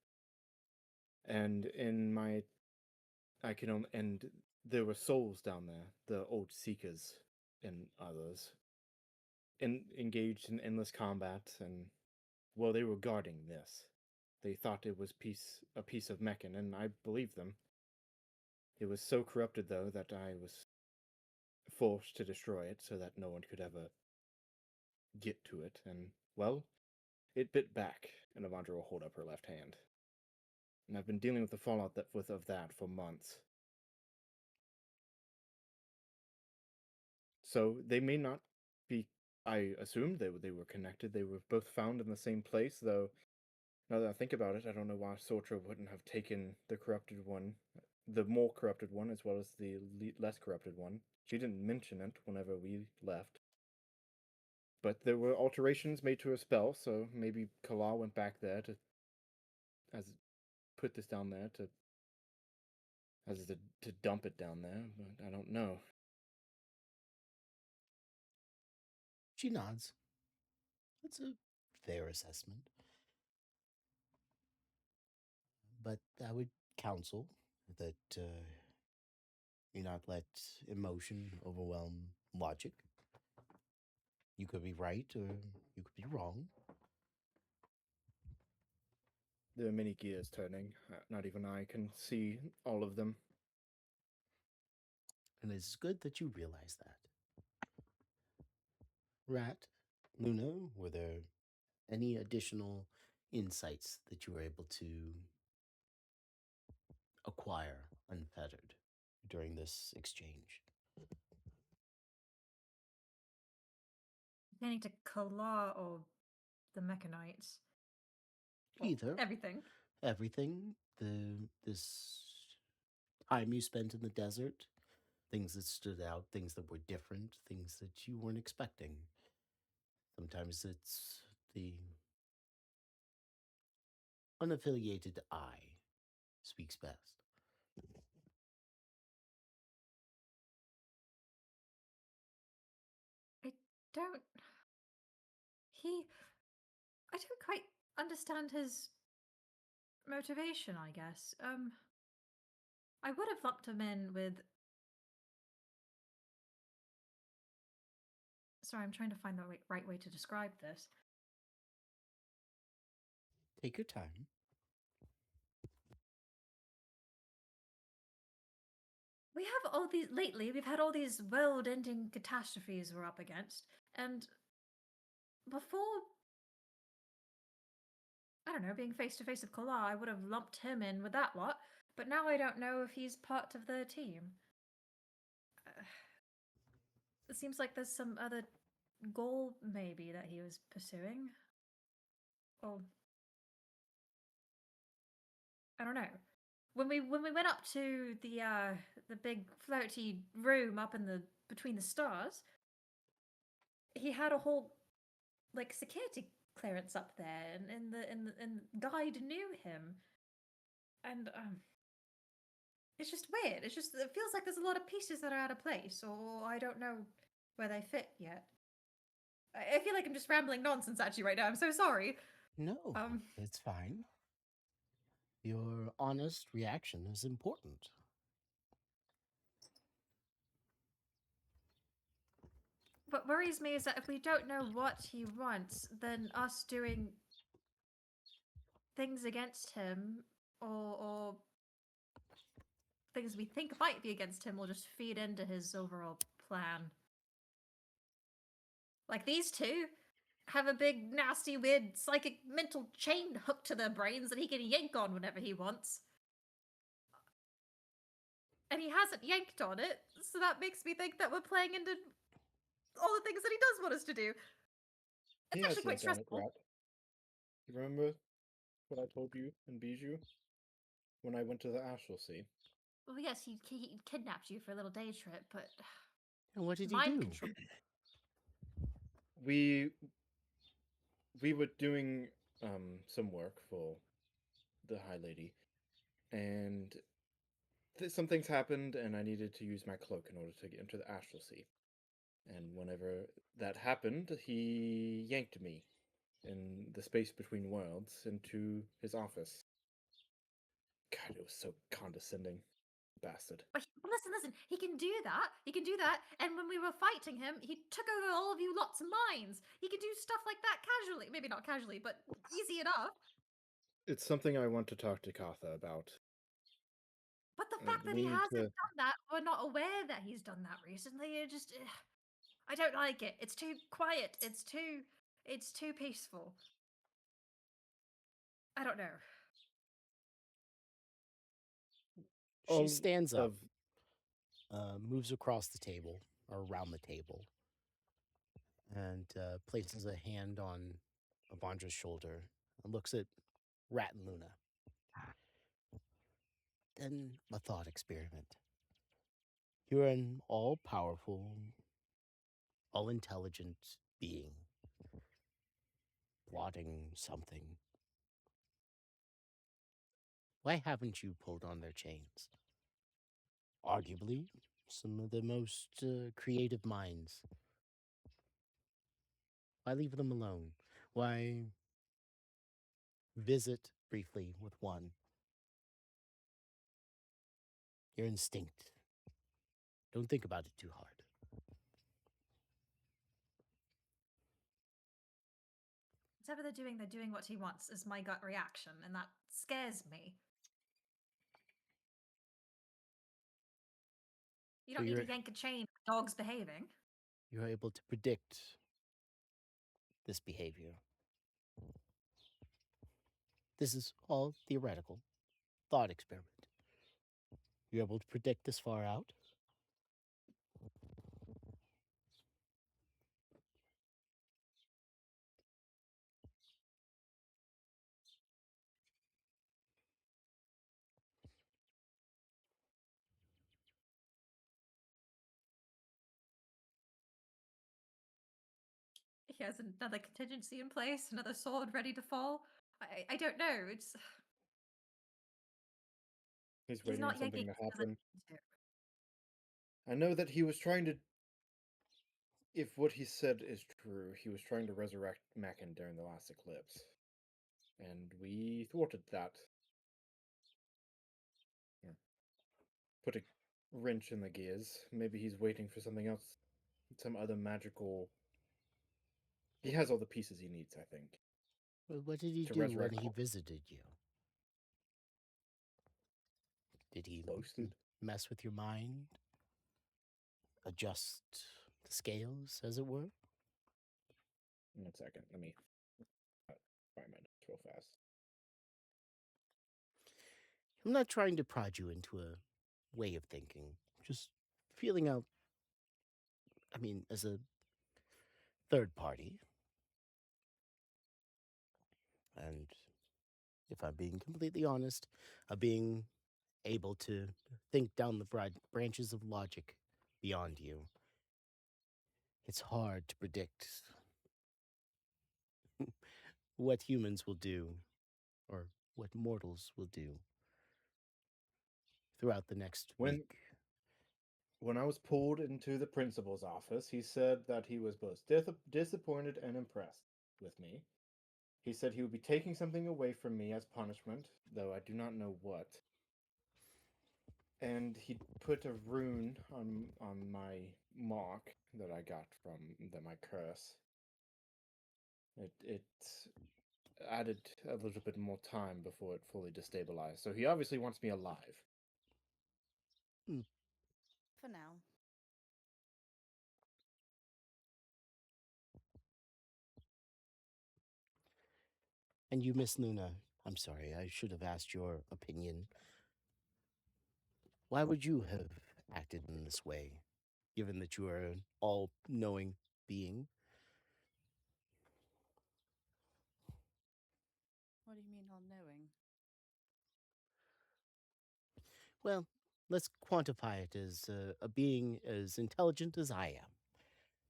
And and there were souls down there, the old Seekers and others, engaged in endless combat, and well, they were guarding this. They thought it was a piece of Meccan, and I believed them. It was so corrupted, though, that I was forced to destroy it so that no one could ever get to it, and, well, it bit back, and Avandra will hold up her left hand. And I've been dealing with the fallout of that for months. So they may not be. I assumed they were connected. They were both found in the same place, though. Now that I think about it, I don't know why Sortra wouldn't have taken the corrupted one, the more corrupted one, as well as the less corrupted one. She didn't mention it whenever we left. But there were alterations made to her spell, so maybe Kala went back there to put this down there to dump it down there, but I don't know. She nods. That's a fair assessment. But I would counsel that you not let emotion overwhelm logic. You could be right or you could be wrong. There are many gears turning. Not even I can see all of them. And it's good that you realize that. Rat, Luna, were there any additional insights that you were able to acquire unfettered during this exchange? Pertaining to Kala or the Mechanites? Well, Either. everything. Everything. This time you spent in the desert, things that stood out, things that were different, things that you weren't expecting. Sometimes it's the unaffiliated eye speaks best. I don't. I don't quite understand his motivation, I guess. I would have lumped him in with. Sorry, I'm trying to find the right way to describe this. Take your time. We have all these lately. We've had all these world-ending catastrophes we're up against, and before, I don't know, being face to face with Kala, I would have lumped him in with that lot. But now I don't know if he's part of the team. It seems like there's some other goal maybe that he was pursuing. Or I don't know. When we went up to the big floaty room up in the between the stars, he had a whole like security clearance up there, and guide knew him, and it's just weird. It feels like there's a lot of pieces that are out of place, or I don't know where they fit yet. I feel like I'm just rambling nonsense at you right now. I'm so sorry. No, it's fine. Your honest reaction is important. What worries me is that if we don't know what he wants, then us doing things against him or things we think might be against him will just feed into his overall plan. Like these two have a big, nasty, weird, psychic mental chain hooked to their brains that he can yank on whenever he wants. and he hasn't yanked on it, so that makes me think that we're playing into all the things that he does want us to do. He It's has actually quite yanked on it, stressful. Rat. You remember what I told you in Bijou when I went to the Astral Sea? Well, yes, he kidnapped you for a little day trip, but And what did he mind do? control. We were doing some work for the High Lady, and some things happened, and I needed to use my cloak in order to get into the Astral Sea. And whenever that happened, he yanked me in the space between worlds into his office. God, it was so condescending. Bastard. But listen, he can do that. He can do that. And when we were fighting him, he took over all of you lots of mines. He can do stuff like that casually. Maybe not casually, but easy enough. It's something I want to talk to Katha about. But the Uh, fact that we he need hasn't to- done that, we're not aware that he's done that recently. It just, I don't like it. It's too quiet. It's too peaceful. I don't know. She all stands up, of moves across the table or around the table, and places a hand on Avandra's shoulder and looks at Rat and Luna. Then a thought experiment. You're an all-powerful, all-intelligent being, plotting something. Why haven't you pulled on their chains? Arguably, some of the most creative minds. Why leave them alone? Why visit briefly with one? Your instinct. Don't think about it too hard. Whatever they're doing what he wants, is my gut reaction, and that scares me. You So don't need you're- to yank a chain if a dog's behaving. You're able to predict this behavior. This is all theoretical. Thought experiment. You're able to predict this far out? He has another contingency in place, another sword ready to fall. I don't know. It's he's he's waiting on not yanking something to because he doesn't happen. need to. I know that he was trying to. If what he said is true, he was trying to resurrect Mackin during the last eclipse. And we thwarted that. Put a wrench in the gears. Maybe he's waiting for something else. Some other magical. He has all the pieces he needs, I think. Well, what did he To do when resurrect he all- visited you? Did he Boasted. mess with your mind? Adjust the scales, as it were? 1 second. Let me find my notes real fast. I'm not trying to prod you into a way of thinking. Just feeling out, I mean, as a third party. And if I'm being completely honest, being able to think down the branches of logic beyond you. It's hard to predict what humans will do or what mortals will do throughout the next When- week. When I was pulled into the principal's office, he said that he was both disappointed and impressed with me. He said he would be taking something away from me as punishment, though I do not know what. And he put a rune on my mark that I got from my curse. It added a little bit more time before it fully destabilized. So he obviously wants me alive. For now. And you, Miss Luna, I'm sorry, I should have asked your opinion. Why would you have acted in this way, given that you are an all knowing being? What do you mean all knowing? Well, let's quantify it as a being as intelligent as I am.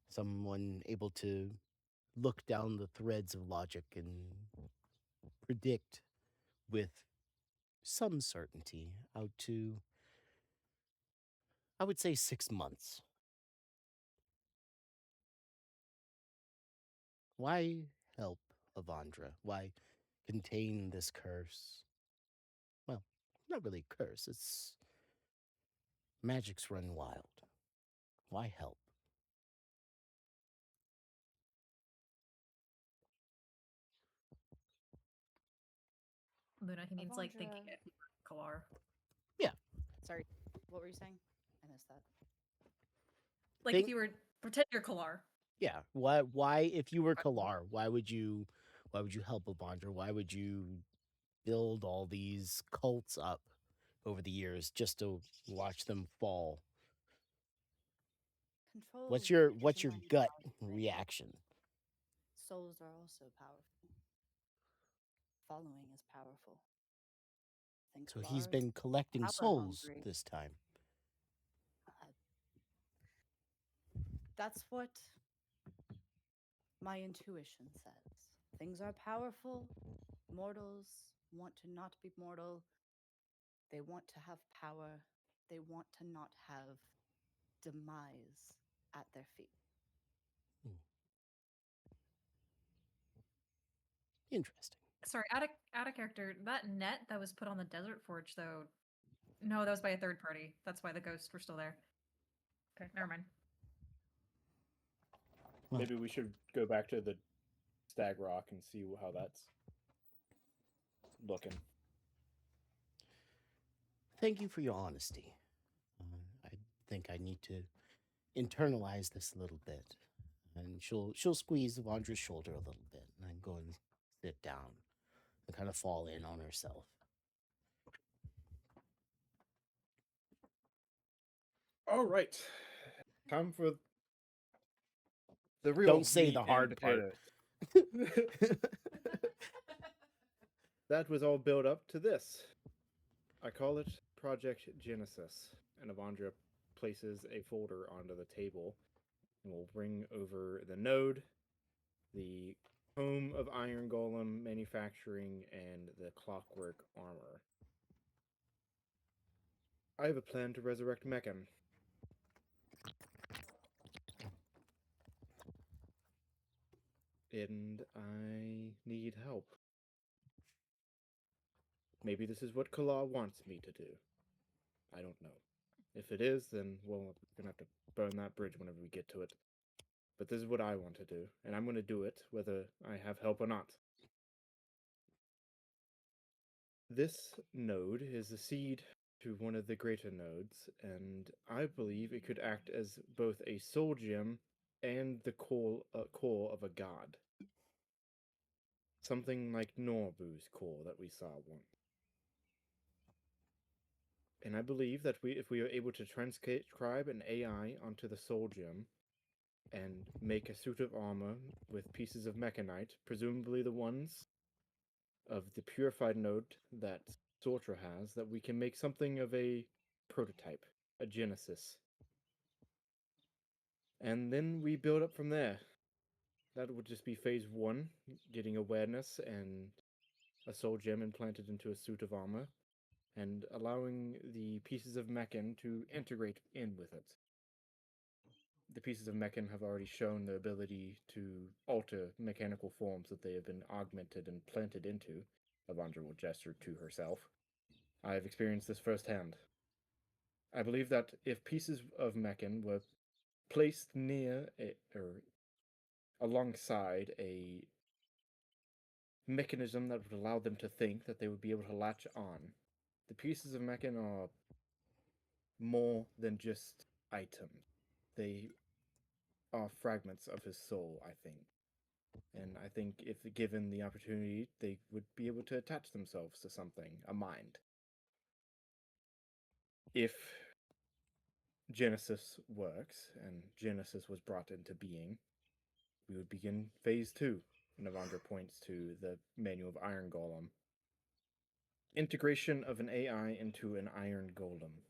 Someone able to look down the threads of logic and predict with some certainty out to, I would say, 6 months. Why help Avandra? Why contain this curse? Well, not really a curse, it's magic's run wild. Why help? Luna, he means like thinking Avandra- it. Kalar. Yeah. Sorry, what were you saying? I missed that. Like Think- if you were pretend you're Kalar. Yeah. Why if you were Kalar, why would you help Avandra? Why would you build all these cults up over the years just to watch them fall? Control. What's is your a gut powerful thing. reaction? Souls are also powerful. Following is powerful. Think So he's Lars, been collecting power souls hungry. this time. That's what my intuition says. Things are powerful. Mortals want to not be mortal. They want to have power. They want to not have demise at their feet. Interesting. Sorry, out of character. That net that was put on the Desert Forge, though. No, that was by a third party. That's why the ghosts were still there. Okay, never mind. Well, Maybe we should go back to the Stag Rock and see how that's looking. thank you for your honesty. I think I need to internalize this a little bit. And she'll squeeze Avandra's shoulder a little bit and then go and sit down and kind of fall in on herself. All right, time for the real. Don't say meat the and hard part. potatoes. That was all built up to this. I call it Project Genesis, and Avandra places a folder onto the table, and we'll bring over the node, the home of Iron Golem manufacturing, and the clockwork armor. I have a plan to resurrect Meccan. And I need help. Maybe this is what Kala wants me to do. I don't know. If it is, then, well, we're gonna have to burn that bridge whenever we get to it. But this is what I want to do, and I'm gonna do it whether I have help or not. This node is the seed to one of the greater nodes, and I believe it could act as both a soul gem and the core of a god. Something like Norbu's core that we saw once. And I believe that if we are able to transcribe an AI onto the soul gem and make a suit of armor with pieces of mechanite, presumably the ones of the purified node that Sortra has, that we can make something of a prototype, a genesis. And then we build up from there. That would just be phase 1, getting awareness and a soul gem implanted into a suit of armor, and allowing the pieces of Meccan to integrate in with it. The pieces of Meccan have already shown their ability to alter mechanical forms that they have been augmented and planted into. Avandra will gesture to herself. I have experienced this firsthand. I believe that if pieces of Meccan were placed near or alongside a mechanism that would allow them to think, that they would be able to latch on. The pieces of Meccan are more than just items. They are fragments of his soul, I think. And I think if given the opportunity, they would be able to attach themselves to something, a mind. if Genesis works and Genesis was brought into being, we would begin phase 2. Navandra points to the manual of Iron Golem. Integration of an AI into an Iron Golem,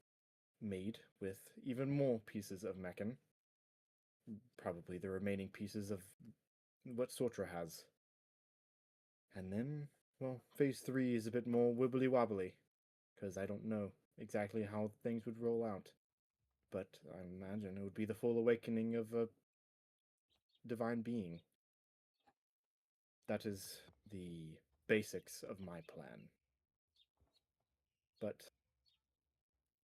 made with even more pieces of Mechan. Probably the remaining pieces of what Sortra has. And then, well, phase 3 is a bit more wibbly wobbly, because I don't know exactly how things would roll out. But I imagine it would be the full awakening of a divine being. That is the basics of my plan. But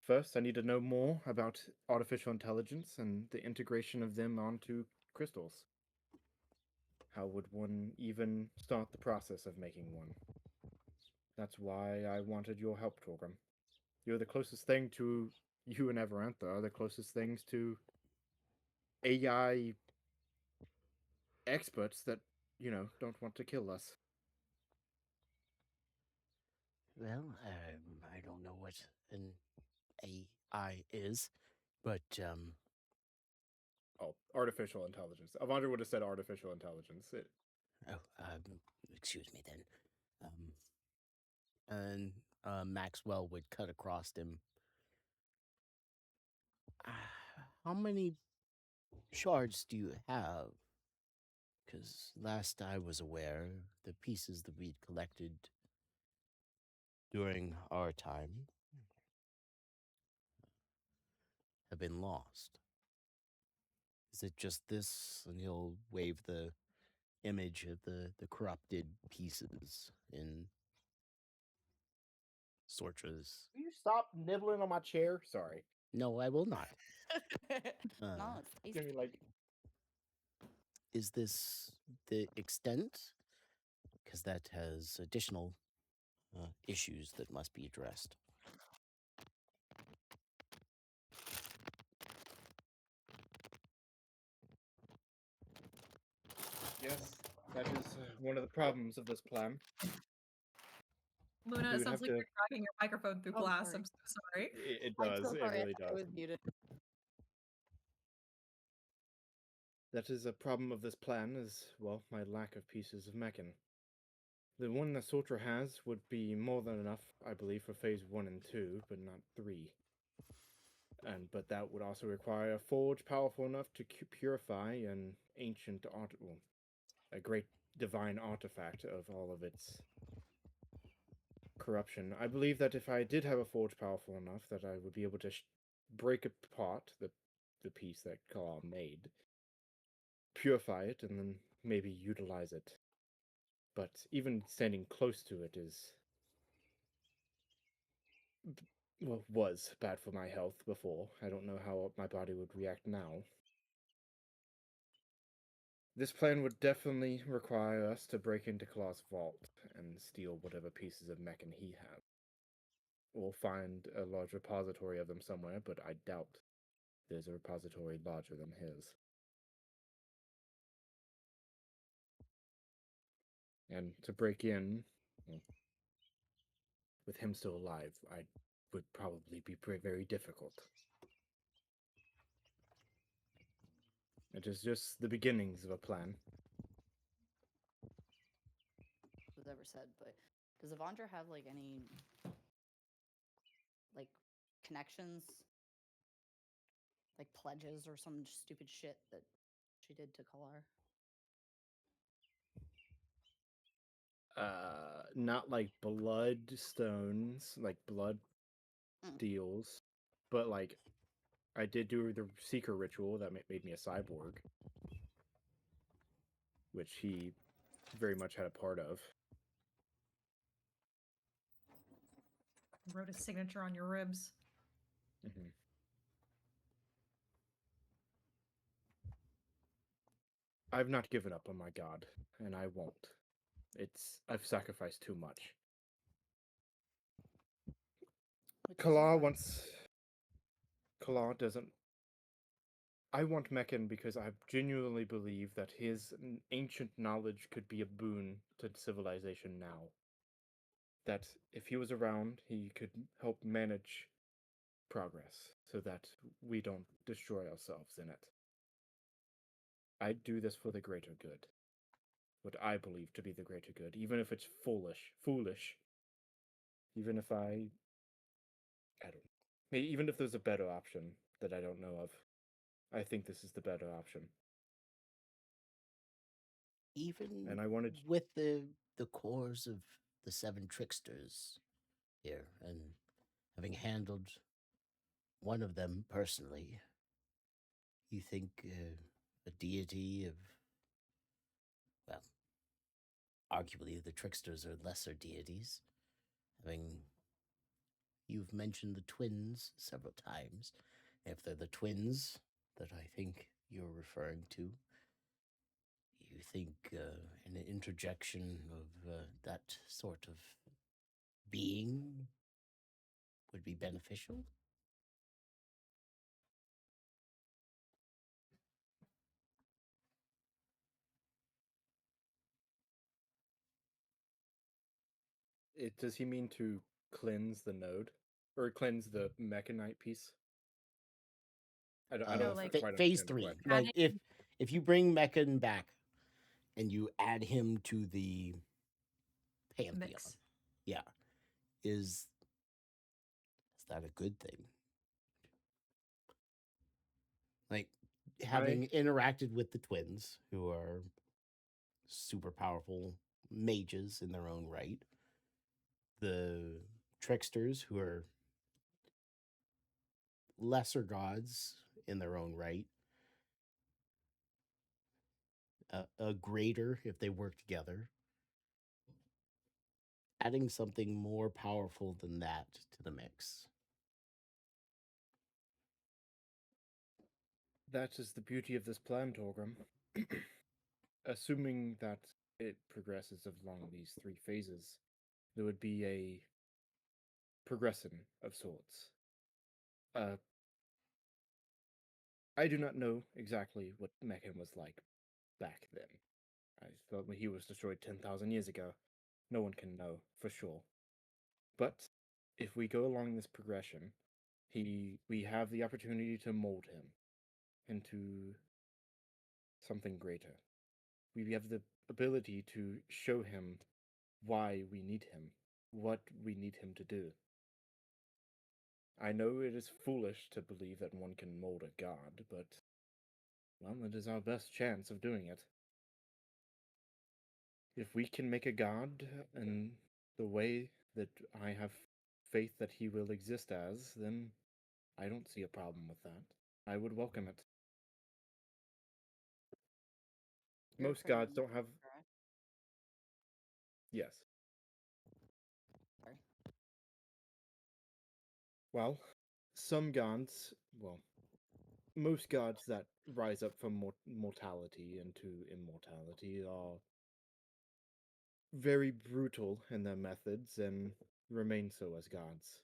first, I need to know more about artificial intelligence and the integration of them onto crystals. How would one even start the process of making one? That's why I wanted your help, Torgrim. You're the closest thing to you and Amarantha are the closest things to AI experts that, don't want to kill us. Well, I don't know what an AI is, but Oh, artificial intelligence. Avandra would have said artificial intelligence. excuse me then. And Maxwell would cut across him. How many shards do you have? Because last I was aware, the pieces that we'd collected during our time have been lost. Is it just this? And he'll wave the image of the corrupted pieces in Sortra's. Will you stop nibbling on my chair? Sorry. No, I will not. No, it's tasty. Give me like Is this the extent? Because that has additional issues that must be addressed. yes, that is one of the problems of this plan. Luna, We it would sounds have like to- you're cracking your microphone through Oh, glass. sorry. I'm so sorry. It I'm does. so It sorry, really I does. was muted. That is a problem of this plan, is, well, my lack of pieces of Mechan. The one that Sortra has would be more than enough, I believe, for phase 1 and 2, but not 3. But that would also require a forge powerful enough to purify an ancient a great divine artifact of all of its corruption. I believe that if I did have a forge powerful enough, that I would be able to break apart the piece that Kala made, purify it, and then maybe utilize it. But even standing close to it was bad for my health before. I don't know how my body would react now. This plan would definitely require us to break into Claw's vault and steal whatever pieces of Mechan he has. We'll find a large repository of them somewhere, but I doubt there's a repository larger than his. And to break in, well, with him still alive, would probably be very difficult. It is just the beginnings of a plan. Was ever said, but does Avandra have like any like connections, like pledges or some stupid shit that she did to Kalar? Not like blood stones, like blood deals, but like I did do the Seeker ritual that made me a cyborg, which he very much had a part of. Wrote a signature on your ribs. Mm-hmm. I've not given up on my god, and I won't. I've sacrificed too much. Kala doesn't. I want Mechan because I genuinely believe that his ancient knowledge could be a boon to civilization now. That if he was around, he could help manage progress so that we don't destroy ourselves in it. I do this for the greater good. What I believe to be the greater good, even if it's foolish. Even if I don't know. Even if there's a better option that I don't know of, I think this is the better option. Even And I wanted with the cores of the 7 tricksters here, and having handled one of them personally, you think a deity of, well, arguably the tricksters are lesser deities. Having you've mentioned the twins several times. If they're the twins that I think you're referring to, you think an interjection of that sort of being would be beneficial? does he mean to cleanse the node? Or cleanse the mechanite piece? I don't No, quite like- understand Phase the 3. question. Like if you bring Meccan back and you add him to the pantheon, Mix. yeah, is that a good thing? Like having interacted with the twins, who are super powerful mages in their own right, the tricksters, who are lesser gods in their own right, a greater if they work together. Adding something more powerful than that to the mix. That is the beauty of this plan, Torgrim. Assuming that it progresses along these 3 phases, there would be a progression of sorts. I do not know exactly what Meccan was like back then. I thought he was destroyed 10,000 years ago. No one can know for sure. But if we go along this progression, we have the opportunity to mold him into something greater. We have the ability to show him why we need him, what we need him to do. I know it is foolish to believe that one can mold a god, but, well, it is our best chance of doing it. If we can make a god in the way that I have faith that he will exist as, then I don't see a problem with that. I would welcome it. You're Most gods referring don't have. to correct? Yes. Sorry. Well, some gods, most gods that rise up from mortality into immortality are very brutal in their methods and remain so as gods.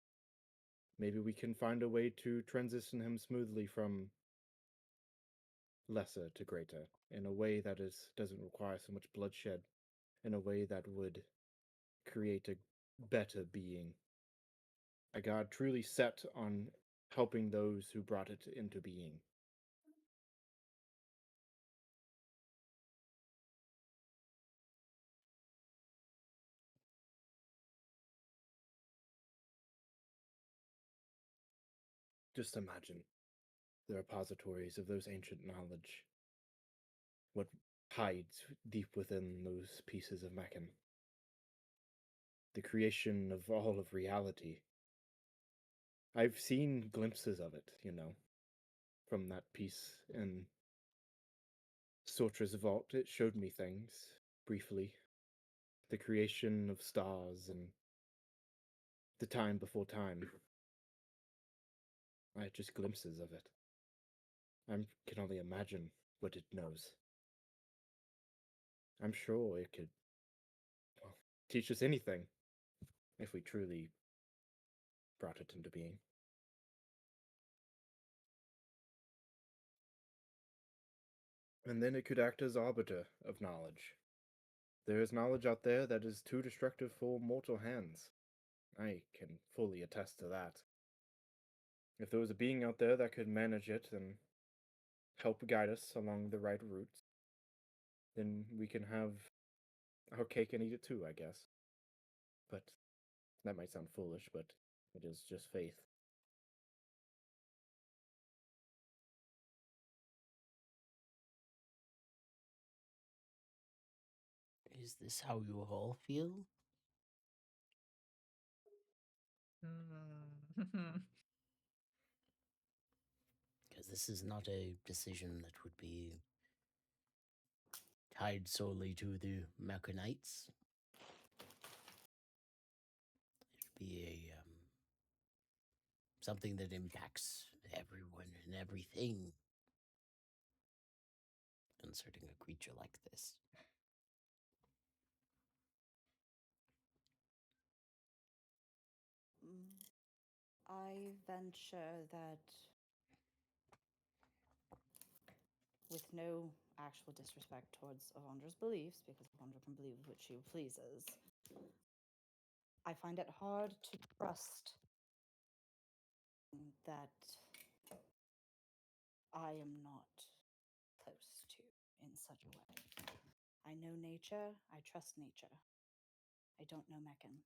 Maybe we can find a way to transition him smoothly from lesser to greater in a way that doesn't require so much bloodshed, in a way that would create a better being. A god truly set on helping those who brought it into being. Just imagine the repositories of those ancient knowledge. What hides deep within those pieces of Meccan. The creation of all of reality. I've seen glimpses of it, from that piece in Sortra's vault. It showed me things, briefly. The creation of stars and the time before time. I had just glimpses of it. I can only imagine what it knows. I'm sure it could teach us anything if we truly brought it into being. And then it could act as arbiter of knowledge. There is knowledge out there that is too destructive for mortal hands. I can fully attest to that. If there was a being out there that could manage it and help guide us along the right route, then we can have our cake and eat it too, I guess. But that might sound foolish, but it is just faith. Is this how you all feel? Because this is not a decision that would be tied solely to the Machinites. It'd be a something that impacts everyone and everything. Inserting a creature like this. I venture that, with no actual disrespect towards Avandra's beliefs, because Avandra can believe what she pleases, I find it hard to trust that I am not close to in such a way. I know nature, I trust nature. I don't know Meccan.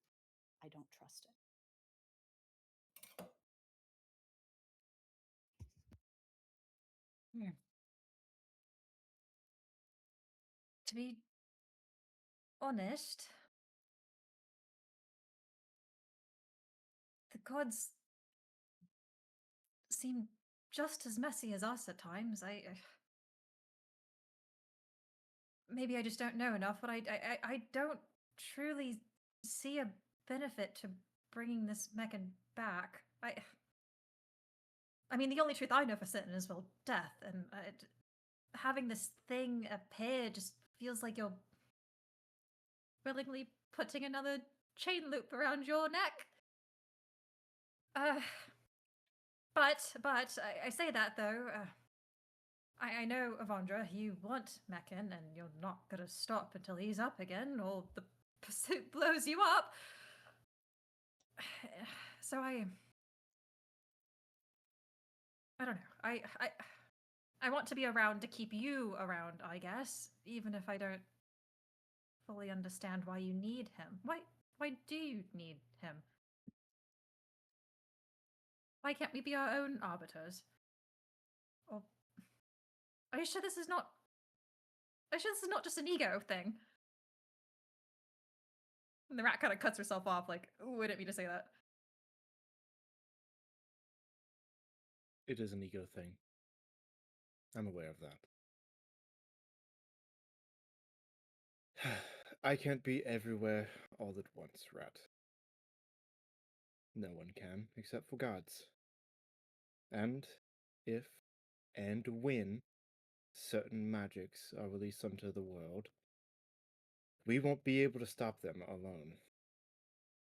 I don't trust it. To be honest, the gods seem just as messy as us at times. Maybe I just don't know enough, but I don't truly see a benefit to bringing this Meccan back. I mean, the only truth I know for certain is, well, death, and having this thing appear just feels like you're willingly putting another chain loop around your neck. But I say that though. I know, Avandra, you want Meccan, and you're not gonna stop until he's up again, or the pursuit blows you up. So I don't know. I want to be around to keep you around, I guess, even if I don't fully understand why you need him. Why do you need him? Why can't we be our own arbiters? Or are you sure this is not? Are you sure this is not just an ego thing? And the rat kind of cuts herself off, like, "Ooh, I didn't mean to say that." It is an ego thing. I'm aware of that. I can't be everywhere all at once, Rat. No one can, except for gods. And if and when certain magics are released onto the world, we won't be able to stop them alone.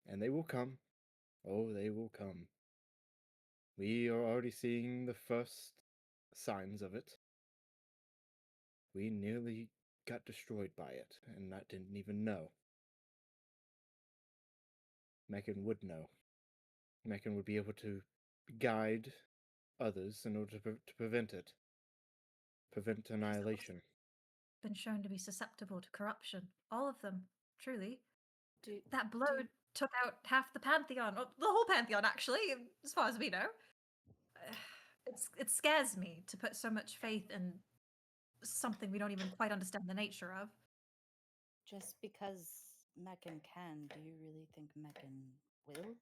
And they will come. Oh, they will come. We are already seeing the first signs of it. We nearly got destroyed by it, and that didn't even know. Meccan would know. Meccan would be able to guide others in order to prevent it. Prevent annihilation. Been shown to be susceptible to corruption. All of them, truly. Do, That blow took out half the Pantheon, or the whole Pantheon, actually, as far as we know. It scares me to put so much faith in something we don't even quite understand the nature of. just because Meccan can, do you really think Meccan will?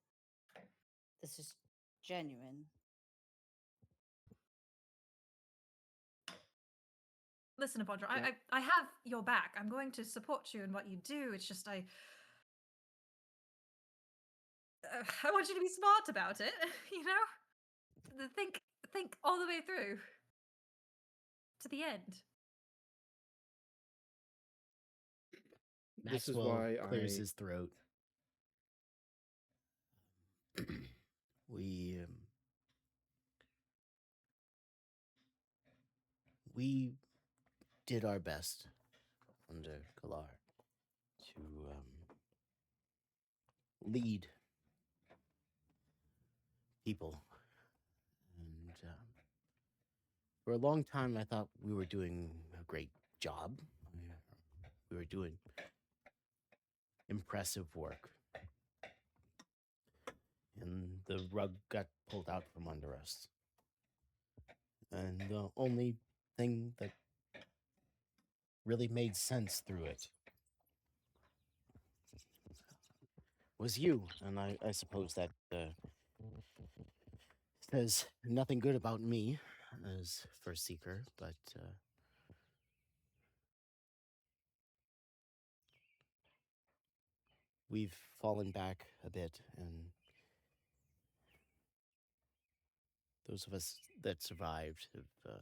This is genuine. Listen, Avandra, Yeah. I have your back. I'm going to support you in what you do. It's just I want you to be smart about it. You know, think all the way through to the end. This is Maxwell why clears I... his throat. We did our best under Galar to lead people For a long time, I thought we were doing a great job. We were doing impressive work. And the rug got pulled out from under us. And the only thing that really made sense through it was you. And I suppose that says nothing good about me as First Seeker, but we've fallen back a bit, and those of us that survived have,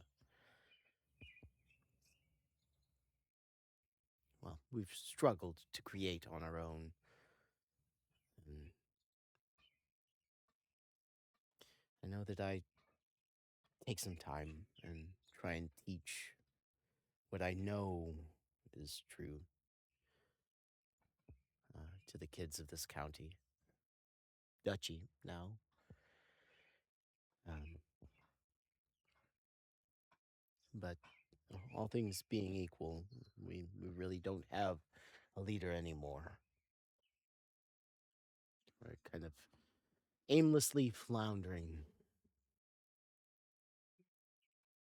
well, we've struggled to create on our own. And I know that I take some time and try and teach what I know is true to the kids of this county, duchy now. But all things being equal, we really don't have a leader anymore. We're kind of aimlessly floundering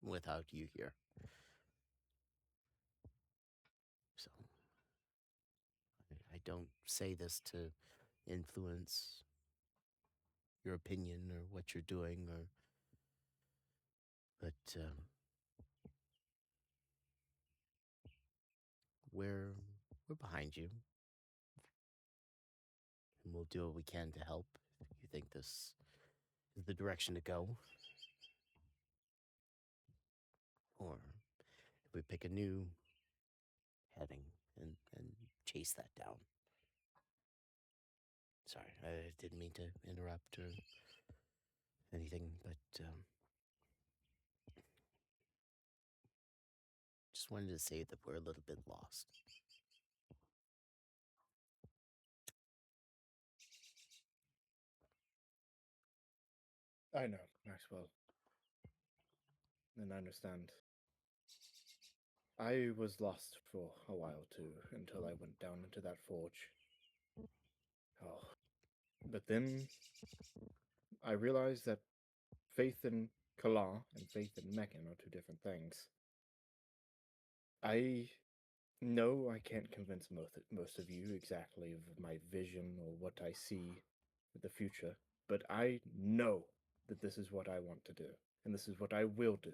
without you here. So I don't say this to influence your opinion or what you're doing, but we're behind you, and we'll do what we can to help if you think this is the direction to go, or if we pick a new heading and chase that down. Sorry, I didn't mean to interrupt or anything, but just wanted to say that we're a little bit lost. I know, Maxwell. And I understand. I was lost for a while too, until I went down into that forge. Oh. But then I realized that faith in Kala and faith in Meccan are two different things. I know I can't convince most of you exactly of my vision or what I see with the future, but I know that this is what I want to do, and this is what I will do.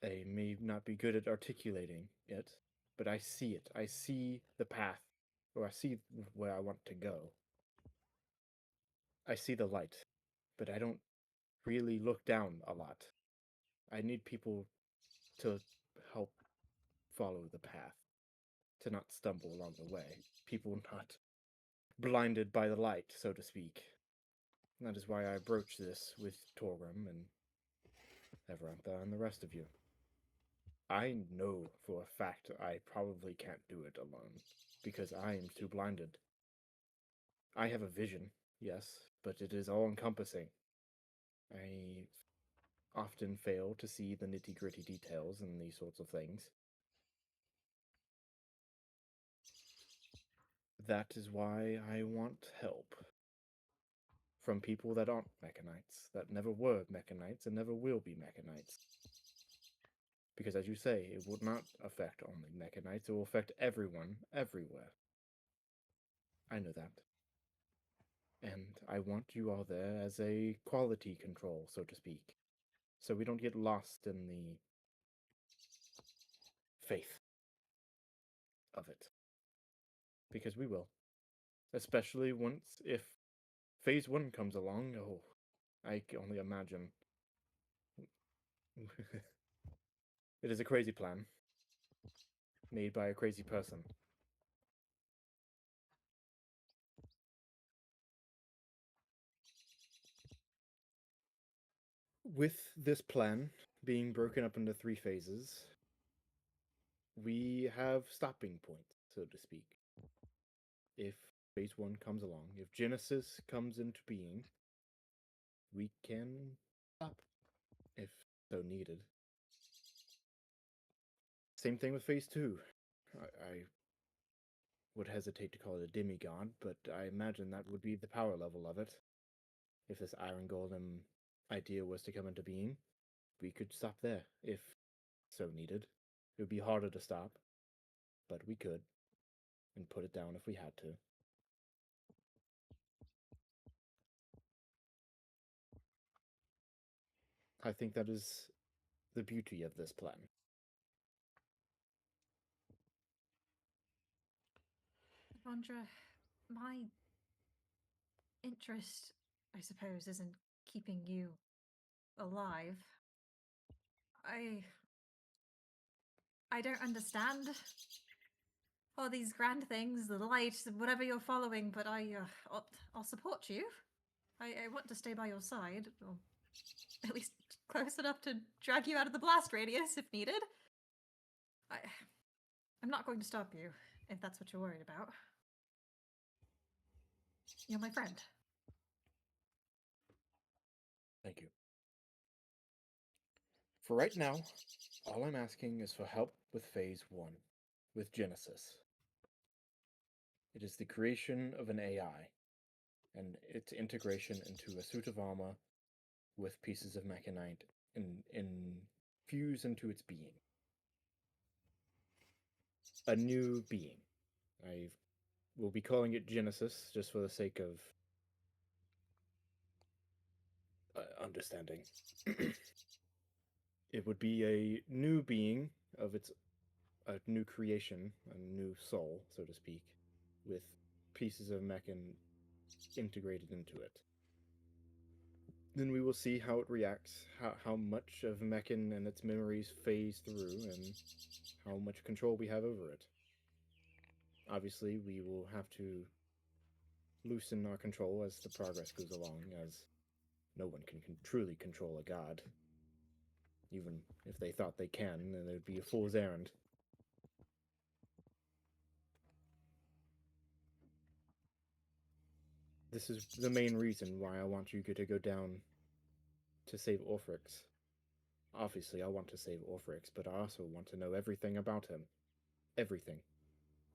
I may not be good at articulating it, but I see it. I see the path, or I see where I want to go. I see the light, but I don't really look down a lot. I need people to help follow the path, to not stumble along the way. People not blinded by the light, so to speak. And that is why I broached this with Torgrim and Everantha and the rest of you. I know for a fact I probably can't do it alone, because I am too blinded. I have a vision, yes, but it is all-encompassing. I often fail to see the nitty-gritty details in these sorts of things. That is why I want help from people that aren't Mechanites, that never were Mechanites and never will be Mechanites. Because as you say, it will not affect only Mechanites, it will affect everyone, everywhere. I know that. And I want you all there as a quality control, so to speak. So we don't get lost in the faith of it. Because we will. Especially if Phase 1 comes along, oh, I can only imagine. It is a crazy plan. Made by a crazy person. With this plan being broken up into 3 phases, we have stopping points, so to speak. If Phase 1 comes along, if Genesis comes into being, we can stop if so needed. Same thing with phase 2. I would hesitate to call it a demigod, but I imagine that would be the power level of it. If this Iron Golem idea was to come into being, we could stop there if so needed. It would be harder to stop, but we could, and put it down if we had to. I think that is the beauty of this plan. Evandra, my interest, I suppose, isn't keeping you alive. I don't understand all these grand things, the light, whatever you're following, but I'll support you. I want to stay by your side, or at least close enough to drag you out of the blast radius if needed. I'm not going to stop you, if that's what you're worried about. You're my friend. Thank you. For right now, all I'm asking is for help with phase 1, with Genesis. It is the creation of an AI, and its integration into a suit of armor with pieces of mechanite infused into its being. A new being. I will be calling it Genesis just for the sake of understanding. It would be a new being of a new creation, a new soul, so to speak, with pieces of mechan integrated into it. Then we will see how it reacts, how much of Mechan and its memories phase through, and how much control we have over it. Obviously, we will have to loosen our control as the progress goes along, as no one can truly control a god. Even if they thought they can, then it would be a fool's errand. This is the main reason why I want you to go down to save Orphrix. Obviously, I want to save Orphrix, but I also want to know everything about him. Everything.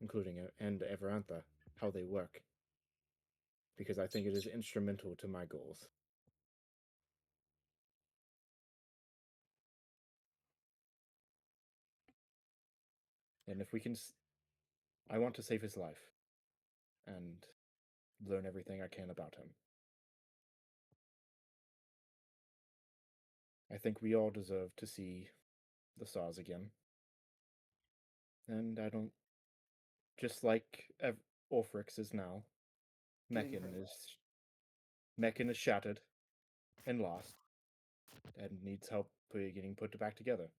Including and Everantha, how they work. Because I think it is instrumental to my goals. And if we can... I want to save his life. And learn everything I can about him. I think we all deserve to see the stars again. And I don't... Just like Orphrix is now, Mechan is shattered and lost, and needs help getting put back together.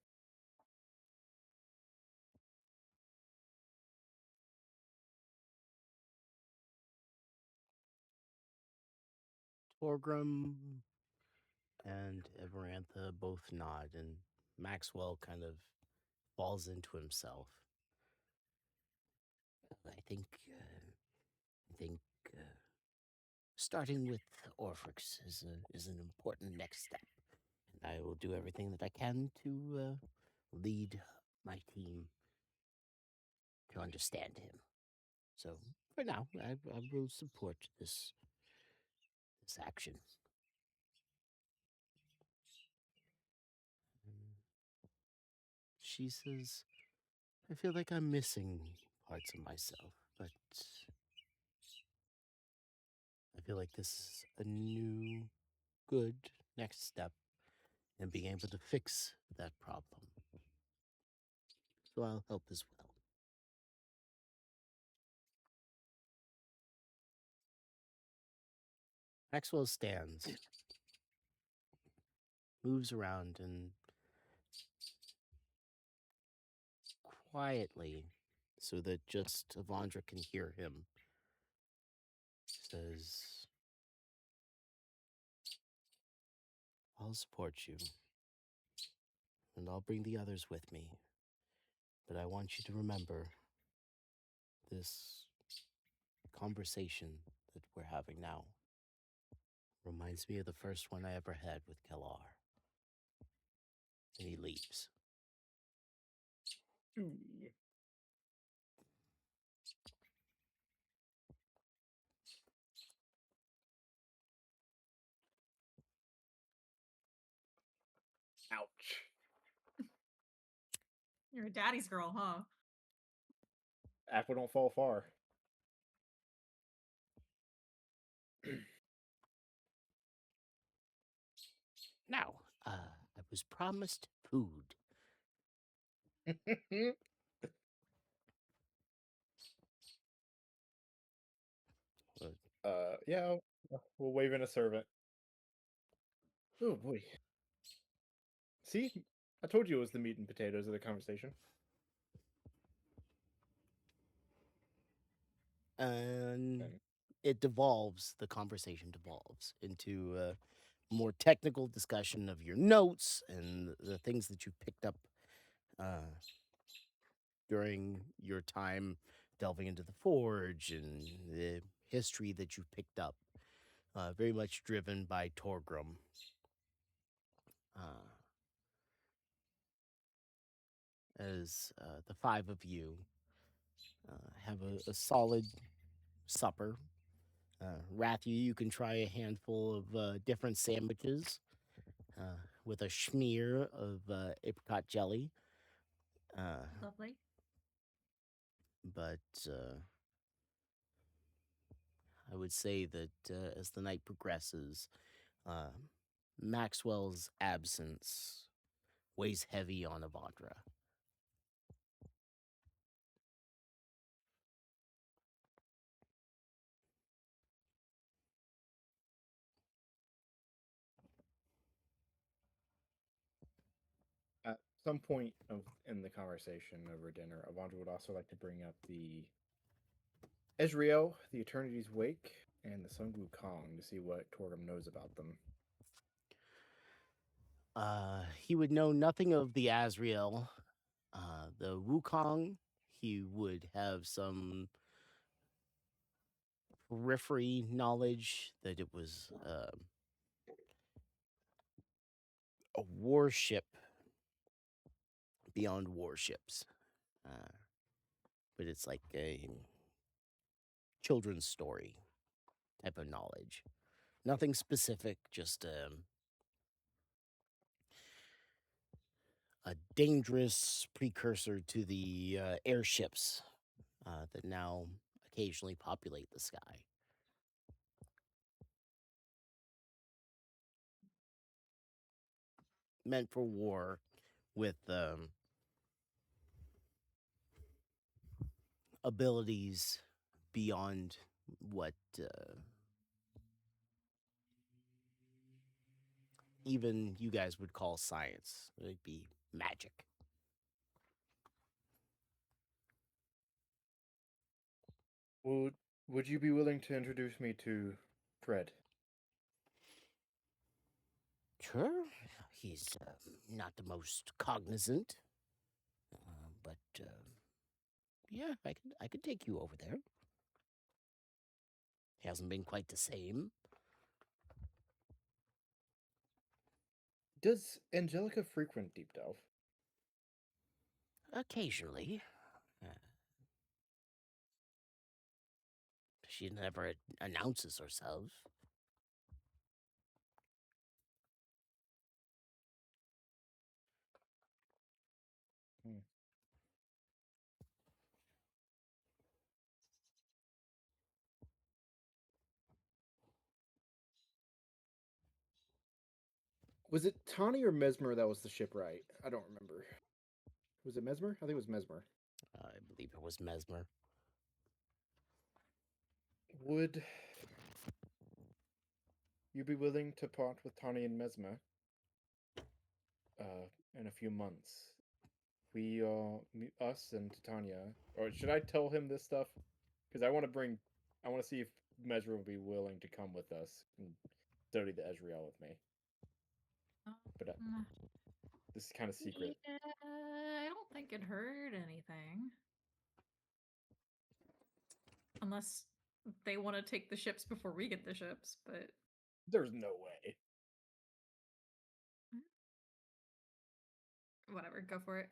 Torgrim and Everantha both nod, and Maxwell kind of falls into himself. I think starting with Orphrix is an important next step, and I will do everything that I can to lead my team to understand him. So for now, I will support this action. She says, I feel like I'm missing parts of myself, but I feel like this is a new, good next step in being able to fix that problem. So I'll help as well. Maxwell stands, moves around, and quietly, so that just Evandra can hear him, says, I'll support you, and I'll bring the others with me. But I want you to remember this conversation that we're having now. Reminds me of the first one I ever had with Kellar. And he leaves. Ouch. You're a daddy's girl, huh? Apple don't fall far. Now, I was promised food. Yeah, we'll wave in a servant. Oh boy. See? I told you it was the meat and potatoes of the conversation. And Okay. it devolves, the conversation devolves into a more technical discussion of your notes and the things that you picked up during your time delving into the forge and the history that you picked up. Very much driven by Torgrim. As the five of you have a solid supper. Rathu, you can try a handful of different sandwiches with a schmear of apricot jelly. Lovely. But I would say that as the night progresses, Maxwell's absence weighs heavy on Avandra. At some point in the conversation over dinner, Avandra would also like to bring up the Ezreal, the Eternity's Wake, and the Sun Wukong to see what Torgrim knows about them. He would know nothing of the Azrael. The Wukong, he would have some periphery knowledge that it was a warship beyond warships. But it's like a children's story type of knowledge. Nothing specific, just a dangerous precursor to the airships that now occasionally populate the sky. Meant for war with abilities beyond what even you guys would call science. It'd be magic. Would you be willing to introduce me to Fred? Sure, he's not the most cognizant, but yeah, I could take you over there. He hasn't been quite the same. Does Angelica frequent Deep Delve? Occasionally. She never announces herself. Was it Tawny or Mesmer that was the shipwright? I don't remember. Was it Mesmer? I think it was Mesmer. I believe it was Mesmer. Would you be willing to part with Tawny and Mesmer in a few months? We us and Titania, or should I tell him this stuff? Because I want to see if Mesmer will be willing to come with us and study the Ezreal with me. But this is kind of secret. Yeah, I don't think it hurt anything. Unless they want to take the ships before we get the ships, but There's no way. Whatever, go for it.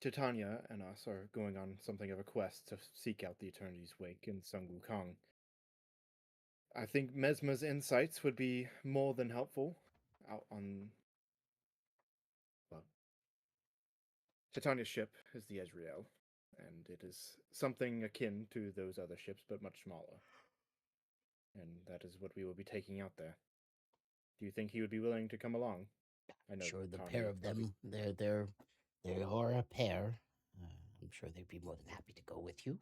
Titania and us are going on something of a quest to seek out the Eternity's Wake in Sun Wukong. I think Mesmer's insights would be more than helpful out on. Well, Titania's ship is the Ezreal, and it is something akin to those other ships, but much smaller. And that is what we will be taking out there. Do you think he would be willing to come along? I know Sure, the Tanya pair of probably- them, they are a pair. I'm sure they'd be more than happy to go with you.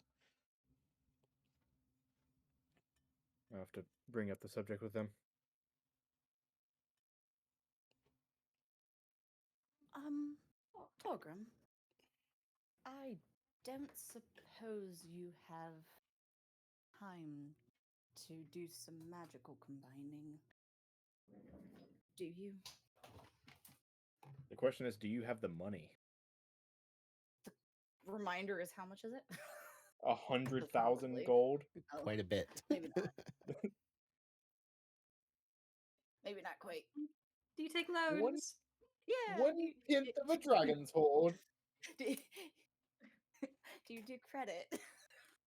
I'll have to bring up the subject with them. Torgrim, I don't suppose you have time to do some magical combining, do you? The question is, do you have the money? Reminder is how much is it? 100,000 Probably. gold? Oh, Quite a bit. maybe not. Maybe not quite. Do you take One- loans? Yeah. 1/10 of a dragon's hoard. Do you do credit?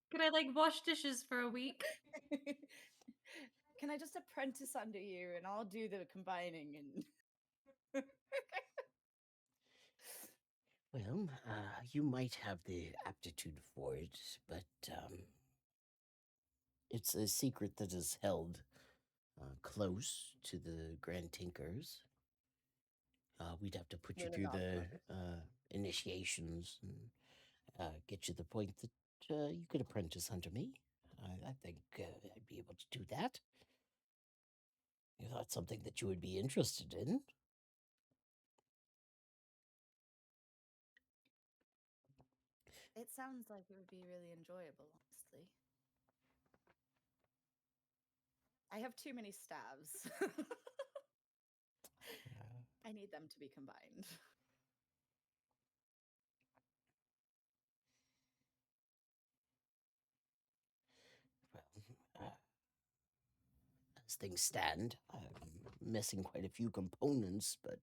Could I like wash dishes for a week? Can I just apprentice under you and I'll do the combining and Well, you might have the aptitude for it, but it's a secret that is held close to the Grand Tinkers. We'd have to put you Really through not the close. initiations and get you the point that you could apprentice under me. I think I'd be able to do that. If that's something that you would be interested in. It sounds like it would be really enjoyable, honestly. I have too many stabs. I need them to be combined. Well, as things stand, I'm missing quite a few components, but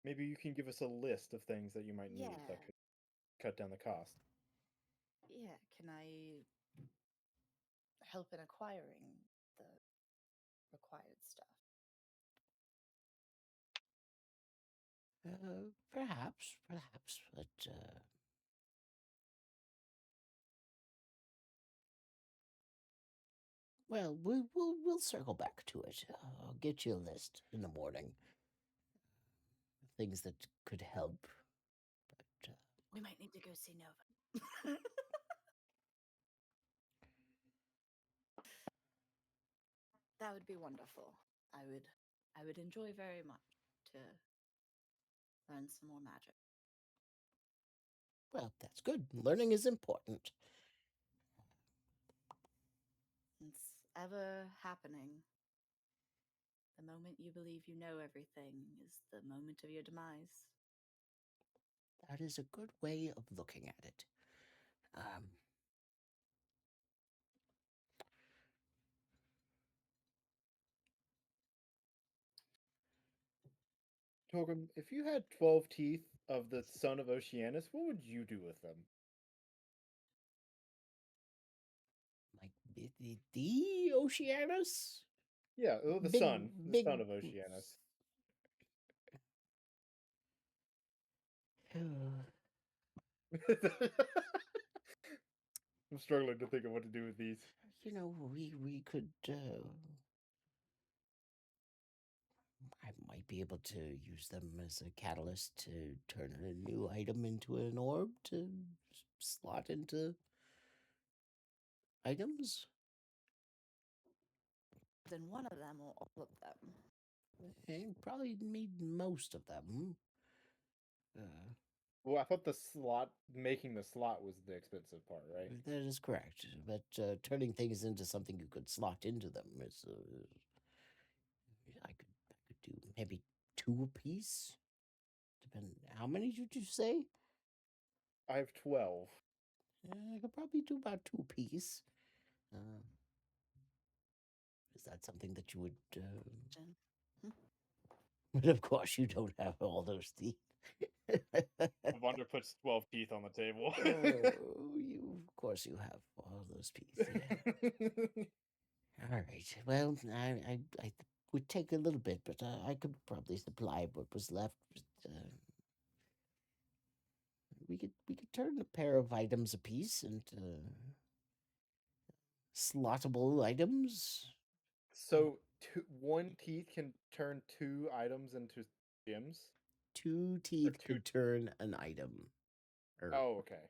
Maybe you can give us a list of things that you might need Yeah. that could cut down the cost. Yeah, can I help in acquiring the required stuff? perhaps, but well, we'll circle back to it. I'll get you a list in the morning. Things that could help. But We might need to go see Nova. That would be wonderful. I would enjoy very much to learn some more magic. well, that's good. Learning is important. It's ever happening. The moment you believe you know everything is the moment of your demise. That is a good way of looking at it. Torgrim, if you had 12 teeth of the son of Oceanus, what would you do with them? Like the Oceanus? Yeah, oh, the Big- son big- of Oceanus. I'm struggling to think of what to do with these. You know, we could. I might be able to use them as a catalyst to turn a new item into an orb to slot into items. Then one of them or all of them. And probably need most of them. Well, I thought making the slot was the expensive part, right? That is correct. But turning things into something you could slot into them is. I could do maybe 2 apiece. Depending. How many did you say? I have 12. I could probably do about 2 piece. Is that something that you would? Jen. But of course, you don't have all those teeth. Wonder puts 12 teeth on the table. Of course, you have all those teeth. Yeah. All right. Well, I would take a little bit, but I could probably supply what was left. We could turn a pair of items apiece and slottable items. So one teeth can turn 2 items into gems. 2 teeth two- could turn an item. Oh, okay.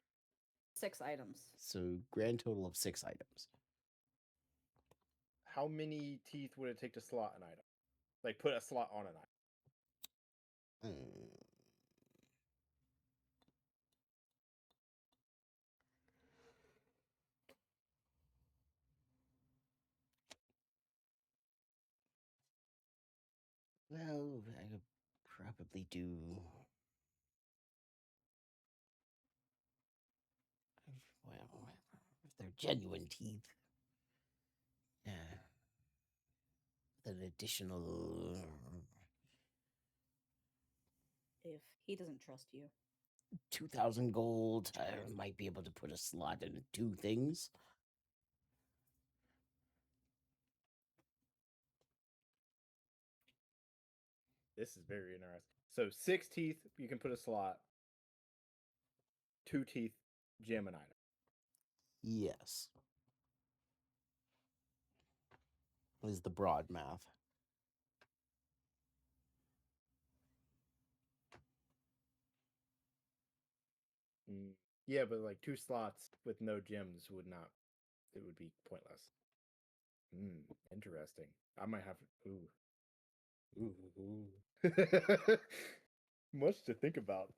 6 items. So grand total of 6 items. How many teeth would it take to slot an item? Like put a slot on an item. Mm. Well, I could probably do. Well, if they're genuine teeth, yeah, an additional If he doesn't trust you. 2,000 gold, I might be able to put a slot in 2 things. This is very interesting. So 6 teeth, you can put a slot. 2 teeth, gem an item. Yes. Is the broad math. Yeah, but like 2 slots with no gems would not. It would be pointless. Interesting. I might have. Ooh. Much to think about.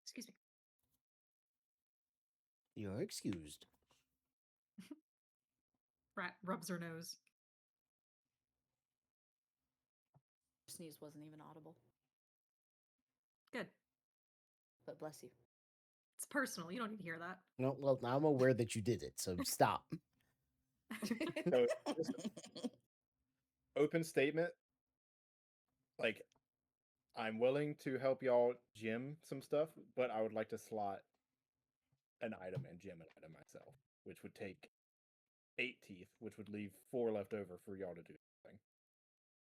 Excuse me. You're excused. Rat rubs her nose. Sneeze wasn't even audible. Good. But bless you. It's personal. You don't need to hear that. No, well, now I'm aware that you did it, so stop. So, just open statement. Like, I'm willing to help y'all gem some stuff, but I would like to slot an item and gem an item myself, which would take 8 teeth, which would leave 4 left over for y'all to do something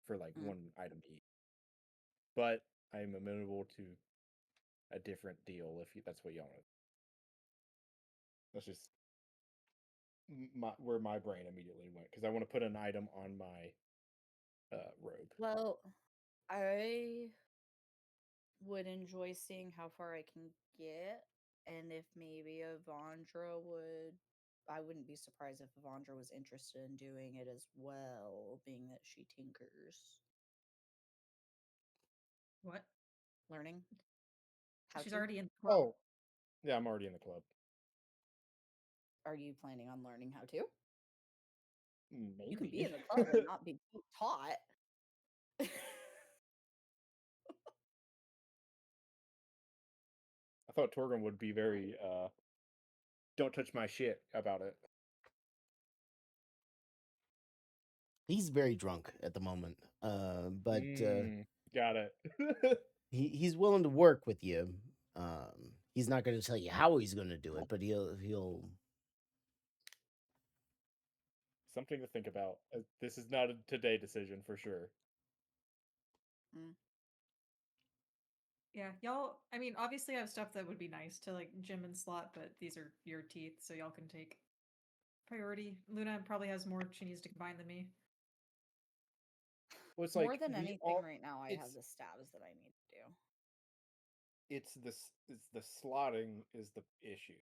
for like 1 item each. But I'm amenable to a different deal if that's what y'all want. That's just where my brain immediately went, because I want to put an item on my robe. Well, I would enjoy seeing how far I can get, and if maybe Avandra would. I wouldn't be surprised if Avandra was interested in doing it as well, being that she tinkers. What? Learning. How She's to? already in the club. Oh, yeah, I'm already in the club. Are you planning on learning how to? Maybe. You can be in the club and not be taught. I thought Torgrim would be very don't touch my shit about it. He's very drunk at the moment, but Got it. he's willing to work with you. He's not going to tell you how he's going to do it, but he'll. Something to think about. This is not a today decision for sure. Yeah, y'all. I mean, obviously, I have stuff that would be nice to like gym and slot, but these are your teeth, so y'all can take priority. Luna probably has more she needs to combine than me. Well, it's More like than we anything, all- right now, I have it's- the stabs that I need to do. It's the slotting is the issue.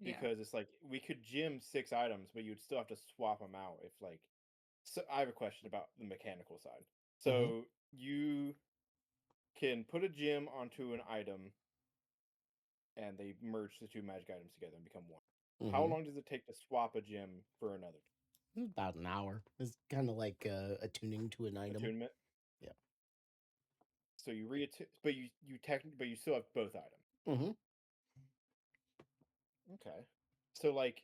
Yeah. Because it's like we could gym 6 items, but you'd still have to swap them out if like. So I have a question about the mechanical side. So you can put a gem onto an item, and they merge the 2 magic items together and become one. How long does it take to swap a gem for another? About an hour. It's kind of like attuning to an item. Attunement. Yeah. So you reattune, but you still have both items. Mm-hmm. Okay. So like,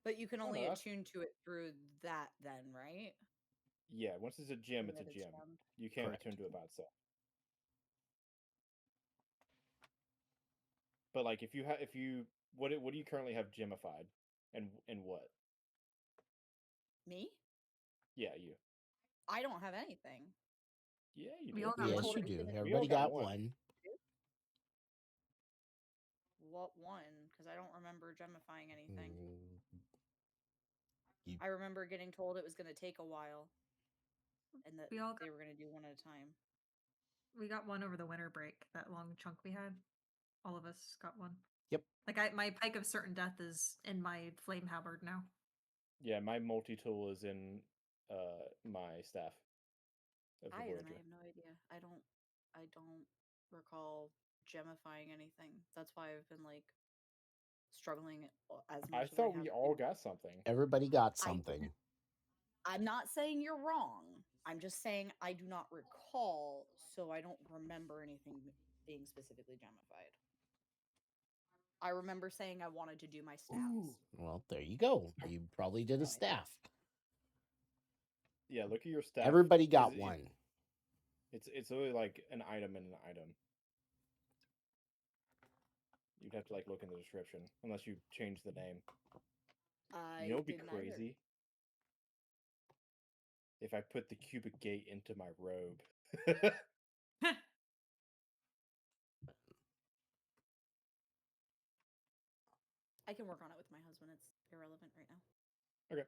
But you can I don't only know, that's- attune to it through that, then, right? yeah. Once it's a gym, it's a Limited gym. sound. You can't Correct. attune to it by itself. But like, if you what do you currently have gemified, and what? Me? Yeah, you. I don't have anything. Yeah, you We do. all got Yes, one. you do. We all Everybody got got one. one. What one? Because I don't remember gemifying anything. You I remember getting told it was going to take a while, and that We all got, they were going to do one at a time. we got one over the winter break. That long chunk we had. All of us got one. Yep. Like my pike of certain death is in my flame halberd now. Yeah, my multi-tool is in my staff of the I Voyager. have no idea. I don't recall gemifying anything. That's why I've been like struggling as much I as I thought have we to all do. got something. everybody got I something. I'm not saying you're wrong. I'm just saying I do not recall, so I don't remember anything being specifically gemified. I remember saying I wanted to do my staffs. Well, there you go. You probably did a staff. Yeah, look at your staff. Everybody 'cause got one. It's really like an item and an item. You'd have to like look in the description, unless you change the name. I You know, it'd be didn't either. crazy if I put the cubic gate into my robe. I can work on it with my husband. It's irrelevant right now. Okay.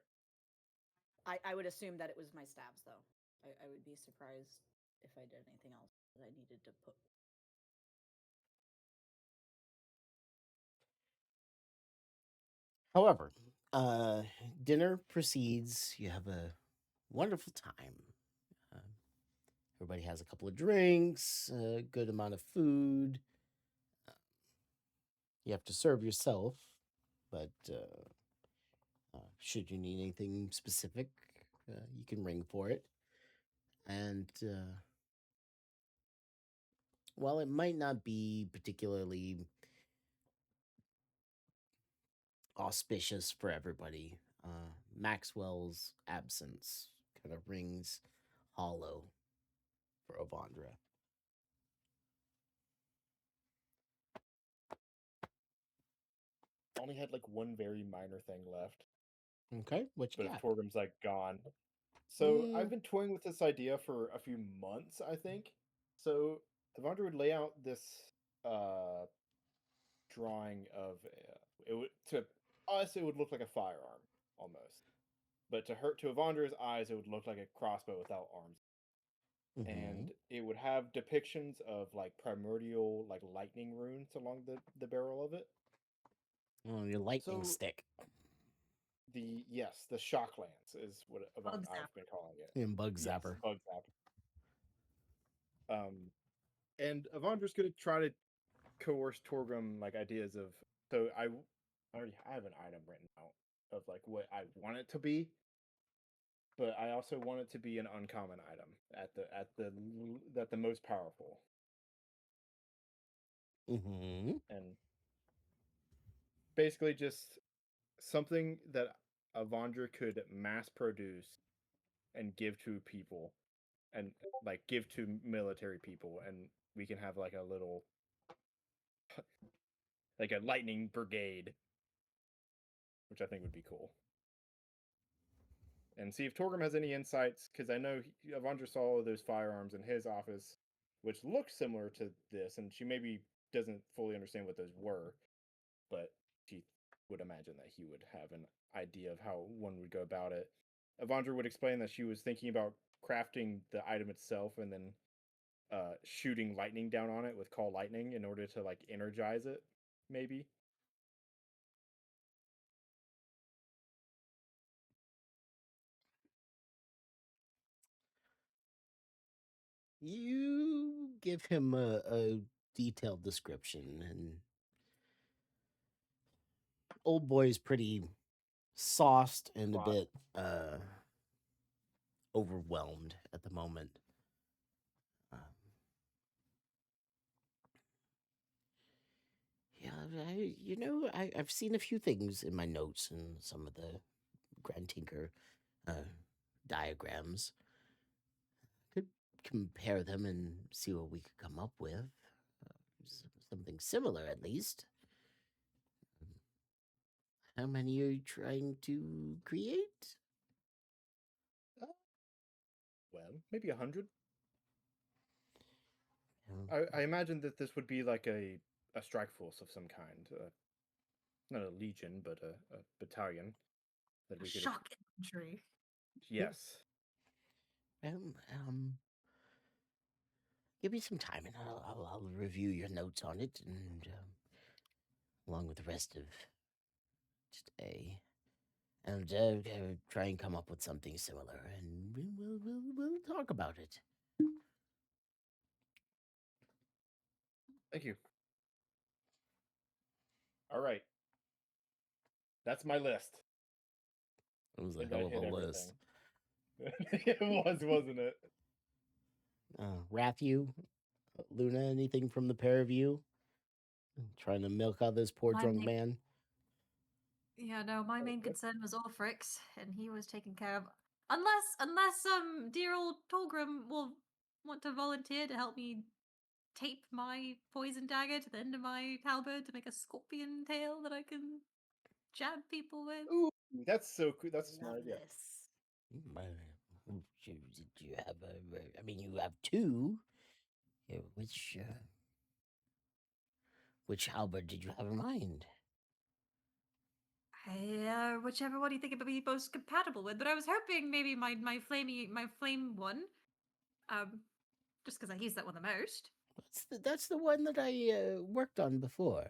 I would assume that it was my stabs, though. I would be surprised if I did anything else that I needed to put. However, dinner proceeds. You have a wonderful time. Uh, everybody has a couple of drinks, a good amount of food. You have to serve yourself, but should you need anything specific, you can ring for it. And while it might not be particularly auspicious for everybody, Maxwell's absence kind of rings hollow for Avandra. Only had like one very minor thing left, Okay, what you but got? Torgrim's like gone. So Mm. I've been toying with this idea for a few months, I think. So Avandra would lay out this drawing of it would to us it would look like a firearm almost, but to Avandra's eyes it would look like a crossbow without arms, and it would have depictions of like primordial like lightning runes along the barrel of it. Oh, your lightning So- stick The shock lance is what Bug I've zapper. been calling it. and bug Yes, zapper. bug zapper. And Avandra's gonna try to coerce Torgrim like ideas of. So I already have an item written out of like what I want it to be, but I also want it to be an uncommon item at the most powerful. Mm-hmm. And basically just something that Avandra could mass produce and give to people, and like give to military people, and we can have like a little like a lightning brigade, which I think would be cool. And see if Torgrim has any insights, because I know Avandra saw all of those firearms in his office, which look similar to this, and she maybe doesn't fully understand what those were, but she would imagine that he would have an idea of how one would go about it. Avandra would explain that she was thinking about crafting the item itself and then shooting lightning down on it with Call Lightning in order to like energize it, maybe. You give him a detailed description, and old boy's pretty sauced and a Sauced. bit overwhelmed at the moment. Yeah, I've seen a few things in my notes and some of the Grand Tinker diagrams. Could compare them and see what we could come up with. Something similar, at least. How many are you trying to create? Well, maybe 100. Um, I imagine that this would be like a strike force of some kind. Not a legion, but a battalion. That we could. Shock infantry. Yes. Well, give me some time, and I'll review your notes on it, and along with the rest of today, and try and come up with something similar, and we'll talk about it. Thank you. All right. That's my list. It was I a think I hell of hit a everything. list. It was, wasn't it? Rathu, Luna, anything from the pair of you? Trying to milk out this poor My drunk main- man. Yeah, no, my main Okay. concern was Orphrix, and he was taken care of. Unless dear old Torgrim will want to volunteer to help me tape my poison dagger to the end of my halberd to make a scorpion tail that I can jab people with. Ooh, that's so cool. That's a smart Love idea. this. Did you have I mean, you have two. Yeah, which halberd did you have in mind? Whichever one you think it would be most compatible with, but I was hoping maybe my flame one, just because I use that one the most. That's the one that I worked on before.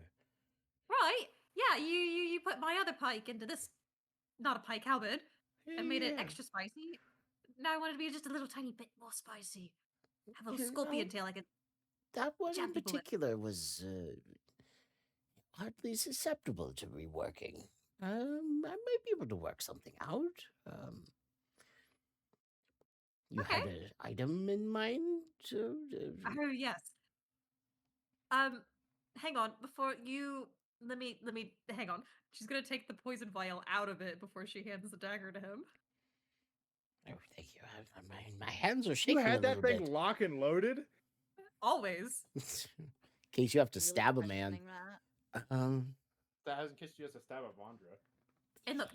Right? Yeah, you put my other pike into this, not a pike halberd, and made it Yeah. extra spicy. Now I want it to be just a little tiny bit more spicy. Have a little You scorpion know, tail I could. That one jab in people with. particular was hardly susceptible to reworking. I might be able to work something out. You had Okay. an item in mind? Oh yes. Hang on before you. Let me hang on. She's gonna take the poison vial out of it before she hands the dagger to him. Oh, thank you. My hands are shaking You had a that little thing bit. lock and loaded? Always. In case you have to Really stab a man. questioning that. That hasn't kissed you as a stab of Vondra. And look,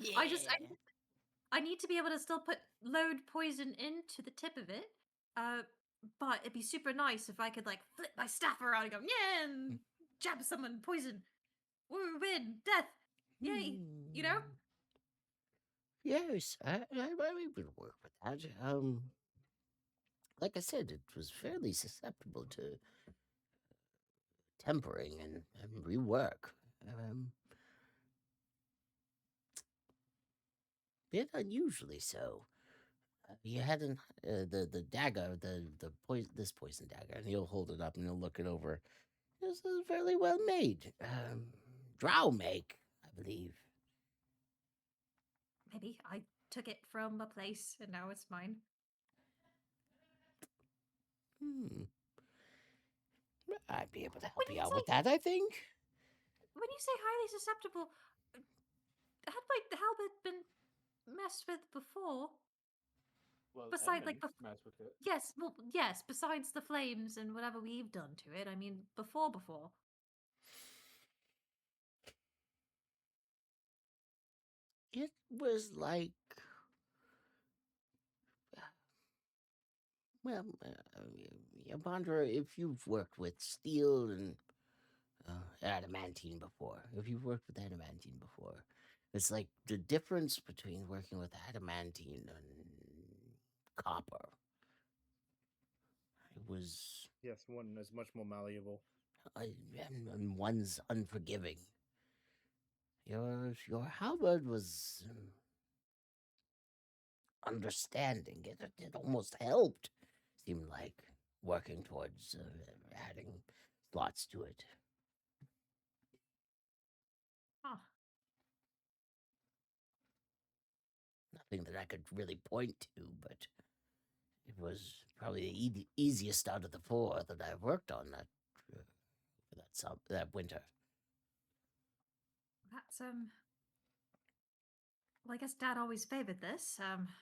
I need to be able to still load poison into the tip of it. But it'd be super nice if I could like flip my staff around and go, yeah, and jab someone, poison, win, death, yay, you know? Yes, I would work with that. Like I said, it was fairly susceptible to tempering and rework. Bit unusually so. You had the dagger, the poison, this poison dagger, and he'll hold it up and he'll look it over. This is fairly well made. Drow make, I believe. Maybe I took it from a place and now it's mine. I'd be able to help When you you out say- with that, I think. When you say highly susceptible, had my halberd been messed with before? Well, Besides, like, Edmund messed with it. Yes, well, yes, besides the flames and whatever we've done to it, I mean, before. It was like, well, Yabandra, if you've worked with steel and adamantine before, it's like the difference between working with adamantine and copper. It was, Yes, one is much more malleable. and one's unforgiving. Your halberd was understanding. It almost helped. Seemed like working towards adding slots to it. Huh. Nothing that I could really point to, but it was probably the easiest out of the four that I've worked on that winter. That's Well, I guess Dad always favored this.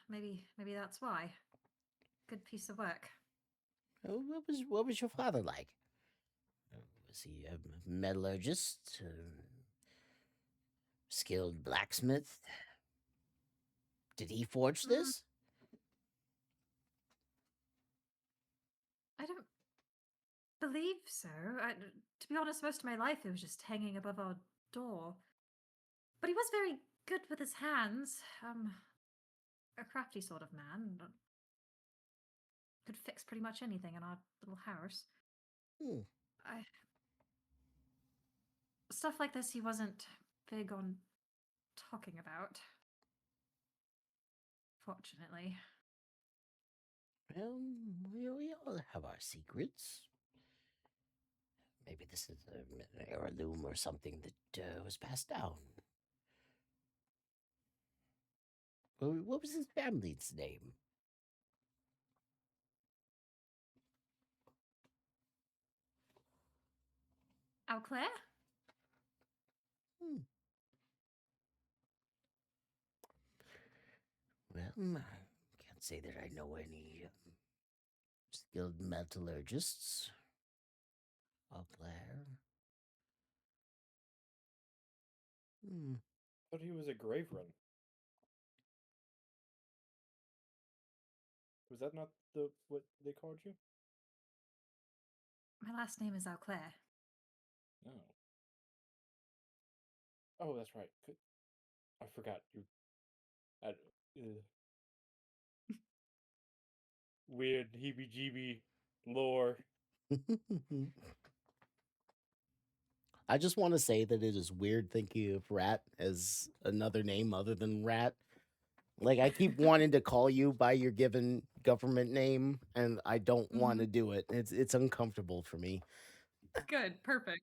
Maybe that's why. Good piece of work. What was your father like? Was he a metallurgist? Skilled blacksmith? Did he forge Mm. this? I don't believe so. To be honest, most of my life it was just hanging above our door. But he was very good with his hands. A crafty sort of man. Could fix pretty much anything in our little house. Hmm. Stuff like this he wasn't big on talking about. Fortunately. Well, we all have our secrets. Maybe this is an heirloom or something that was passed down. What was his family's name? Auclair? Hmm. Well, I can't say that I know any skilled metallurgists. Auclair. Hmm. Thought he was a Graverin. Was that not what they called you? My last name is Auclair. No. Oh, that's right. I forgot you. Weird heebie-jeebie lore. I just want to say that it is weird thinking of Rat as another name other than Rat. Like, I keep wanting to call you by your given government name, and I don't want to do it. It's uncomfortable for me. Good, perfect.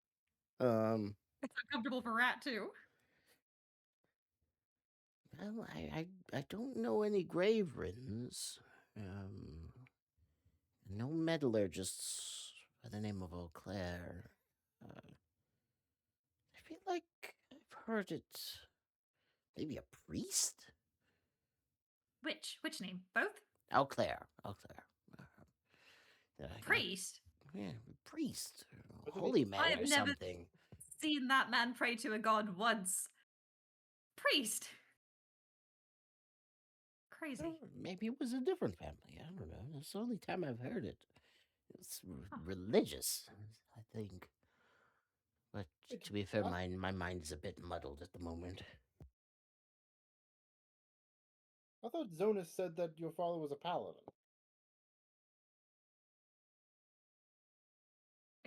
Um, It's uncomfortable for Rat too. well, I don't know any Graverins. No metallurgists by the name of Auclair. I feel like I've heard it. Maybe a priest? Which name? Both? Auclair. Priest? Yeah, priest. What do they- Holy man I've or never- something. Seen that man pray to a god once. Priest. Crazy. Oh, maybe it was a different family. I don't know. It's the only time I've heard it. It's religious, I think. But to be fair, my mind is a bit muddled at the moment. I thought Zonas said that your father was a paladin.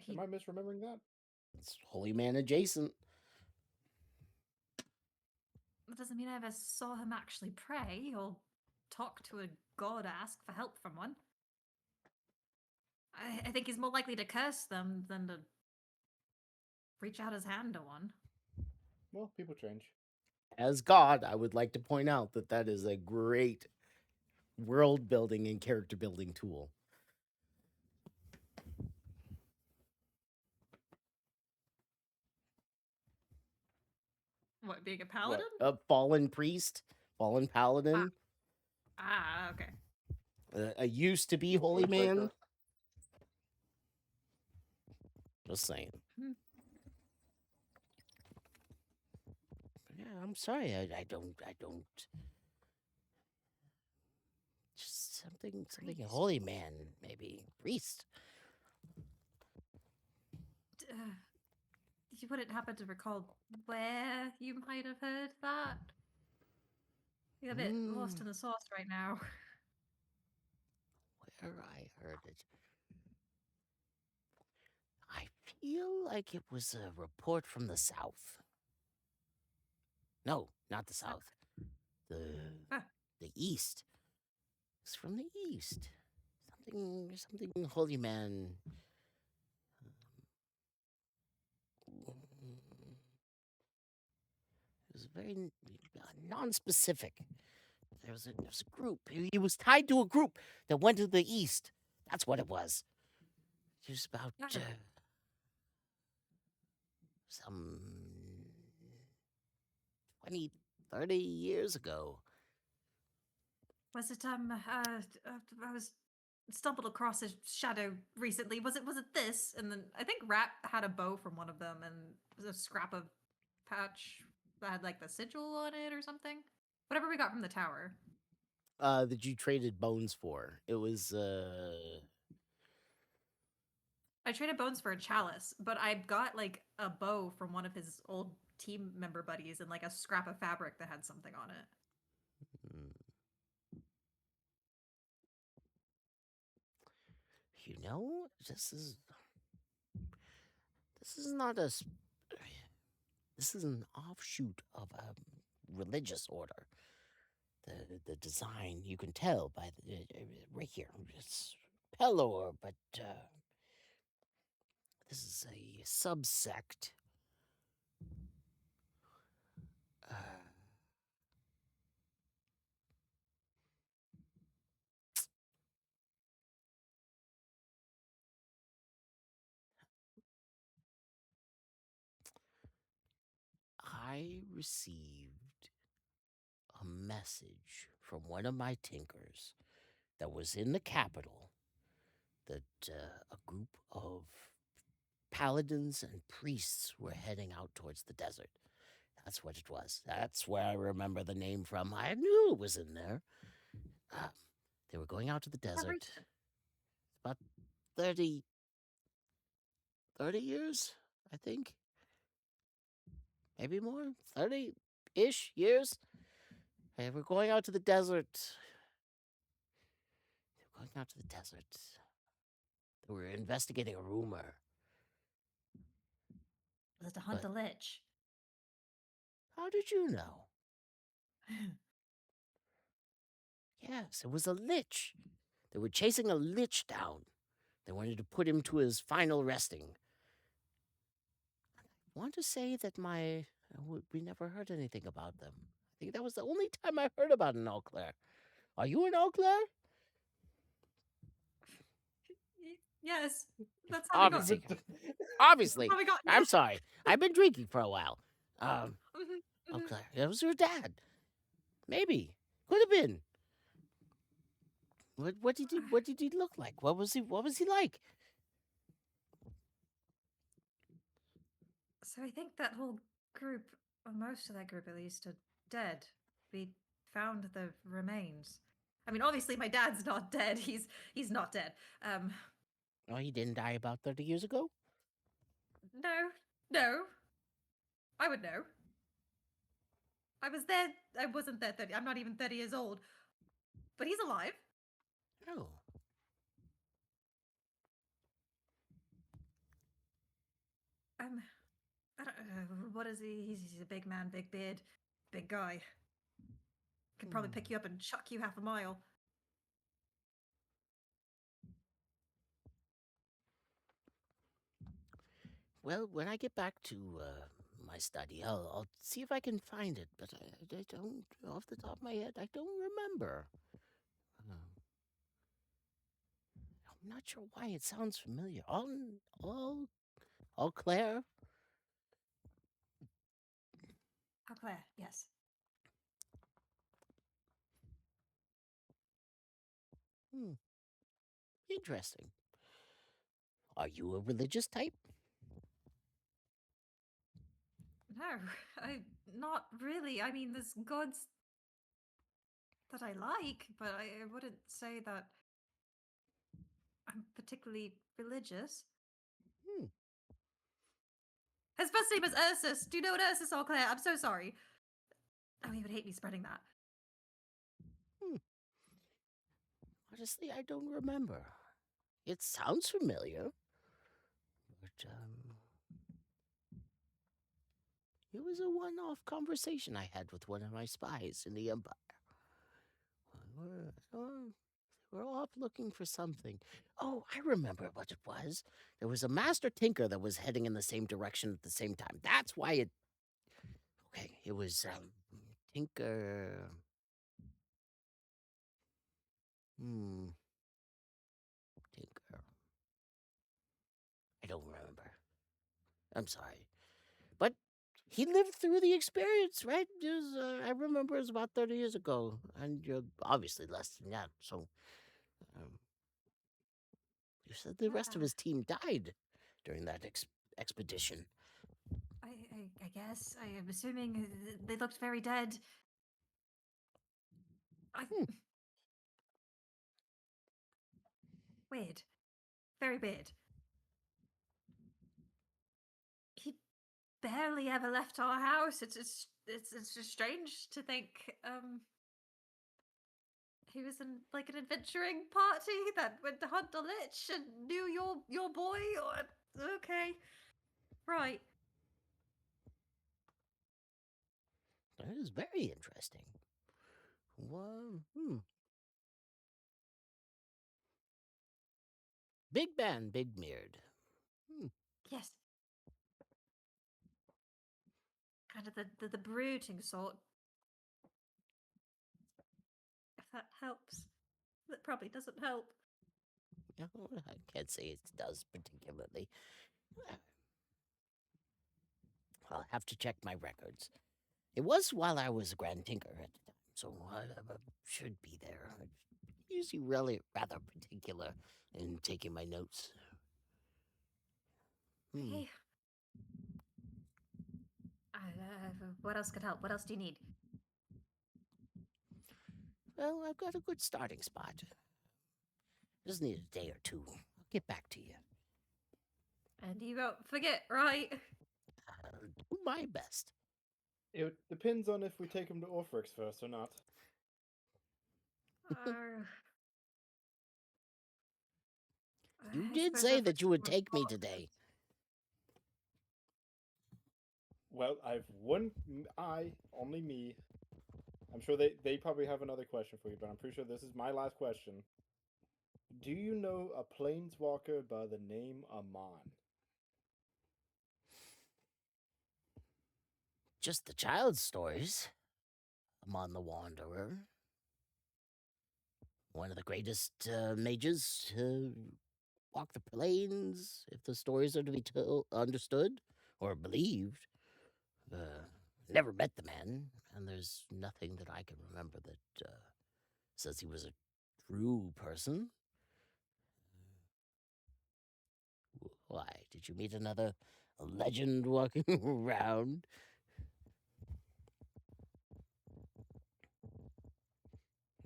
Am I misremembering that? It's holy man adjacent. That doesn't mean I ever saw him actually pray or talk to a god, ask for help from one. I think he's more likely to curse them than to reach out his hand to one. Well, people change. As God, I would like to point out that that is a great world building and character building tool. What, being a paladin? A fallen priest, fallen paladin, Okay. a used to be holy Windbreaker. man. Just saying. Yeah, I'm sorry. I don't. Just something. A holy man, maybe priest. You wouldn't happen to recall where you might have heard that? You're a bit lost in the sauce right now. Where I heard it. I feel like it was a report from the south. No, not the south. The east. It's from the east. Something holy man. It was very non-specific. There was a group. He was tied to a group that went to the east. That's what it was. It was about some 20, 30 years ago. Was it I was stumbled across a shadow recently. Was it this? And then I think Rat had a bow from one of them and a scrap of patch that had like the sigil on it or something. Whatever we got from the tower. That you traded bones for. It was I traded bones for a chalice, but I got like a bow from one of his old team member buddies and like a scrap of fabric that had something on it. mm, you know, this is not this is an offshoot of a religious order. The design, you can tell by the right here. It's Pelor, but this is a subsect. Uh, I received a message from one of my tinkers that was in the capital that a group of paladins and priests were heading out towards the desert. That's what it was. That's where I remember the name from. I knew it was in there. They were going out to the desert. About 30 years, I think. Maybe more. 30-ish years. They were going out to the desert. They were going out to the desert. They were investigating a rumor. Was it to hunt But- the lich? How did you know? Yes, it was a lich. They were chasing a lich down. They wanted to put him to his final resting. I want to say that we never heard anything about them. I think that was the only time I heard about an Eau-Claire. Are you an Eau-Claire? Yes, that's how Obviously. we got. Obviously. How we got. I'm sorry. I've been drinking for a while. Mhm, mhm. Eau-Claire. It was her dad. Maybe. Could have been. What did he look like? What was he like? So I think that whole group, or most of that group at least, are dead. We found the remains. I mean, obviously my dad's not dead. He's not dead. Oh, he didn't die about 30 years ago? No. I would know. I was there. I wasn't there 30. I'm not even 30 years old. But he's alive. Oh. I don't know. What is he? He's a big man, big beard, big guy. Could probably pick you up and chuck you half a mile. Well, when I get back to my study, I'll see if I can find it, but I don't, off the top of my head, I don't remember. I'm not sure why it sounds familiar. All Claire? Oh, Claire, yes. Interesting. Are you a religious type? No, I not really. I mean, there's gods that I like, but I wouldn't say that I'm particularly religious. His first name is Ursus. Do you know what Ursus All Claire? I'm so sorry. Oh, he would hate me spreading that. Honestly, I don't remember. It sounds familiar, but it was a one-off conversation I had with one of my spies in the Empire. We're off looking for something. Oh, I remember what it was. There was a master tinker that was heading in the same direction at the same time. That's why it. Okay, it was tinker. Tinker. I don't remember. I'm sorry. But he lived through the experience, right? I remember it was about 30 years ago, and you're obviously less than that. So, um, you said the rest of Ah, his team died during that expedition. I guess. I am assuming they looked very dead. I. Hmm. Weird. Very weird. He barely ever left our house. It's just strange to think he was in like an adventuring party that went to hunt a lich and knew your boy. Okay, right. That is very interesting. Well, Big man, big beard. Yes. Kind of the brooding sort. If that helps. That probably doesn't help. No, I can't say it does particularly. I'll have to check my records. It was while I was a Grand Tinker at the time, so I should be there. I'm usually really rather particular in taking my notes. Okay. What else could help? What else do you need? Well, I've got a good starting spot. Just need a day or two. I'll get back to you. And you won't forget, right? I'll do my best. It depends on if we take him to Orphrix first or not. You I did suppose say I've that you would got take me more- today. Well, I've one eye, only me. I'm sure they probably have another question for you, but I'm pretty sure this is my last question. Do you know a planeswalker by the name Amon? Just the child's stories. Amon the Wanderer. One of the greatest mages to walk the plains, if the stories are to be understood or believed. Never met the man, and there's nothing that I can remember that says he was a true person. Why? Did you meet another legend walking around?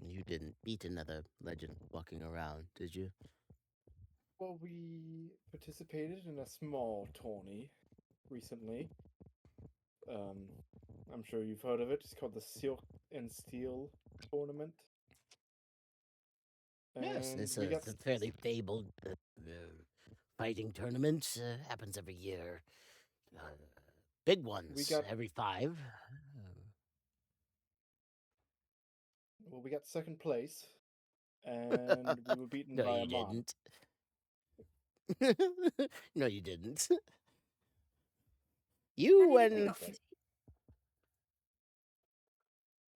You didn't meet another legend walking around, did you? Well, we participated in a small tourney recently. I'm sure you've heard of it. It's called the Silk and Steel Tournament. Yes, And it's we a, got it's a fairly fabled fighting tournament. Happens every year. Big ones got- every 5. we got second place, and we were beaten No, by you Amon. didn't. No, you didn't. How You do you think we went. got-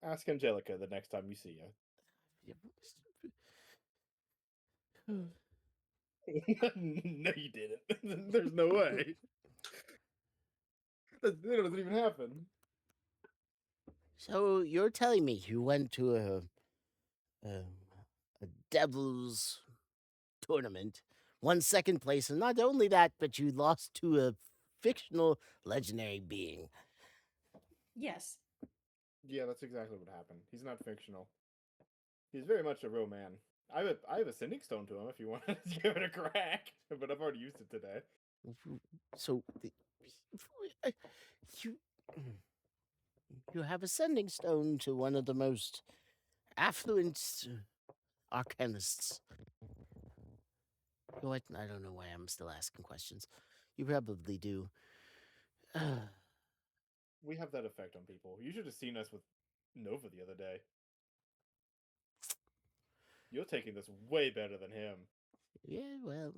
Ask Angelica the next time you see her. No, you didn't. There's no way. That doesn't even happen. So you're telling me you went to a devil's tournament, won second place, and not only that, but you lost to a fictional legendary being. Yes. Yeah, that's exactly what happened. He's not fictional. He's very much a real man. I have a sending stone to him if you want to give it a crack, but I've already used it today. So you you have a sending stone to one of the most affluent arcanists. What? I don't know why I'm still asking questions. You probably do. We have that effect on people. You should have seen us with Nova the other day. You're taking this way better than him. Yeah, well.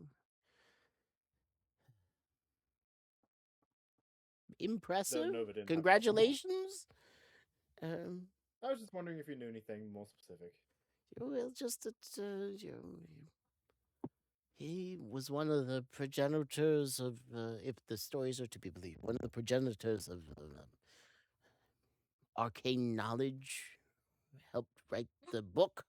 Impressive. Nova didn't have that. Congratulations. I was just wondering if you knew anything more specific. Well, just that He was one of the progenitors of, if the stories are to be believed, one of the progenitors of arcane knowledge. Helped write the book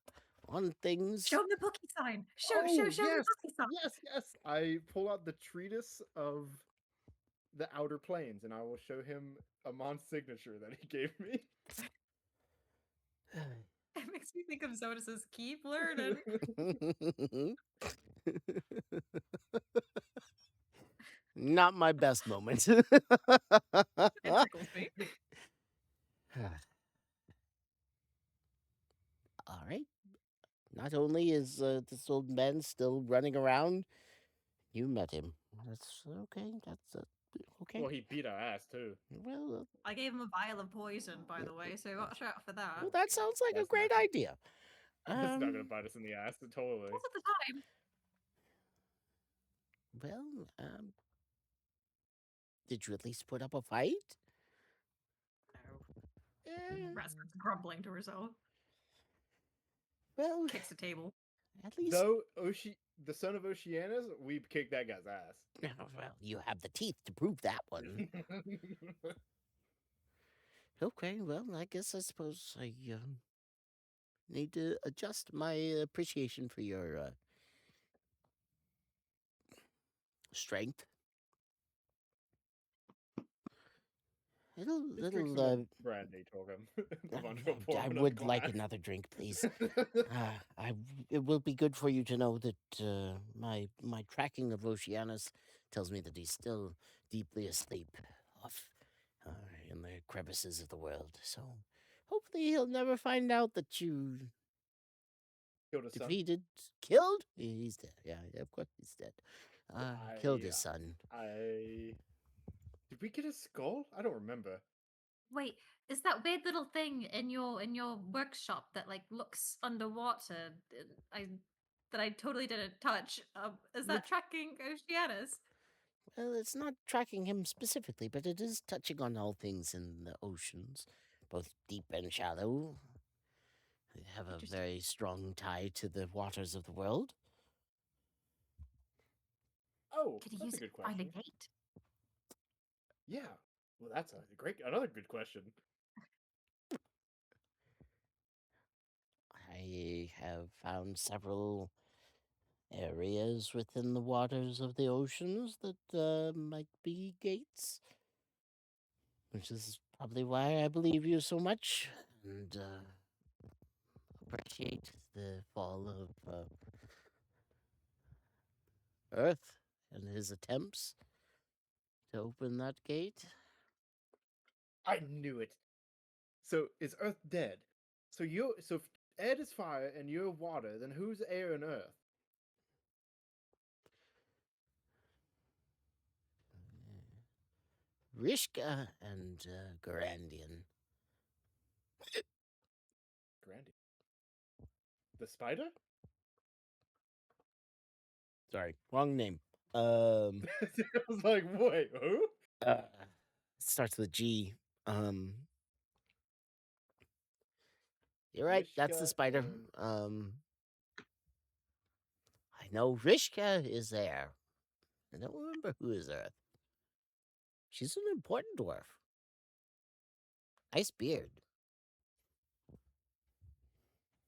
on things. Show him the bookie sign. Show Oh, him the yes, bookie sign. yes. I pull out the treatise of the Outer Planes, and I will show him Amon's signature that he gave me. It makes me think of Zodas's keep learning. Not my best moment. It tickles me. All right. Not only is this old man still running around, you met him. That's okay. That's okay. Well, he beat our ass too. Well, I gave him a vial of poison, by the way, so watch out for that. well, that sounds like a That's great nothing. idea. It's not gonna Um, bite us in the ass, totally. What's at the time? well, did you at least put up a fight? Eh, Rat starts grumbling to herself. well, Kicks the table. at least. Though the son of Oceanus, we kicked that guy's ass. Well, you have the teeth to prove that one. Okay, well, I guess I suppose I need to adjust my appreciation for your strength. Just drink some It'll more brandy, Torgum. I would like another drink, please. It will be good for you to know that my tracking of Oceanus tells me that he's still deeply asleep off in the crevices of the world. So hopefully he'll never find out that you Killed his son. defeated, killed. He's dead. Yeah, of course he's dead. Killed his son. Did we get his skull? I don't remember. Wait, is that weird little thing in your workshop that like looks underwater? That I totally didn't touch. Is that tracking Oceanus? Well, it's not tracking him specifically, but it is touching on all things in the oceans, both deep and shallow. They have a Interesting. very strong tie to the waters of the world. Oh, Could he that's use a it good to find a question. gate? Yeah. Well, that's another good question. I have found several areas within the waters of the oceans that might be gates, which is probably why I believe you so much and appreciate the fall of Earth and his attempts to open that gate. I knew it. So is Earth dead? So if Ed is fire and you're water, then who's air and earth? Rishka and Garandian. Grandy. The spider? Sorry, wrong name. I was like, wait, who? Starts with G. You're right. That's the Rishka spider. and- I know Rishka is there. I don't remember who is Earth. She's an important dwarf. Nice beard.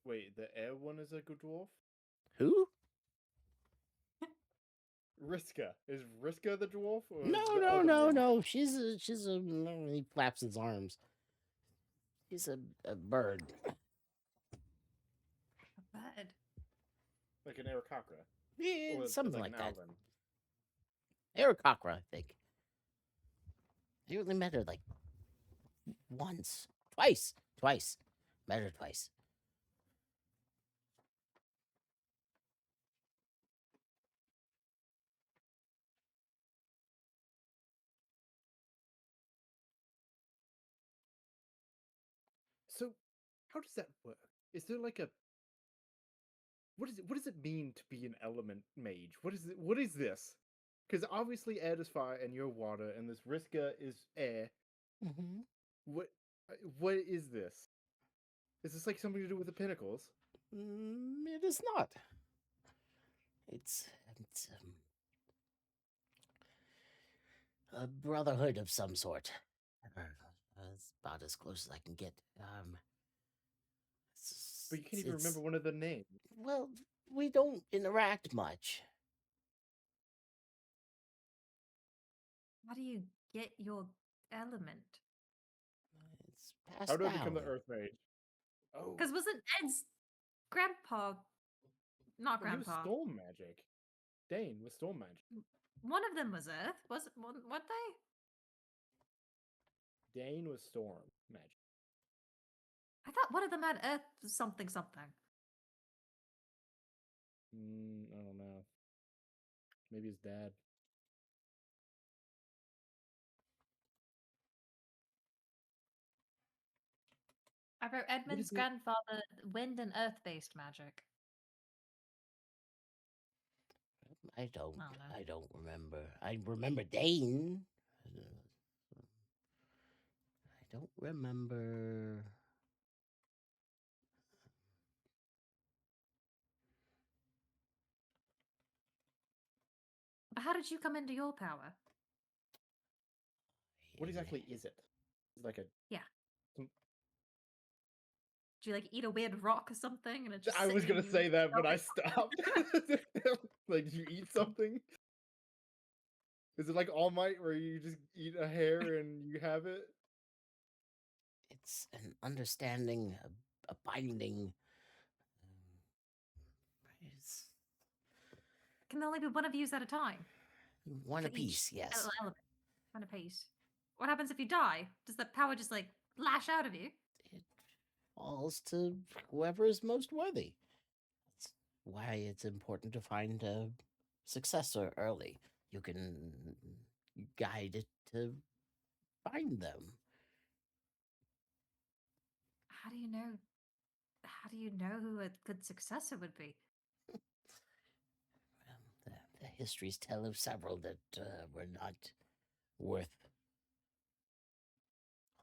Wait, the air one is a good dwarf? Who? Riska. Is Riska the dwarf? Or is No, the no, other no, one? no. She's a. He flaps his arms. She's a bird. Bad. Like an Arakakra. Yeah, Or something like like an that. Owlin. Aarakocra, I think. I only met her like once, twice. Met her twice. So, how does that work? Is there like a what does it mean to be an element mage? What is this? Because obviously Ed is fire and you're water, and this Riska is air. Mm-hmm. What is this? Is this like something to do with the pinnacles? It is not. It's a brotherhood of some sort. It's about as close as I can get. But you can't even remember one of the names. Well, we don't interact much. How do you get your element? It's passed How do I down. become the Earth Mage? Oh, Because wasn't Ed's grandpa, not well, he was grandpa, storm magic. Dane was storm magic. one of them was Earth, was weren't they? Dane was storm magic. I thought one of them had Earth something something. I don't know. Maybe his dad. I wrote Edmund's it? grandfather, wind and earth based magic. I don't. I don't know. I don't remember. I remember Dane. I don't remember. But how did you come into your power? What exactly is it? It's like a. Do you like eat a weird rock or something? And it just I was sitting gonna in you say that, but I yourself? stopped. Like, did you eat something? Is it like All Might, where you just eat a hair and you have it? It's an understanding, a binding. It's Can there only be one of yous at a time? one For each apiece, yes. element. One apiece. What happens if you die? Does the power just like lash out of you? It falls to whoever is most worthy. That's why it's important to find a successor early. You can guide it to find them. How do you know? How do you know who a good successor would be? The histories tell of several that were not worth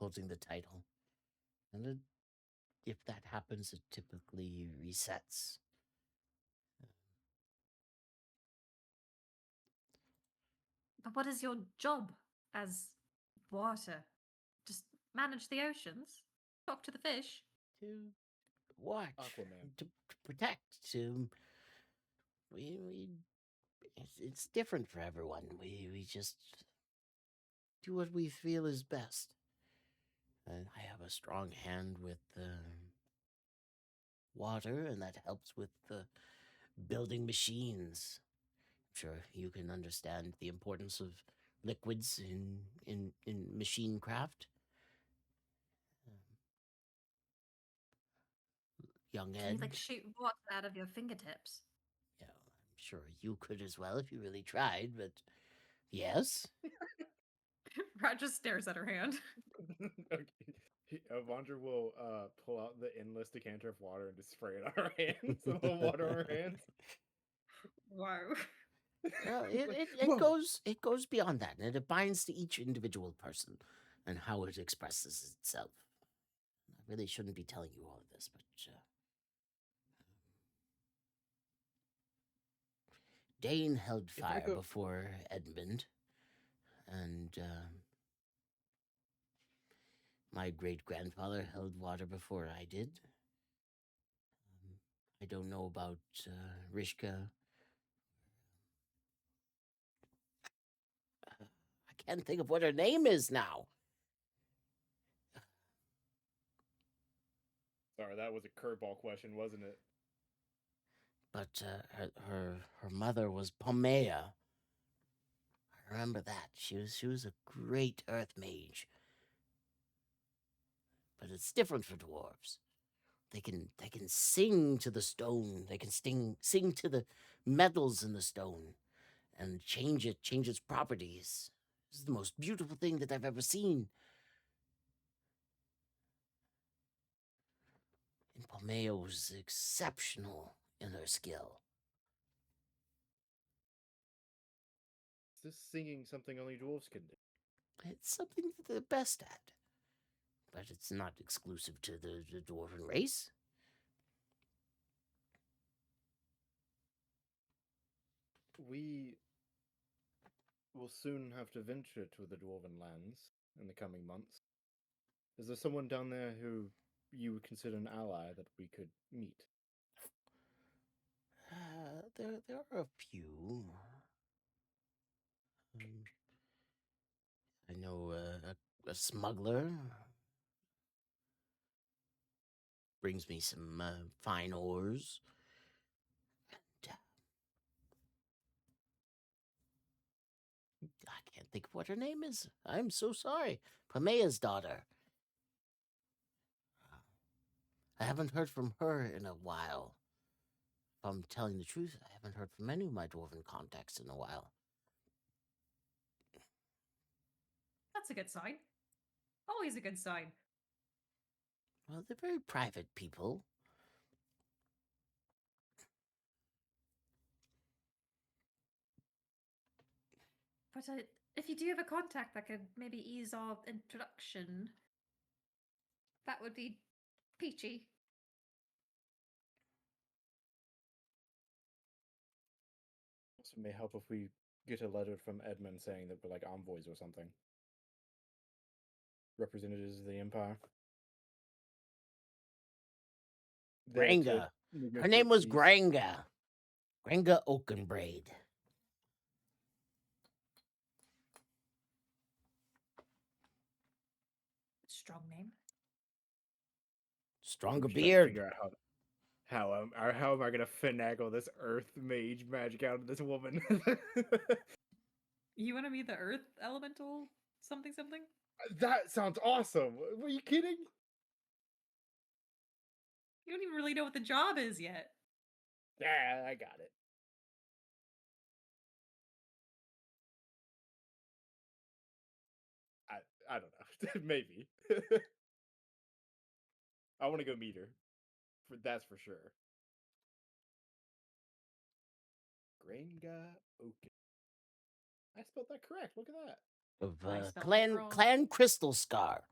holding the title. And if that happens, it typically resets. But what is your job as water? Just manage the oceans? Talk to the fish? To watch, Aquaman. to protect, to it's different for everyone. We just do what we feel is best. And I have a strong hand with water, and that helps with building machines. I'm sure you can understand the importance of liquids in machine craft. Young Can Ed, you like shoot water out of your fingertips? yeah, I'm sure you could as well if you really tried, but yes. Rat just stares at her hand. Okay. Avandra will pull out the endless decanter of water and just spray it on her hands. A little water on her hands. Wow. Well, it Whoa. goes beyond that, and it binds to each individual person and how it expresses itself. I really shouldn't be telling you all of this, but Dane held If I fire go- before Edmund, and my great-grandfather held water before I did. I don't know about Rishka. I can't think of what her name is now. Sorry, that was a curveball question, wasn't it? But her mother was Pomea. I remember that. She was a great earth mage. But it's different for dwarves. They can sing to the stone. They can sing to the metals in the stone and change its properties. This is the most beautiful thing that I've ever seen. And Pomea was exceptional in her skill. Is this singing something only dwarves can do? It's something that they're best at. But it's not exclusive to the dwarven race. We will soon have to venture to the Dwarven lands in the coming months. Is there someone down there who you would consider an ally that we could meet? There are a few. I know a smuggler brings me some fine ores. And, I can't think of what her name is. I'm so sorry. Pamea's daughter. I haven't heard from her in a while. If I'm telling the truth, I haven't heard from any of my dwarven contacts in a while. That's a good sign. Always a good sign. Well, they're very private people. But if you do have a contact that could maybe ease our introduction, that would be peachy. Also, may help if we get a letter from Edmund saying that we're like envoys or something. Representatives of the Empire. There to Grenga. Her negotiate name was peace. Grenga. Grenga Oakenbraid. Strong name. Stronger I'm just trying to beard. figure out how am I gonna finagle this Earth Mage magic out of this woman? You want to be the Earth Elemental something something? That sounds awesome. Were you kidding? You don't even really know what the job is yet. Yeah, I got it. I don't know. Maybe. I want to go meet her. That's for sure. Grenga Oaken. I spelled that correct. Look at that. Of I spelled it Clan wrong. Clan Crystal Scar.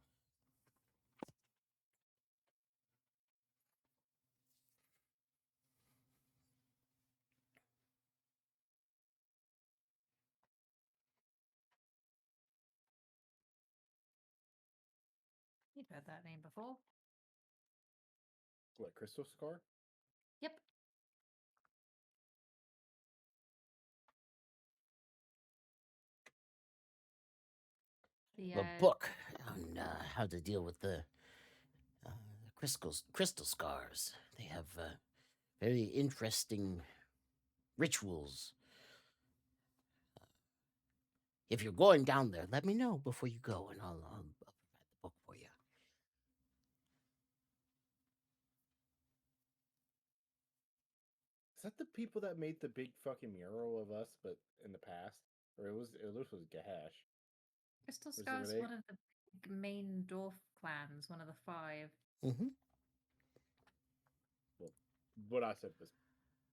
You've heard that name before. What, Crystal Scar? Yep. The book on how to deal with the crystal scars. They have very interesting rituals. If you're going down there, let me know before you go, and I'll provide the book for you. Is that the people that made the big fucking mural of us, but in the past? Or it was Gahash. Crystal Was it Scar's really? one of the big main dwarf clans, one of the 5. Mm-hmm. Well, what I said was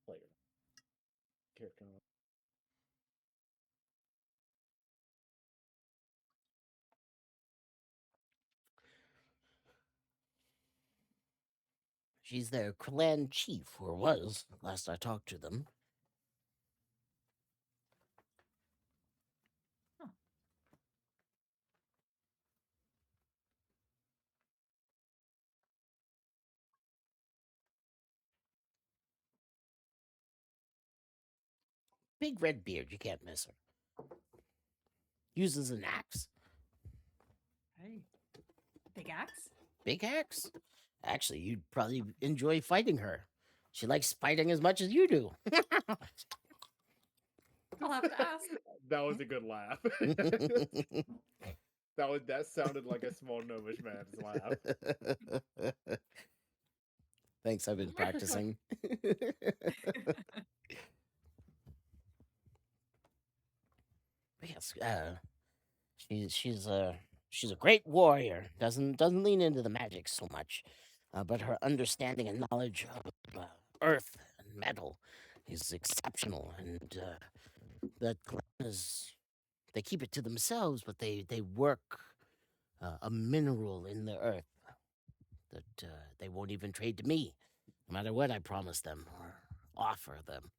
player. Character. She's their clan chief, or was, last I talked to them. Big red beard, you can't miss her. Uses an axe. Hey. Big axe? Big axe? Actually, you'd probably enjoy fighting her. She likes fighting as much as you do. I'll have to ask. That was a good laugh. that sounded like a small gnomish man's laugh. Thanks, I've been practicing. Yes, she's a great warrior. Doesn't lean into the magic so much, but her understanding and knowledge of earth and metal is exceptional. And that clan is, they keep it to themselves, but they work a mineral in the earth that they won't even trade to me, no matter what I promise them or offer them.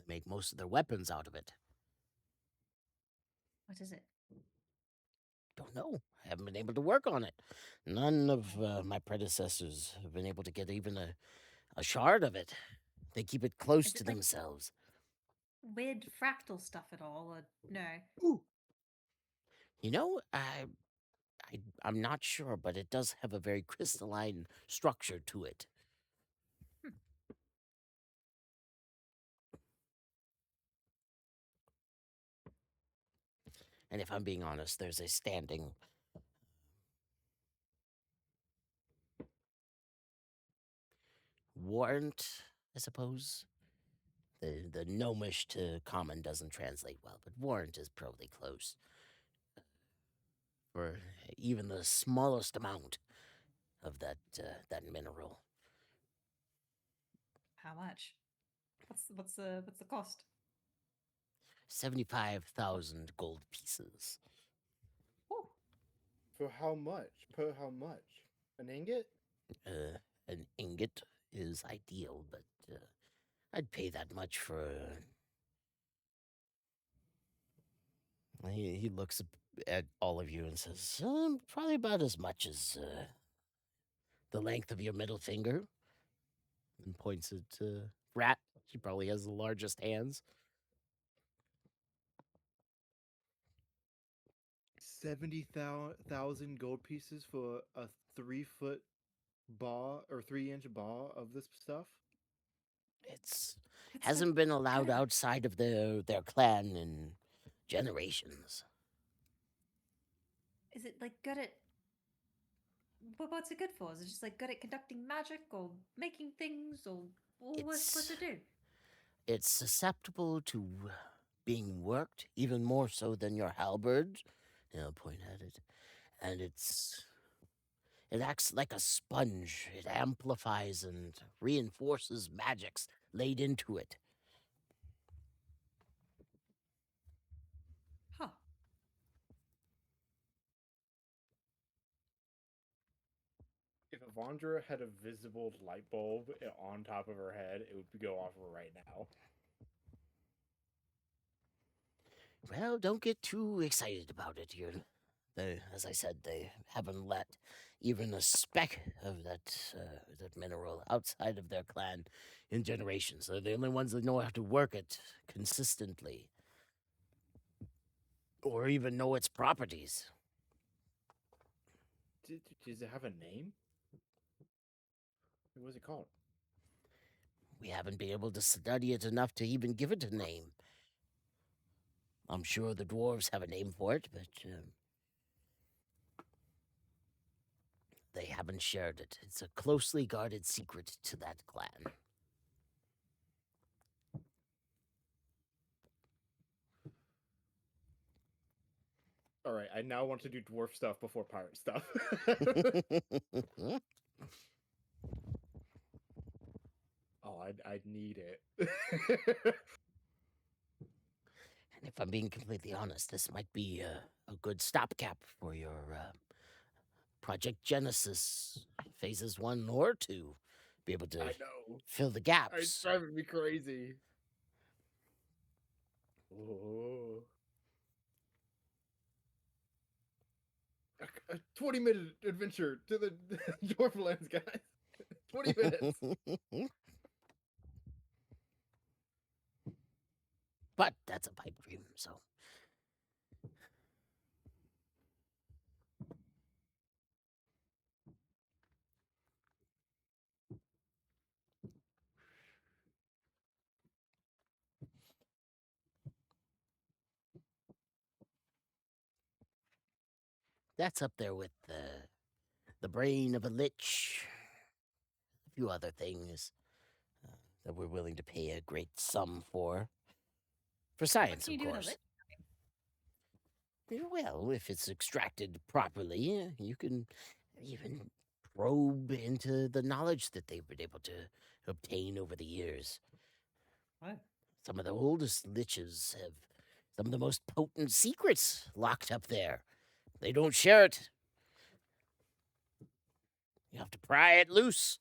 make most of their weapons out of it. What is it? Don't know. I haven't been able to work on it. None of my predecessors have been able to get even a shard of it. They keep it close Is to it like- themselves. Weird fractal stuff at all? Or no? You know, I'm not sure, but it does have a very crystalline structure to it. And if I'm being honest, there's a standing warrant, I suppose. The gnomish to common doesn't translate well, but warrant is probably close. For even the smallest amount of that mineral. How much? What's the cost? 75,000 gold pieces. Oh, For how much? Per how much? An ingot? An ingot is ideal, but I'd pay that much for. He looks at all of you and says, probably about as much as the length of your middle finger. And points at Rat. She probably has the largest hands. 70,000 gold pieces for a 3-foot bar or 3-inch bar of this stuff? It's it's hasn't like been allowed good. outside of their clan in generations. Is it like good at? What's it good for? Is it just like good at conducting magic or making things or what's It's- it do? It's susceptible to being worked even more so than your halberd. Point at it. And it acts like a sponge. It amplifies and reinforces magics laid into it. Huh. If Avandra had a visible light bulb on top of her head, it would go off right now. Well, don't get too excited about it. As I said, they haven't let even a speck of that mineral outside of their clan in generations. They're the only ones that know how to work it consistently, or even know its properties. Does it have a name? What was it called? We haven't been able to study it enough to even give it a name. I'm sure the dwarves have a name for it, but they haven't shared it. It's a closely guarded secret to that clan. All right, I now want to do dwarf stuff before pirate stuff. Oh, I'd need it. And if I'm being completely honest, this might be a good stopgap for your Project Genesis phases 1 or 2. Be able to I know. fill the It's gaps. driving me crazy. Oh. A 20-minute adventure to the Dwarflands, guys. 20 minutes. But that's a pipe dream, so. That's up there with the brain of a lich. A few other things that we're willing to pay a great sum for. For What science, can you of do with a course. lich? Well, if it's extracted properly, you can even probe into the knowledge that they've been able to obtain over the years. What? Some of the oldest liches have some of the most potent secrets locked up there. They don't share it. You have to pry it loose.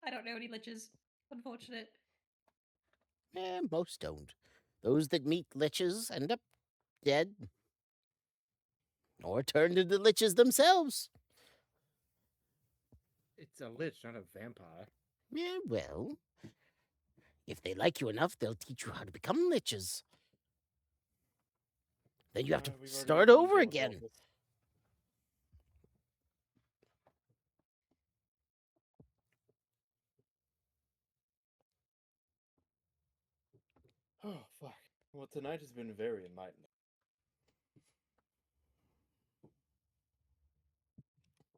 I don't know any liches. Unfortunate. Most don't. Those that meet liches end up dead or turned into liches themselves. It's a lich, not a vampire. Yeah, well, if they like you enough, they'll teach you how to become liches. Then you have to We've already start been over detailed about again. this. Oh, fuck. Well, tonight has been very enlightening.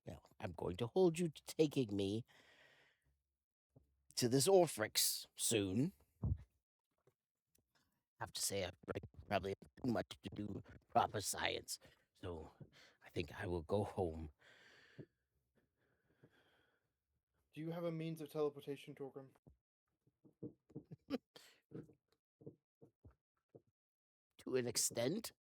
Well, I'm going to hold you to taking me to this Orphrix soon. I have to say, I probably have too much to do proper science, so I think I will go home. Do you have a means of teleportation, Torgrim? To an extent.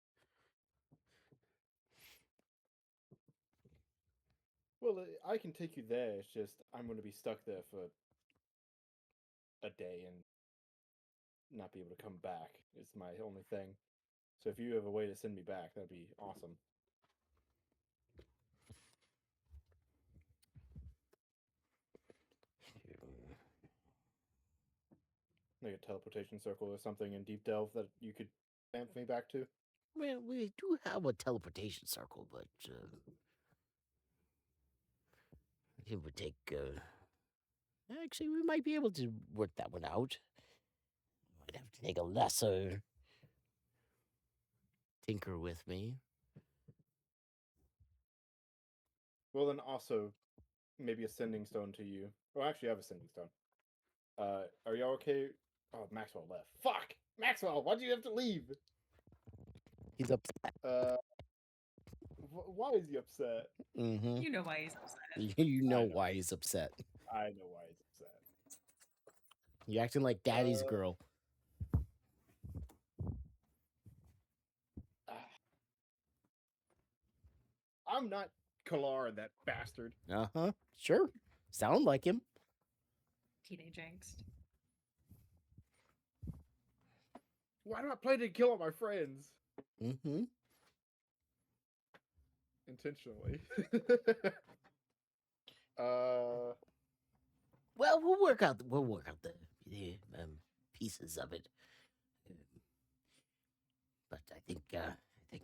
Well, I can take you there. It's just I'm going to be stuck there for a day and not be able to come back. It's my only thing. So if you have a way to send me back, that'd be awesome. Like a teleportation circle or something in Deep Delve that you could stamp me back to. Well, we do have a teleportation circle, but it would take. Actually, we might be able to work that one out. I'd have to take a lesser tinker with me. Well, then also maybe a sending stone to you. Oh, actually, I have a sending stone. Are y'all okay? Oh, Maxwell left. Fuck, Maxwell, why do you have to leave? He's upset. Why is he upset? Mm-hmm. You know why he's upset. You know know. why he's upset. I know why he's upset. You're acting like daddy's girl. I'm not Kalar, that bastard. Uh-huh. Sure. Sound like him. Teenage angst. Why do I play to kill all my friends? Mm-hmm. Intentionally. Well, we'll work out the pieces of it. But I think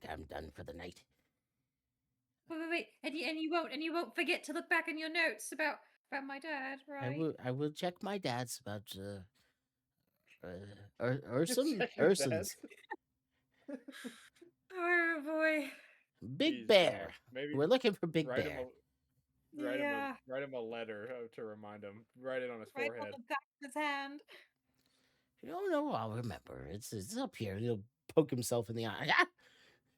I'm done for the night. Wait. And you won't forget to look back in your notes about my dad, right? I will check my dad's about Ursum Check your Urson's dad's. Oh boy. Big Jesus Bear. Christ. Maybe We're looking for Big write Bear. him write Yeah. him a letter to remind him. Write it on his Right on forehead. the back of his hand. No, I'll remember. It's up here. He'll poke himself in the eye. Ah!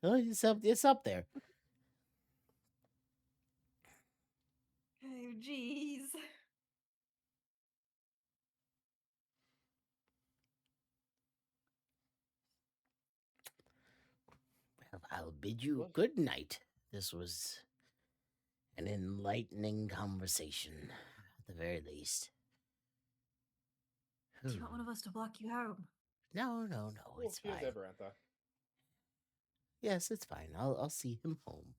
Oh, it's up there. Oh jeez. Well, I'll bid you Well- good night. This was an enlightening conversation, at the very least. Do you want one of us to block you home? No, Well, it's here's fine. Everantha. Yes, it's fine. I'll see him home.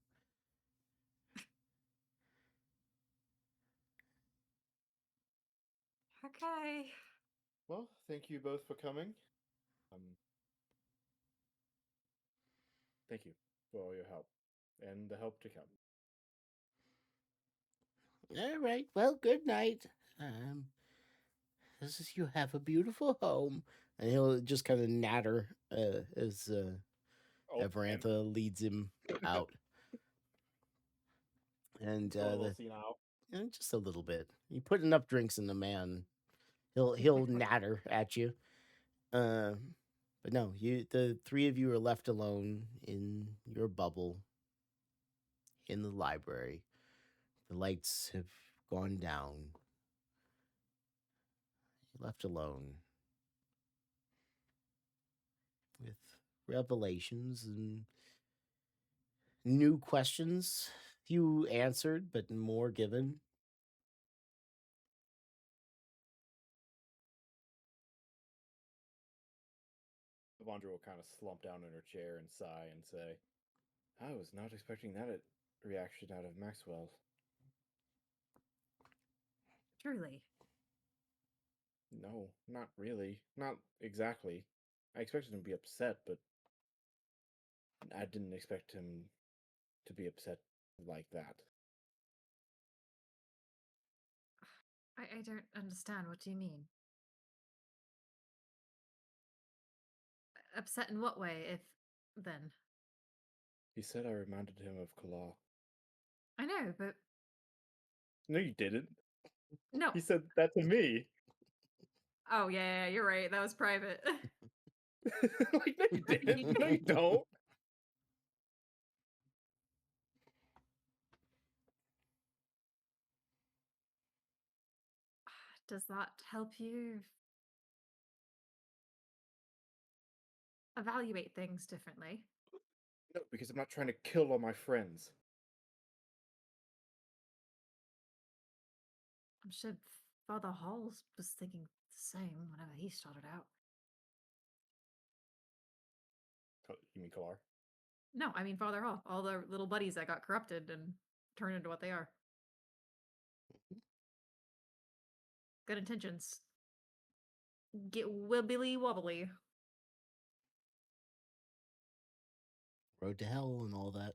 Okay. Well, thank you both for coming. Thank you for all your help and the help to come. All right. Well, good night. You have a beautiful home, and he'll just kind of natter as Oh, and Everantha leads him out, and a little senile. just a little bit. You put enough drinks in the man, he'll natter at you. But no, the three of you are left alone in your bubble in the library. The lights have gone down. You're left alone with revelations and new questions. Few answered, but more given. Avandra will kind of slump down in her chair and sigh and say, I was not expecting that reaction out of Maxwell. Truly. No, not really. Not exactly. I expected him to be upset, but I didn't expect him to be upset like that. I don't understand. What do you mean? Upset in what way, if then? He said I reminded him of Kala. I know, but No, you didn't. no. He said that to me. Oh, yeah, you're right. That was private. Like, no, you didn't. No, you don't. Does that help you evaluate things differently? No, because I'm not trying to kill all my friends. I'm sure Father Halls was thinking the same whenever he started out. You mean Kalar? No, I mean Father Hall. All the little buddies that got corrupted and turned into what they are. Good intentions. Get wibbly wobbly. Road to hell and all that.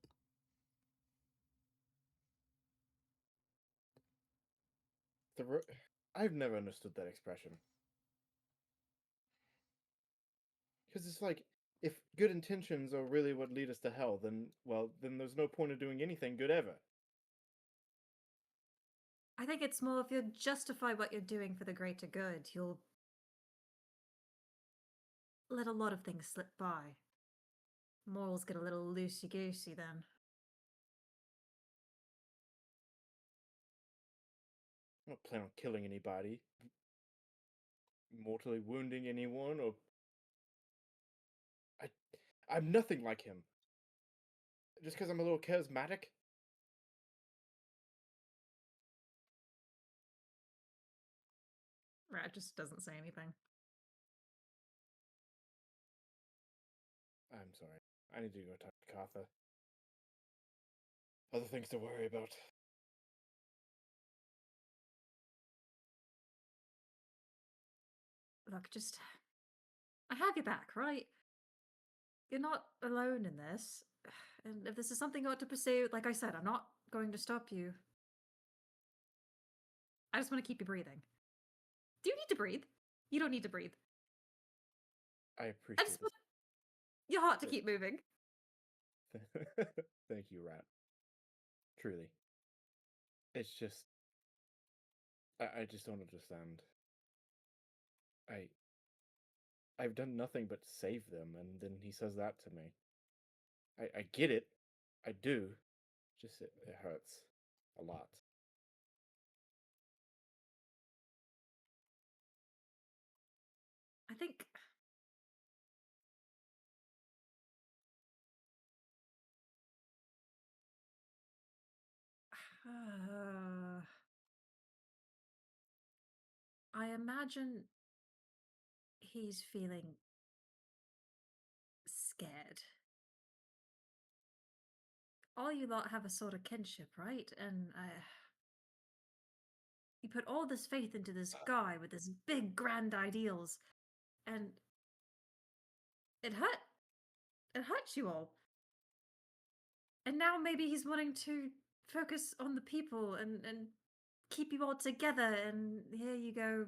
I've never understood that expression. Because it's like, if good intentions are really what lead us to hell, then, well, then there's no point in doing anything good ever. I think it's more if you justify what you're doing for the greater good, you'll let a lot of things slip by. Morals get a little loosey goosey then. I don't plan on killing anybody, mortally wounding anyone, or I'm nothing like him. Just because I'm a little charismatic? Rat just doesn't say anything. I'm sorry. I need to go talk to Katha. Other things to worry about. Look, just. I have your back, right? You're not alone in this. And if this is something you want to pursue, like I said, I'm not going to stop you. I just want to keep you breathing. Do you need to breathe? You don't need to breathe. I I appreciate just want your heart to keep moving. this. Thank you, Rat. Truly. It's just... I just don't understand. I've done nothing but save them, and then he says that to me. I get it. I do. Just it hurts a lot. I think. I imagine he's feeling scared. All you lot have a sort of kinship, right? And you put all this faith into this guy with his big grand ideals, and it hurt. It hurts you all. And now maybe he's wanting to focus on the people and keep you all together, and here you go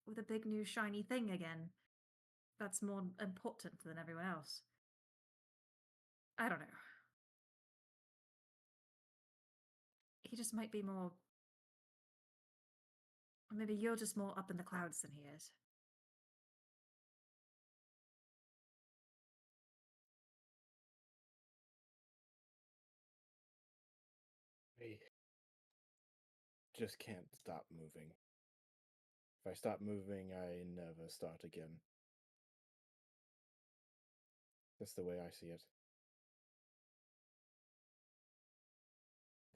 with a big new shiny thing again. That's more important than everyone else. I don't know. He just might be more. Or maybe you're just more up in the clouds than he is. I just can't stop moving. If I stop moving, I never start again. That's the way I see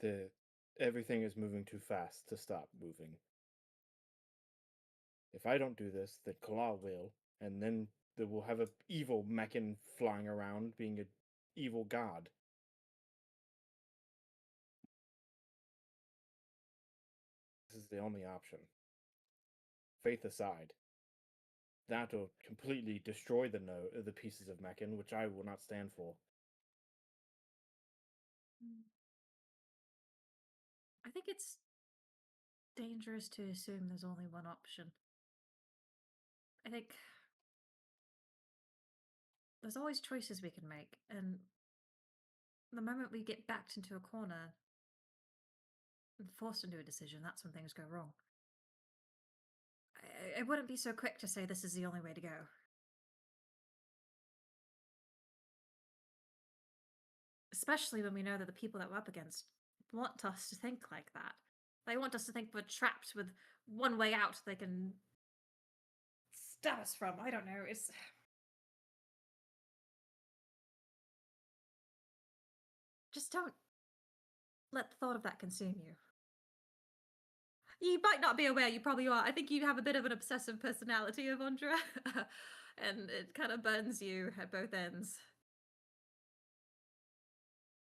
it. Everything is moving too fast to stop moving. If I don't do this, then Kalal will, and then that we'll have a evil Meccan flying around being an evil god. This is the only option. Faith aside, that will completely destroy the pieces of Meccan, which I will not stand for. I think it's dangerous to assume there's only one option. I think there's always choices we can make, and the moment we get backed into a corner and forced into a decision, that's when things go wrong. I wouldn't be so quick to say this is the only way to go. Especially when we know that the people that we're up against want us to think like that. They want us to think we're trapped with one way out they can stab us from. I don't know. It's. Just don't let the thought of that consume you. You might not be aware, you probably are. I think you have a bit of an obsessive personality, Avondra, and it kind of burns you at both ends.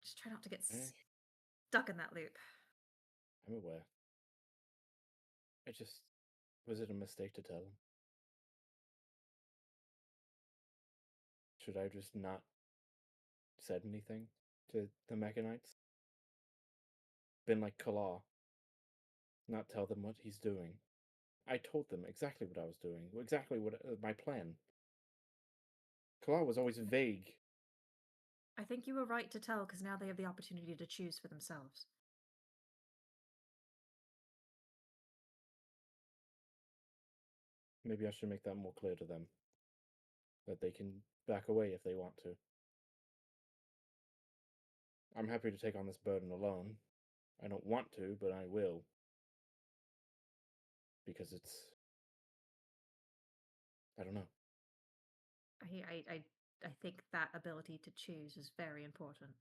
Just try not to get stuck in that loop. I'm aware. Was it a mistake to tell him? Should I just not said anything to the Mechanites? Been like Kala. Not tell them what he's doing. I told them exactly what I was doing, exactly what my plan. Kala was always vague. I think you were right to tell because now they have the opportunity to choose for themselves. Maybe I should make that more clear to them. That they can back away if they want to. I'm happy to take on this burden alone. I don't want to, but I will. Because it's... I don't know. I think that ability to choose is very important.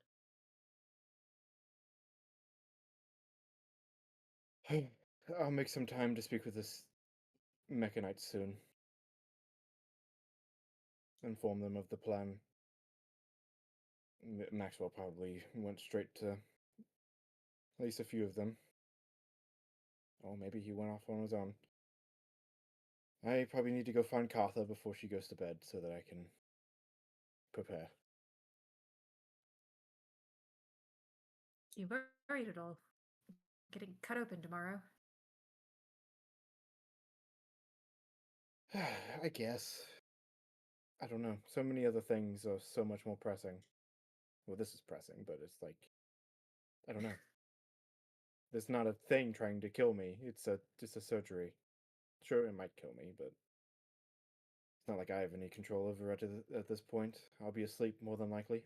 I'll make some time to speak with this Mechanite soon. Inform them of the plan. Maxwell probably went straight to at least a few of them. Or maybe he went off on his own. I probably need to go find Cartha before she goes to bed so that I can prepare. You worried at all? Getting cut open tomorrow? I guess. I don't know. So many other things are so much more pressing. Well, this is pressing, but it's like... I don't know. There's not a thing trying to kill me. It's just a surgery. Sure, it might kill me, but it's not like I have any control over it at this point. I'll be asleep more than likely.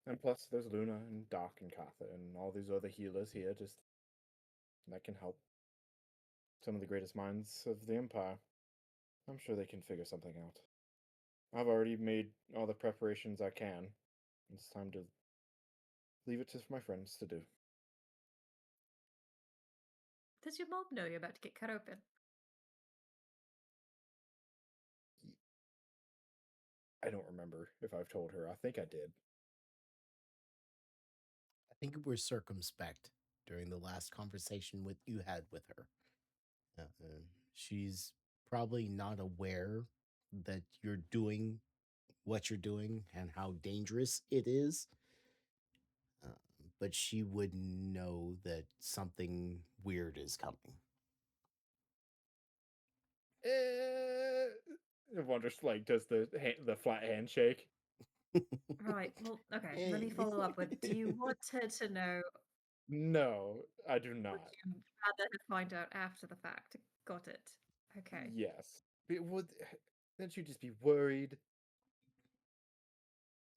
And plus, there's Luna and Doc and Katha and all these other healers here that can help. Some of the greatest minds of the Empire. I'm sure they can figure something out. I've already made all the preparations I can. It's time to leave it to my friends to do. Does your mom know you're about to get cut open? I don't remember if I've told her. I think I did. I think we're circumspect during the last conversation you had with her. She's probably not aware that you're doing what you're doing and how dangerous it is. But she would know that something weird is coming. Wonder like does the flat handshake. Right. Well, okay. Let me follow up with. Do you want her to know? No, I do Would not. you rather her find out after the fact? Got it. Okay. Yes. It would. Then she'd just be worried.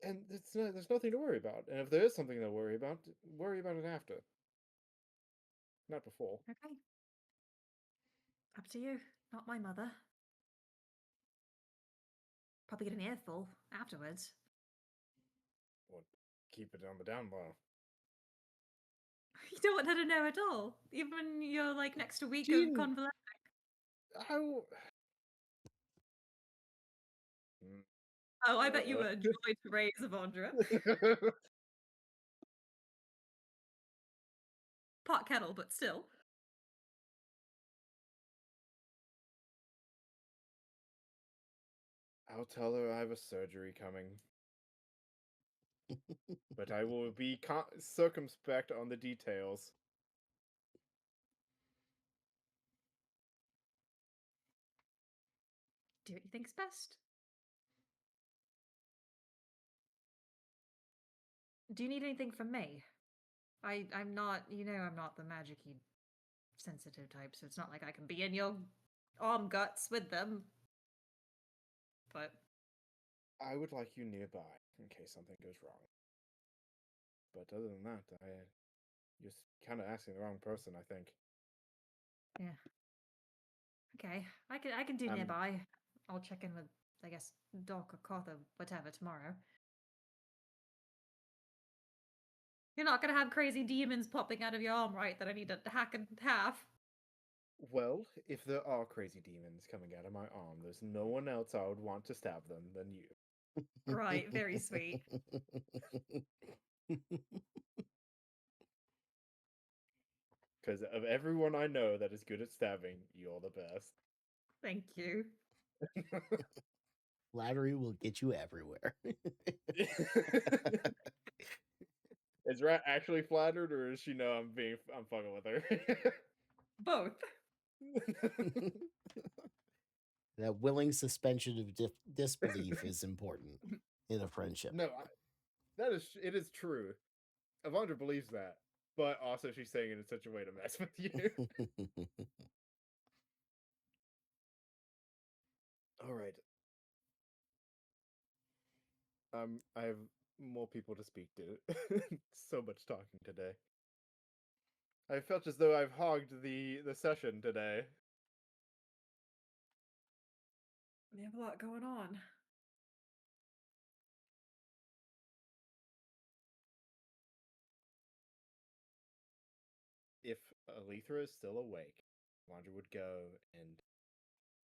And there's nothing to worry about. And if there is something to worry about it after. Not before. Okay. Up to you. Not my mother. Probably get an earful afterwards. Well, keep it on the down low. You don't want her to know at all, even when you're like next a week She of didn't- convalescence. Oh, I bet you were a joy to raise, Avandra. Pot kettle, but still. I'll tell her I have a surgery coming. But I will be circumspect on the details. Do what you think's best. Do you need anything from me? I'm not, I'm not the magic-y sensitive type, so it's not like I can be in your arm guts with them. But I would like you nearby in case something goes wrong. But other than that, you're kind of asking the wrong person, I think. yeah. Okay, I can do nearby. I'll check in with, I guess, Doc or Koth or whatever tomorrow. You're not gonna have crazy demons popping out of your arm, right? That I need to hack in half. Well, if there are crazy demons coming out of my arm, there's no one else I would want to stab them than you. Right, very sweet. Because of everyone I know that is good at stabbing, you're the best. Thank you. Flattery will get you everywhere. Is Rat actually flattered, or does she know I'm fucking with her? Both. That willing suspension of disbelief is important in a friendship. No, it is true. Avandra believes that, but also she's saying it in such a way to mess with you. All right. I have more people to speak to. So much talking today. I felt as though I've hogged the session today. We have a lot going on. If Alethra is still awake, Wanda would go and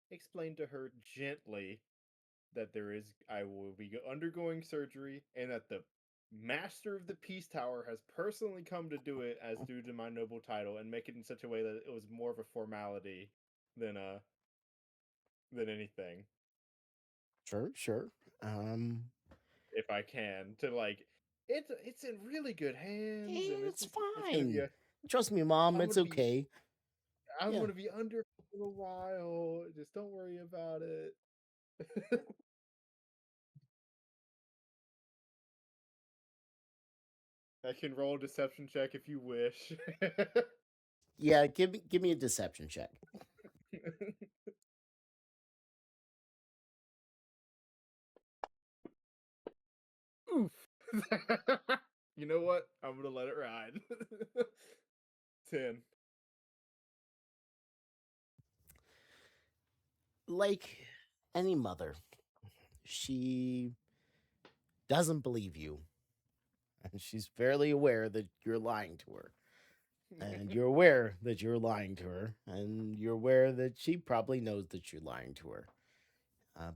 explain to her gently that I will be undergoing surgery and that the Master of the Peace Tower has personally come to do it as due to my noble title, and make it in such a way that it was more of a formality than anything. Sure. If I can, to it's in really good hands. And It's fine. Trust me, Mom, it's okay. I'm gonna be under for a while. Just don't worry about it. I can roll a deception check if you wish. Yeah, give me a deception check. Oof. You know what? I'm gonna let it ride. 10. Like any mother, she doesn't believe you. And she's fairly aware that you're lying to her. And you're aware that you're lying to her. And you're aware that she probably knows that you're lying to her.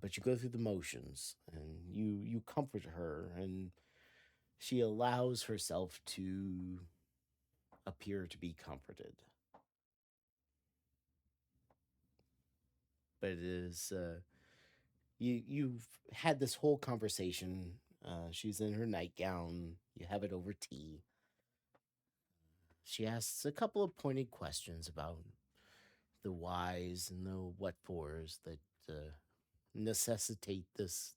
But you go through the motions and you comfort her, and she allows herself to appear to be comforted. But it is you've had this whole conversation. She's in her nightgown. You have it over tea. She asks a couple of pointed questions about the whys and the what fors that necessitate this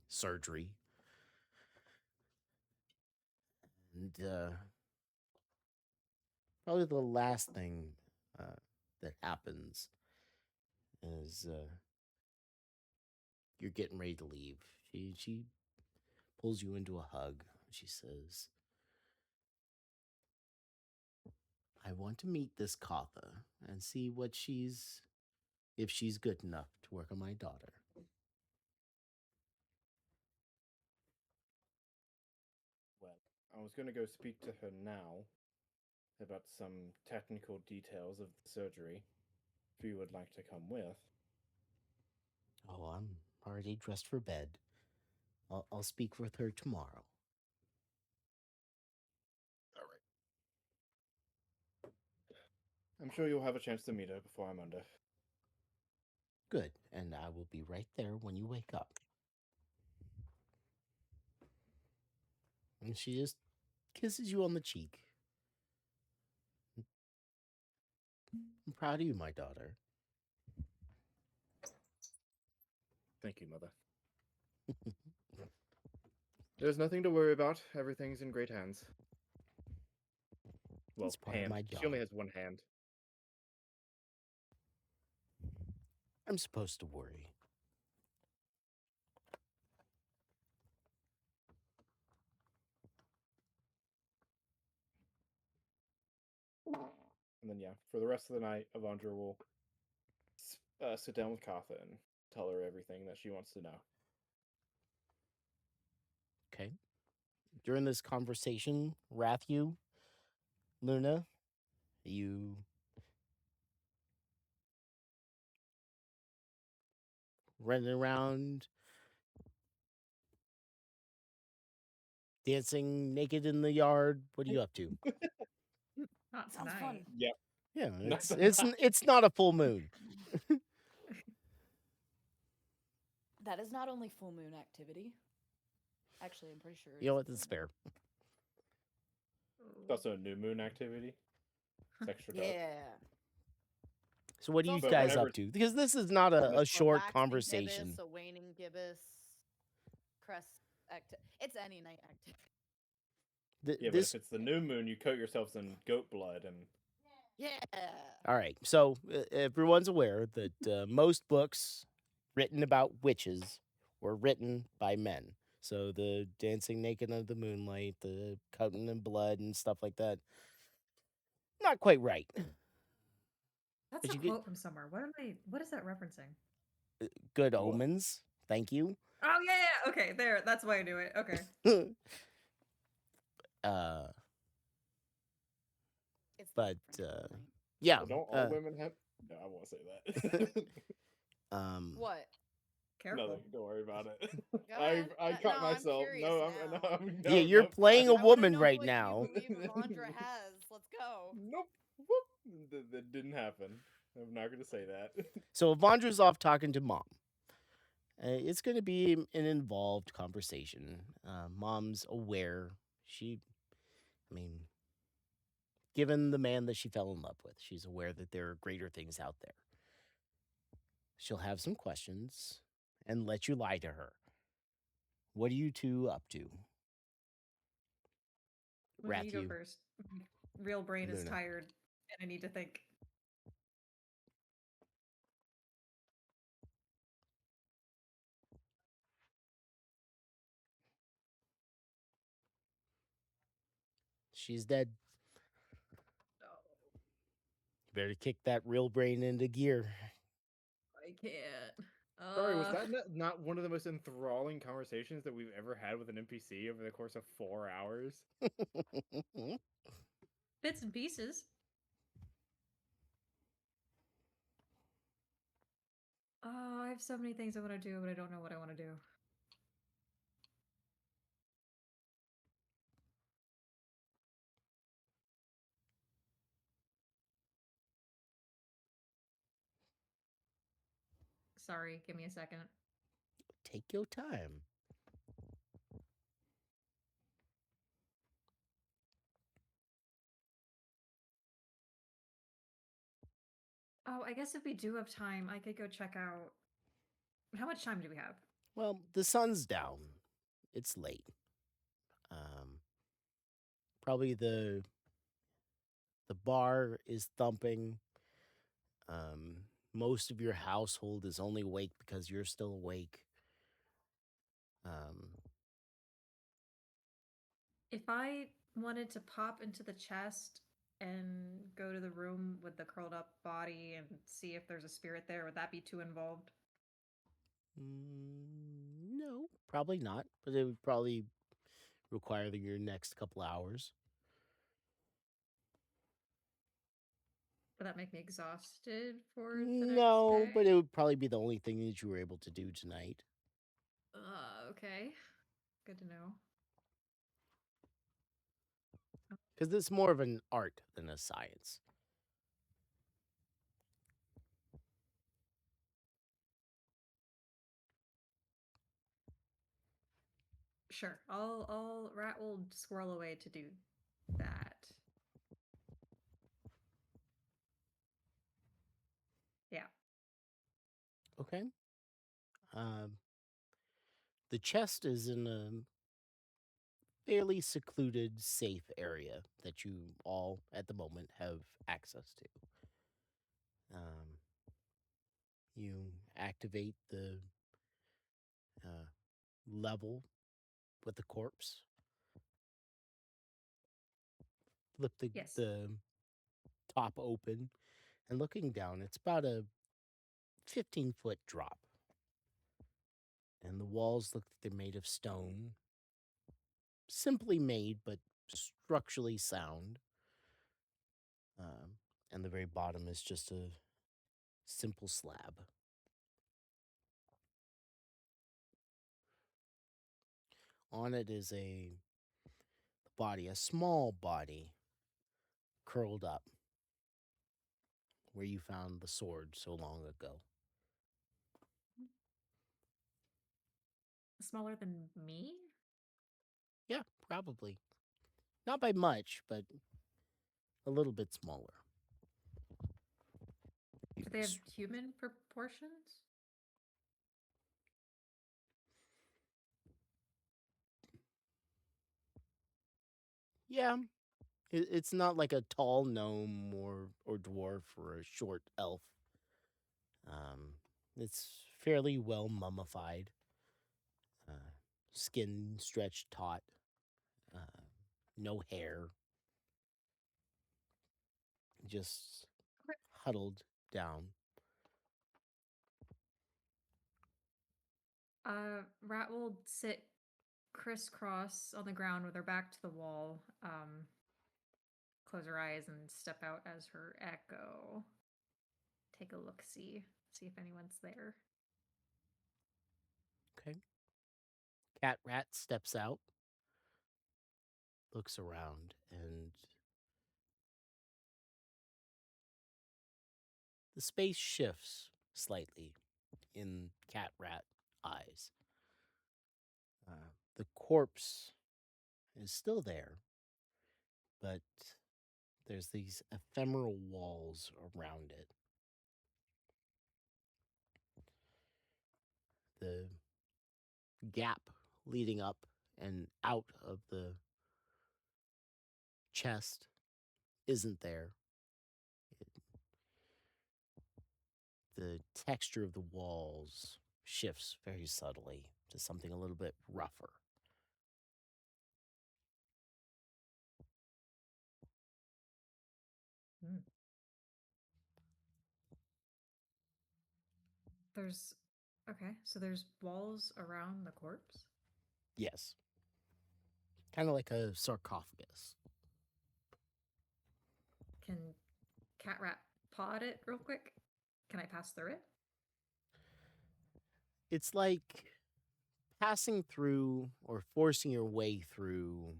surgery. And probably the last thing that happens is you're getting ready to leave. She pulls you into a hug. She says, I want to meet this Katha and see if she's good enough to work on my daughter. Well, I was gonna go speak to her now about some technical details of the surgery, if you would like to come with. Oh, I'm already dressed for bed. I'll speak with her tomorrow. All right. I'm sure you'll have a chance to meet her before I'm under. Good, and I will be right there when you wake up. And she just kisses you on the cheek. I'm proud of you, my daughter. Thank you, Mother. There's nothing to worry about. Everything's in great hands. Well, It's part of my She only job. has one hand. I'm supposed to worry. And then, yeah, for the rest of the night, Avandra will sit down with Katha and tell her everything that she wants to know. Okay. During this conversation, Rathu, Luna, you running around, dancing naked in the yard. What are you up to? Not Sounds tonight. fun. Yep. Yeah, Not it's not a full moon. That is not only full moon activity. Actually, I'm pretty sure. You know what? it's That's full fair. It's also a new moon activity. It's extra moon. dark. Yeah. So what are you It's also guys whenever- up to? Because this is not a It's short Waxing conversation. gibbous, a waning gibbous, crest It's any night activity. Yeah, but This if it's the new moon, you coat yourselves in goat blood and Yeah. All right. So everyone's aware that most books written about witches were written by men. So the dancing naked under the moonlight, the coating in blood and stuff like that. Not quite right. That's But a you get- quote from somewhere. What is that referencing? Good What? omens. Thank you. Oh yeah. Okay, there. That's why I knew it. Okay. It's but different. yeah. Well, don't all women have? No, I won't say that. What? Careful. Nothing. Don't worry about it. Go ahead. I No, caught I'm myself. curious No, now. no, Yeah, you're nope, playing I a I wanna woman know right what now. You believe Avandra has. Let's go. Nope. Whoop. That didn't happen. I'm not going to say that. So Avandra's off talking to mom. It's going to be an involved conversation. Mom's aware. Given the man that she fell in love with, she's aware that there are greater things out there. She'll have some questions and let you lie to her. What are you two up to? Luna, you go Rathu. first. Real brain is Luna. tired, and I need to think. She's dead. No, You better kick that real brain into gear. I can't. Sorry, was that not one of the most enthralling conversations that we've ever had with an NPC over the course of 4 hours? bits and pieces? Oh, I have so many things I want to do, but I don't know what I want to do. Sorry, give me a second. Take your time. Oh, I guess if we do have time, I could go check out. How much time do we have? Well, the sun's down. It's late. Probably the bar is thumping. Most of your household is only awake because you're still awake. If I wanted to pop into the chest and go to the room with the curled up body and see if there's a spirit there, would that be too involved? No, probably not. But it would probably require your next couple hours. Would that make me exhausted for the next No, but day? it would probably be the only thing that you were able to do tonight. Okay. Good to know. Because it's more of an art than a science. Sure. I'll Rat will squirrel away to do that. Yeah. Okay. The chest is in a fairly secluded, safe area that you all, at the moment, have access to. You activate the uh, level with the corpse. Flip Yes. the top open, and looking down, it's about a 15-foot drop. And the walls look like they're made of stone. Simply made, but structurally sound. And the very bottom is just a simple slab. On it is a body, a small body, curled up, where you found the sword so long ago. Smaller than me? Yeah, probably. Not by much, but a little bit smaller. Do they have human proportions? Yeah, it's not like a tall gnome or dwarf or a short elf. It's fairly well mummified. Skin stretched taut. No hair. Just Okay. huddled down. Rat will sit crisscross on the ground with her back to the wall. Close her eyes and step out as her echo. Take a look, see if anyone's there. Okay. Cat Rat steps out, looks around, and the space shifts slightly in Cat Rat eyes. The corpse is still there, but there's these ephemeral walls around it. The gap leading up and out of the chest isn't there. The texture of the walls shifts very subtly to something a little bit rougher. There's okay, so there's walls around the corpse. Yes. Kind of like a sarcophagus. Can Cat Rat paw at it real quick? Can I pass through it? It's like passing through or forcing your way through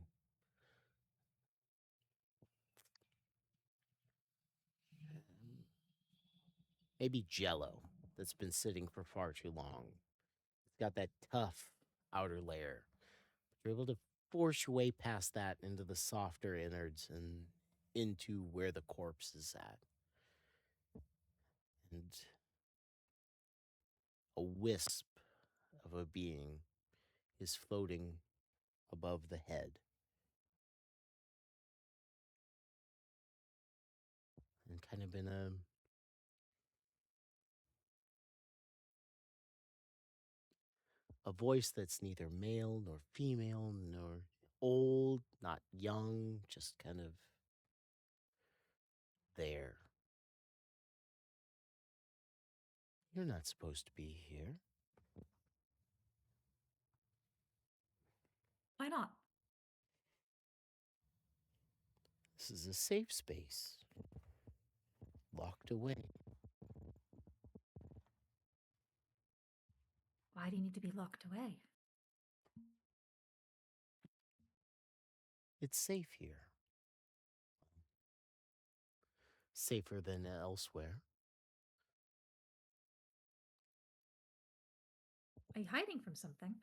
maybe jello that's been sitting for far too long. It's got that tough outer layer. You're able to force your way past that into the softer innards and into where the corpse is at. And a wisp of a being is floating above the head. And kind of in a voice that's neither male nor female nor old, not young, just kind of there. You're not supposed to be here. Why not? This is a safe space. locked away. Why do you need to be locked away? It's safe here. Safer than elsewhere. Are you hiding from something?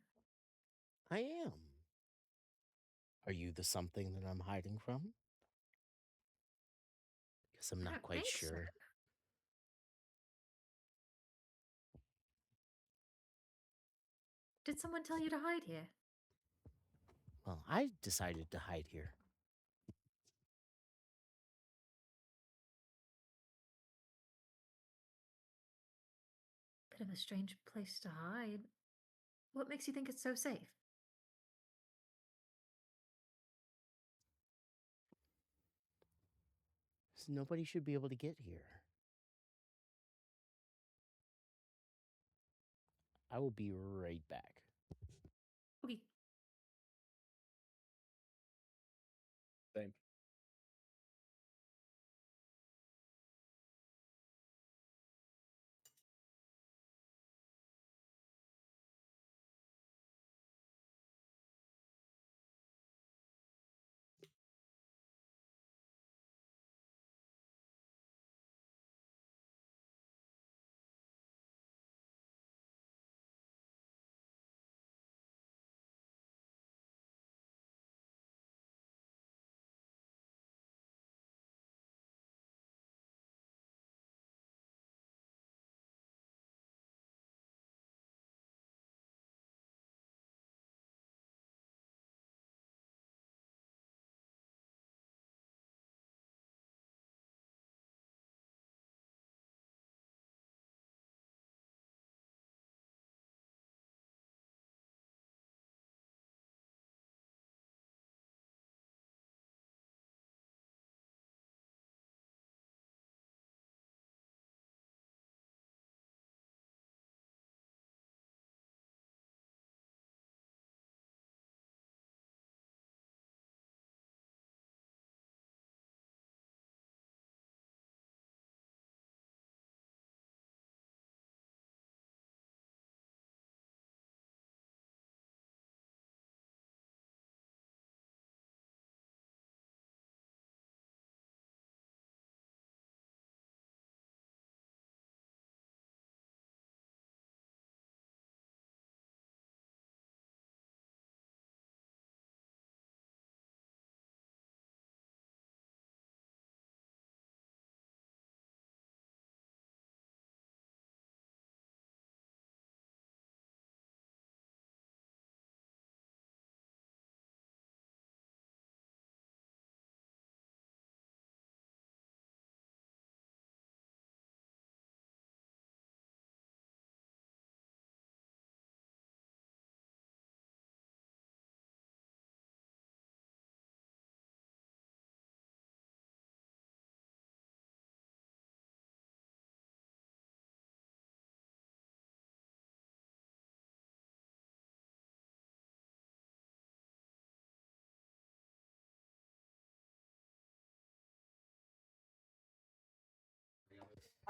I am. Are you the something that I'm hiding from? Guess I'm I not don't quite think so. sure. Did someone tell you to hide here? Well, I decided to hide here. Bit of a strange place to hide. What makes you think it's so safe? 'Cause nobody should be able to get here. I will be right back. Okay. Same.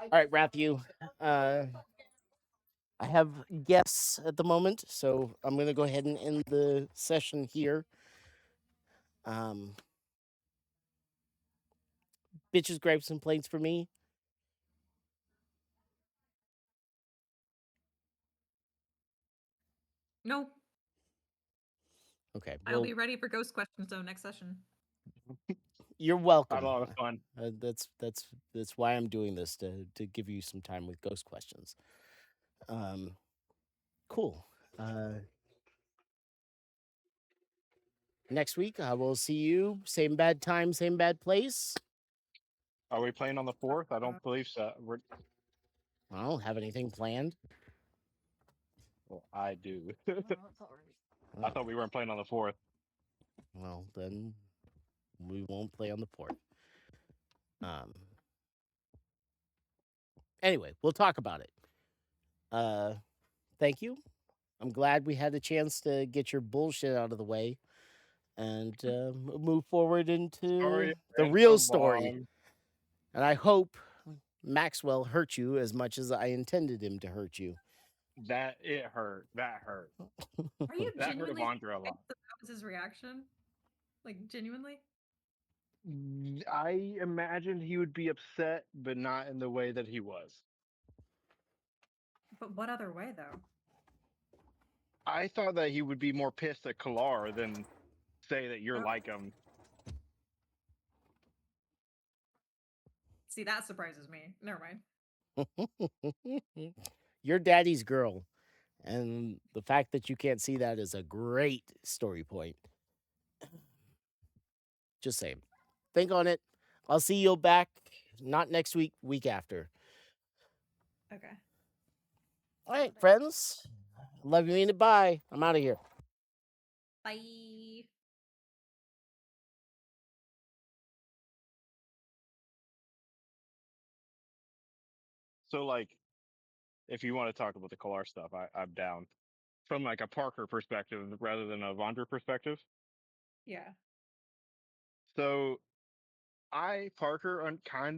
All right, Raphu. I have guests at the moment, so I'm going to go ahead and end the session here. Bitches, gripes, and plates for me. No, Okay, I'll well, be ready for ghost questions though next session. you're welcome. Had a lot of fun. That's why I'm doing this, to give you some time with ghost questions. Cool. Next week I will see you. Same bad time, same bad place. Are we playing on the 4th? I don't believe so. I don't have anything planned. Well, I do. Oh, that's all right. I thought we weren't playing on the 4th. Well, then we won't play on the 4th. Anyway, we'll talk about it. Thank you. I'm glad we had a chance to get your bullshit out of the way and move forward into Story the ran real so story. long. And I hope Maxwell hurt you as much as I intended him to hurt you. That it hurt. That hurt. Are you That hurt genuinely Avandra a surprised lot. that was his reaction? Like genuinely? I imagined he would be upset, but not in the way that he was. But what other way though? I thought that he would be more pissed at Kalar than say that you're Oh. like him. See, that surprises me. Never mind. You're daddy's girl. And the fact that you can't see that is a great story point. Just saying. Think on it. I'll see you back, not next week, week after. Okay. All right, friends. Love you, mean it. Bye. I'm out of here. Bye. So, like, if you want to talk about the Kalar stuff, I'm down. From like a Parker perspective rather than a Avandra perspective. Yeah. So, Parker, kind of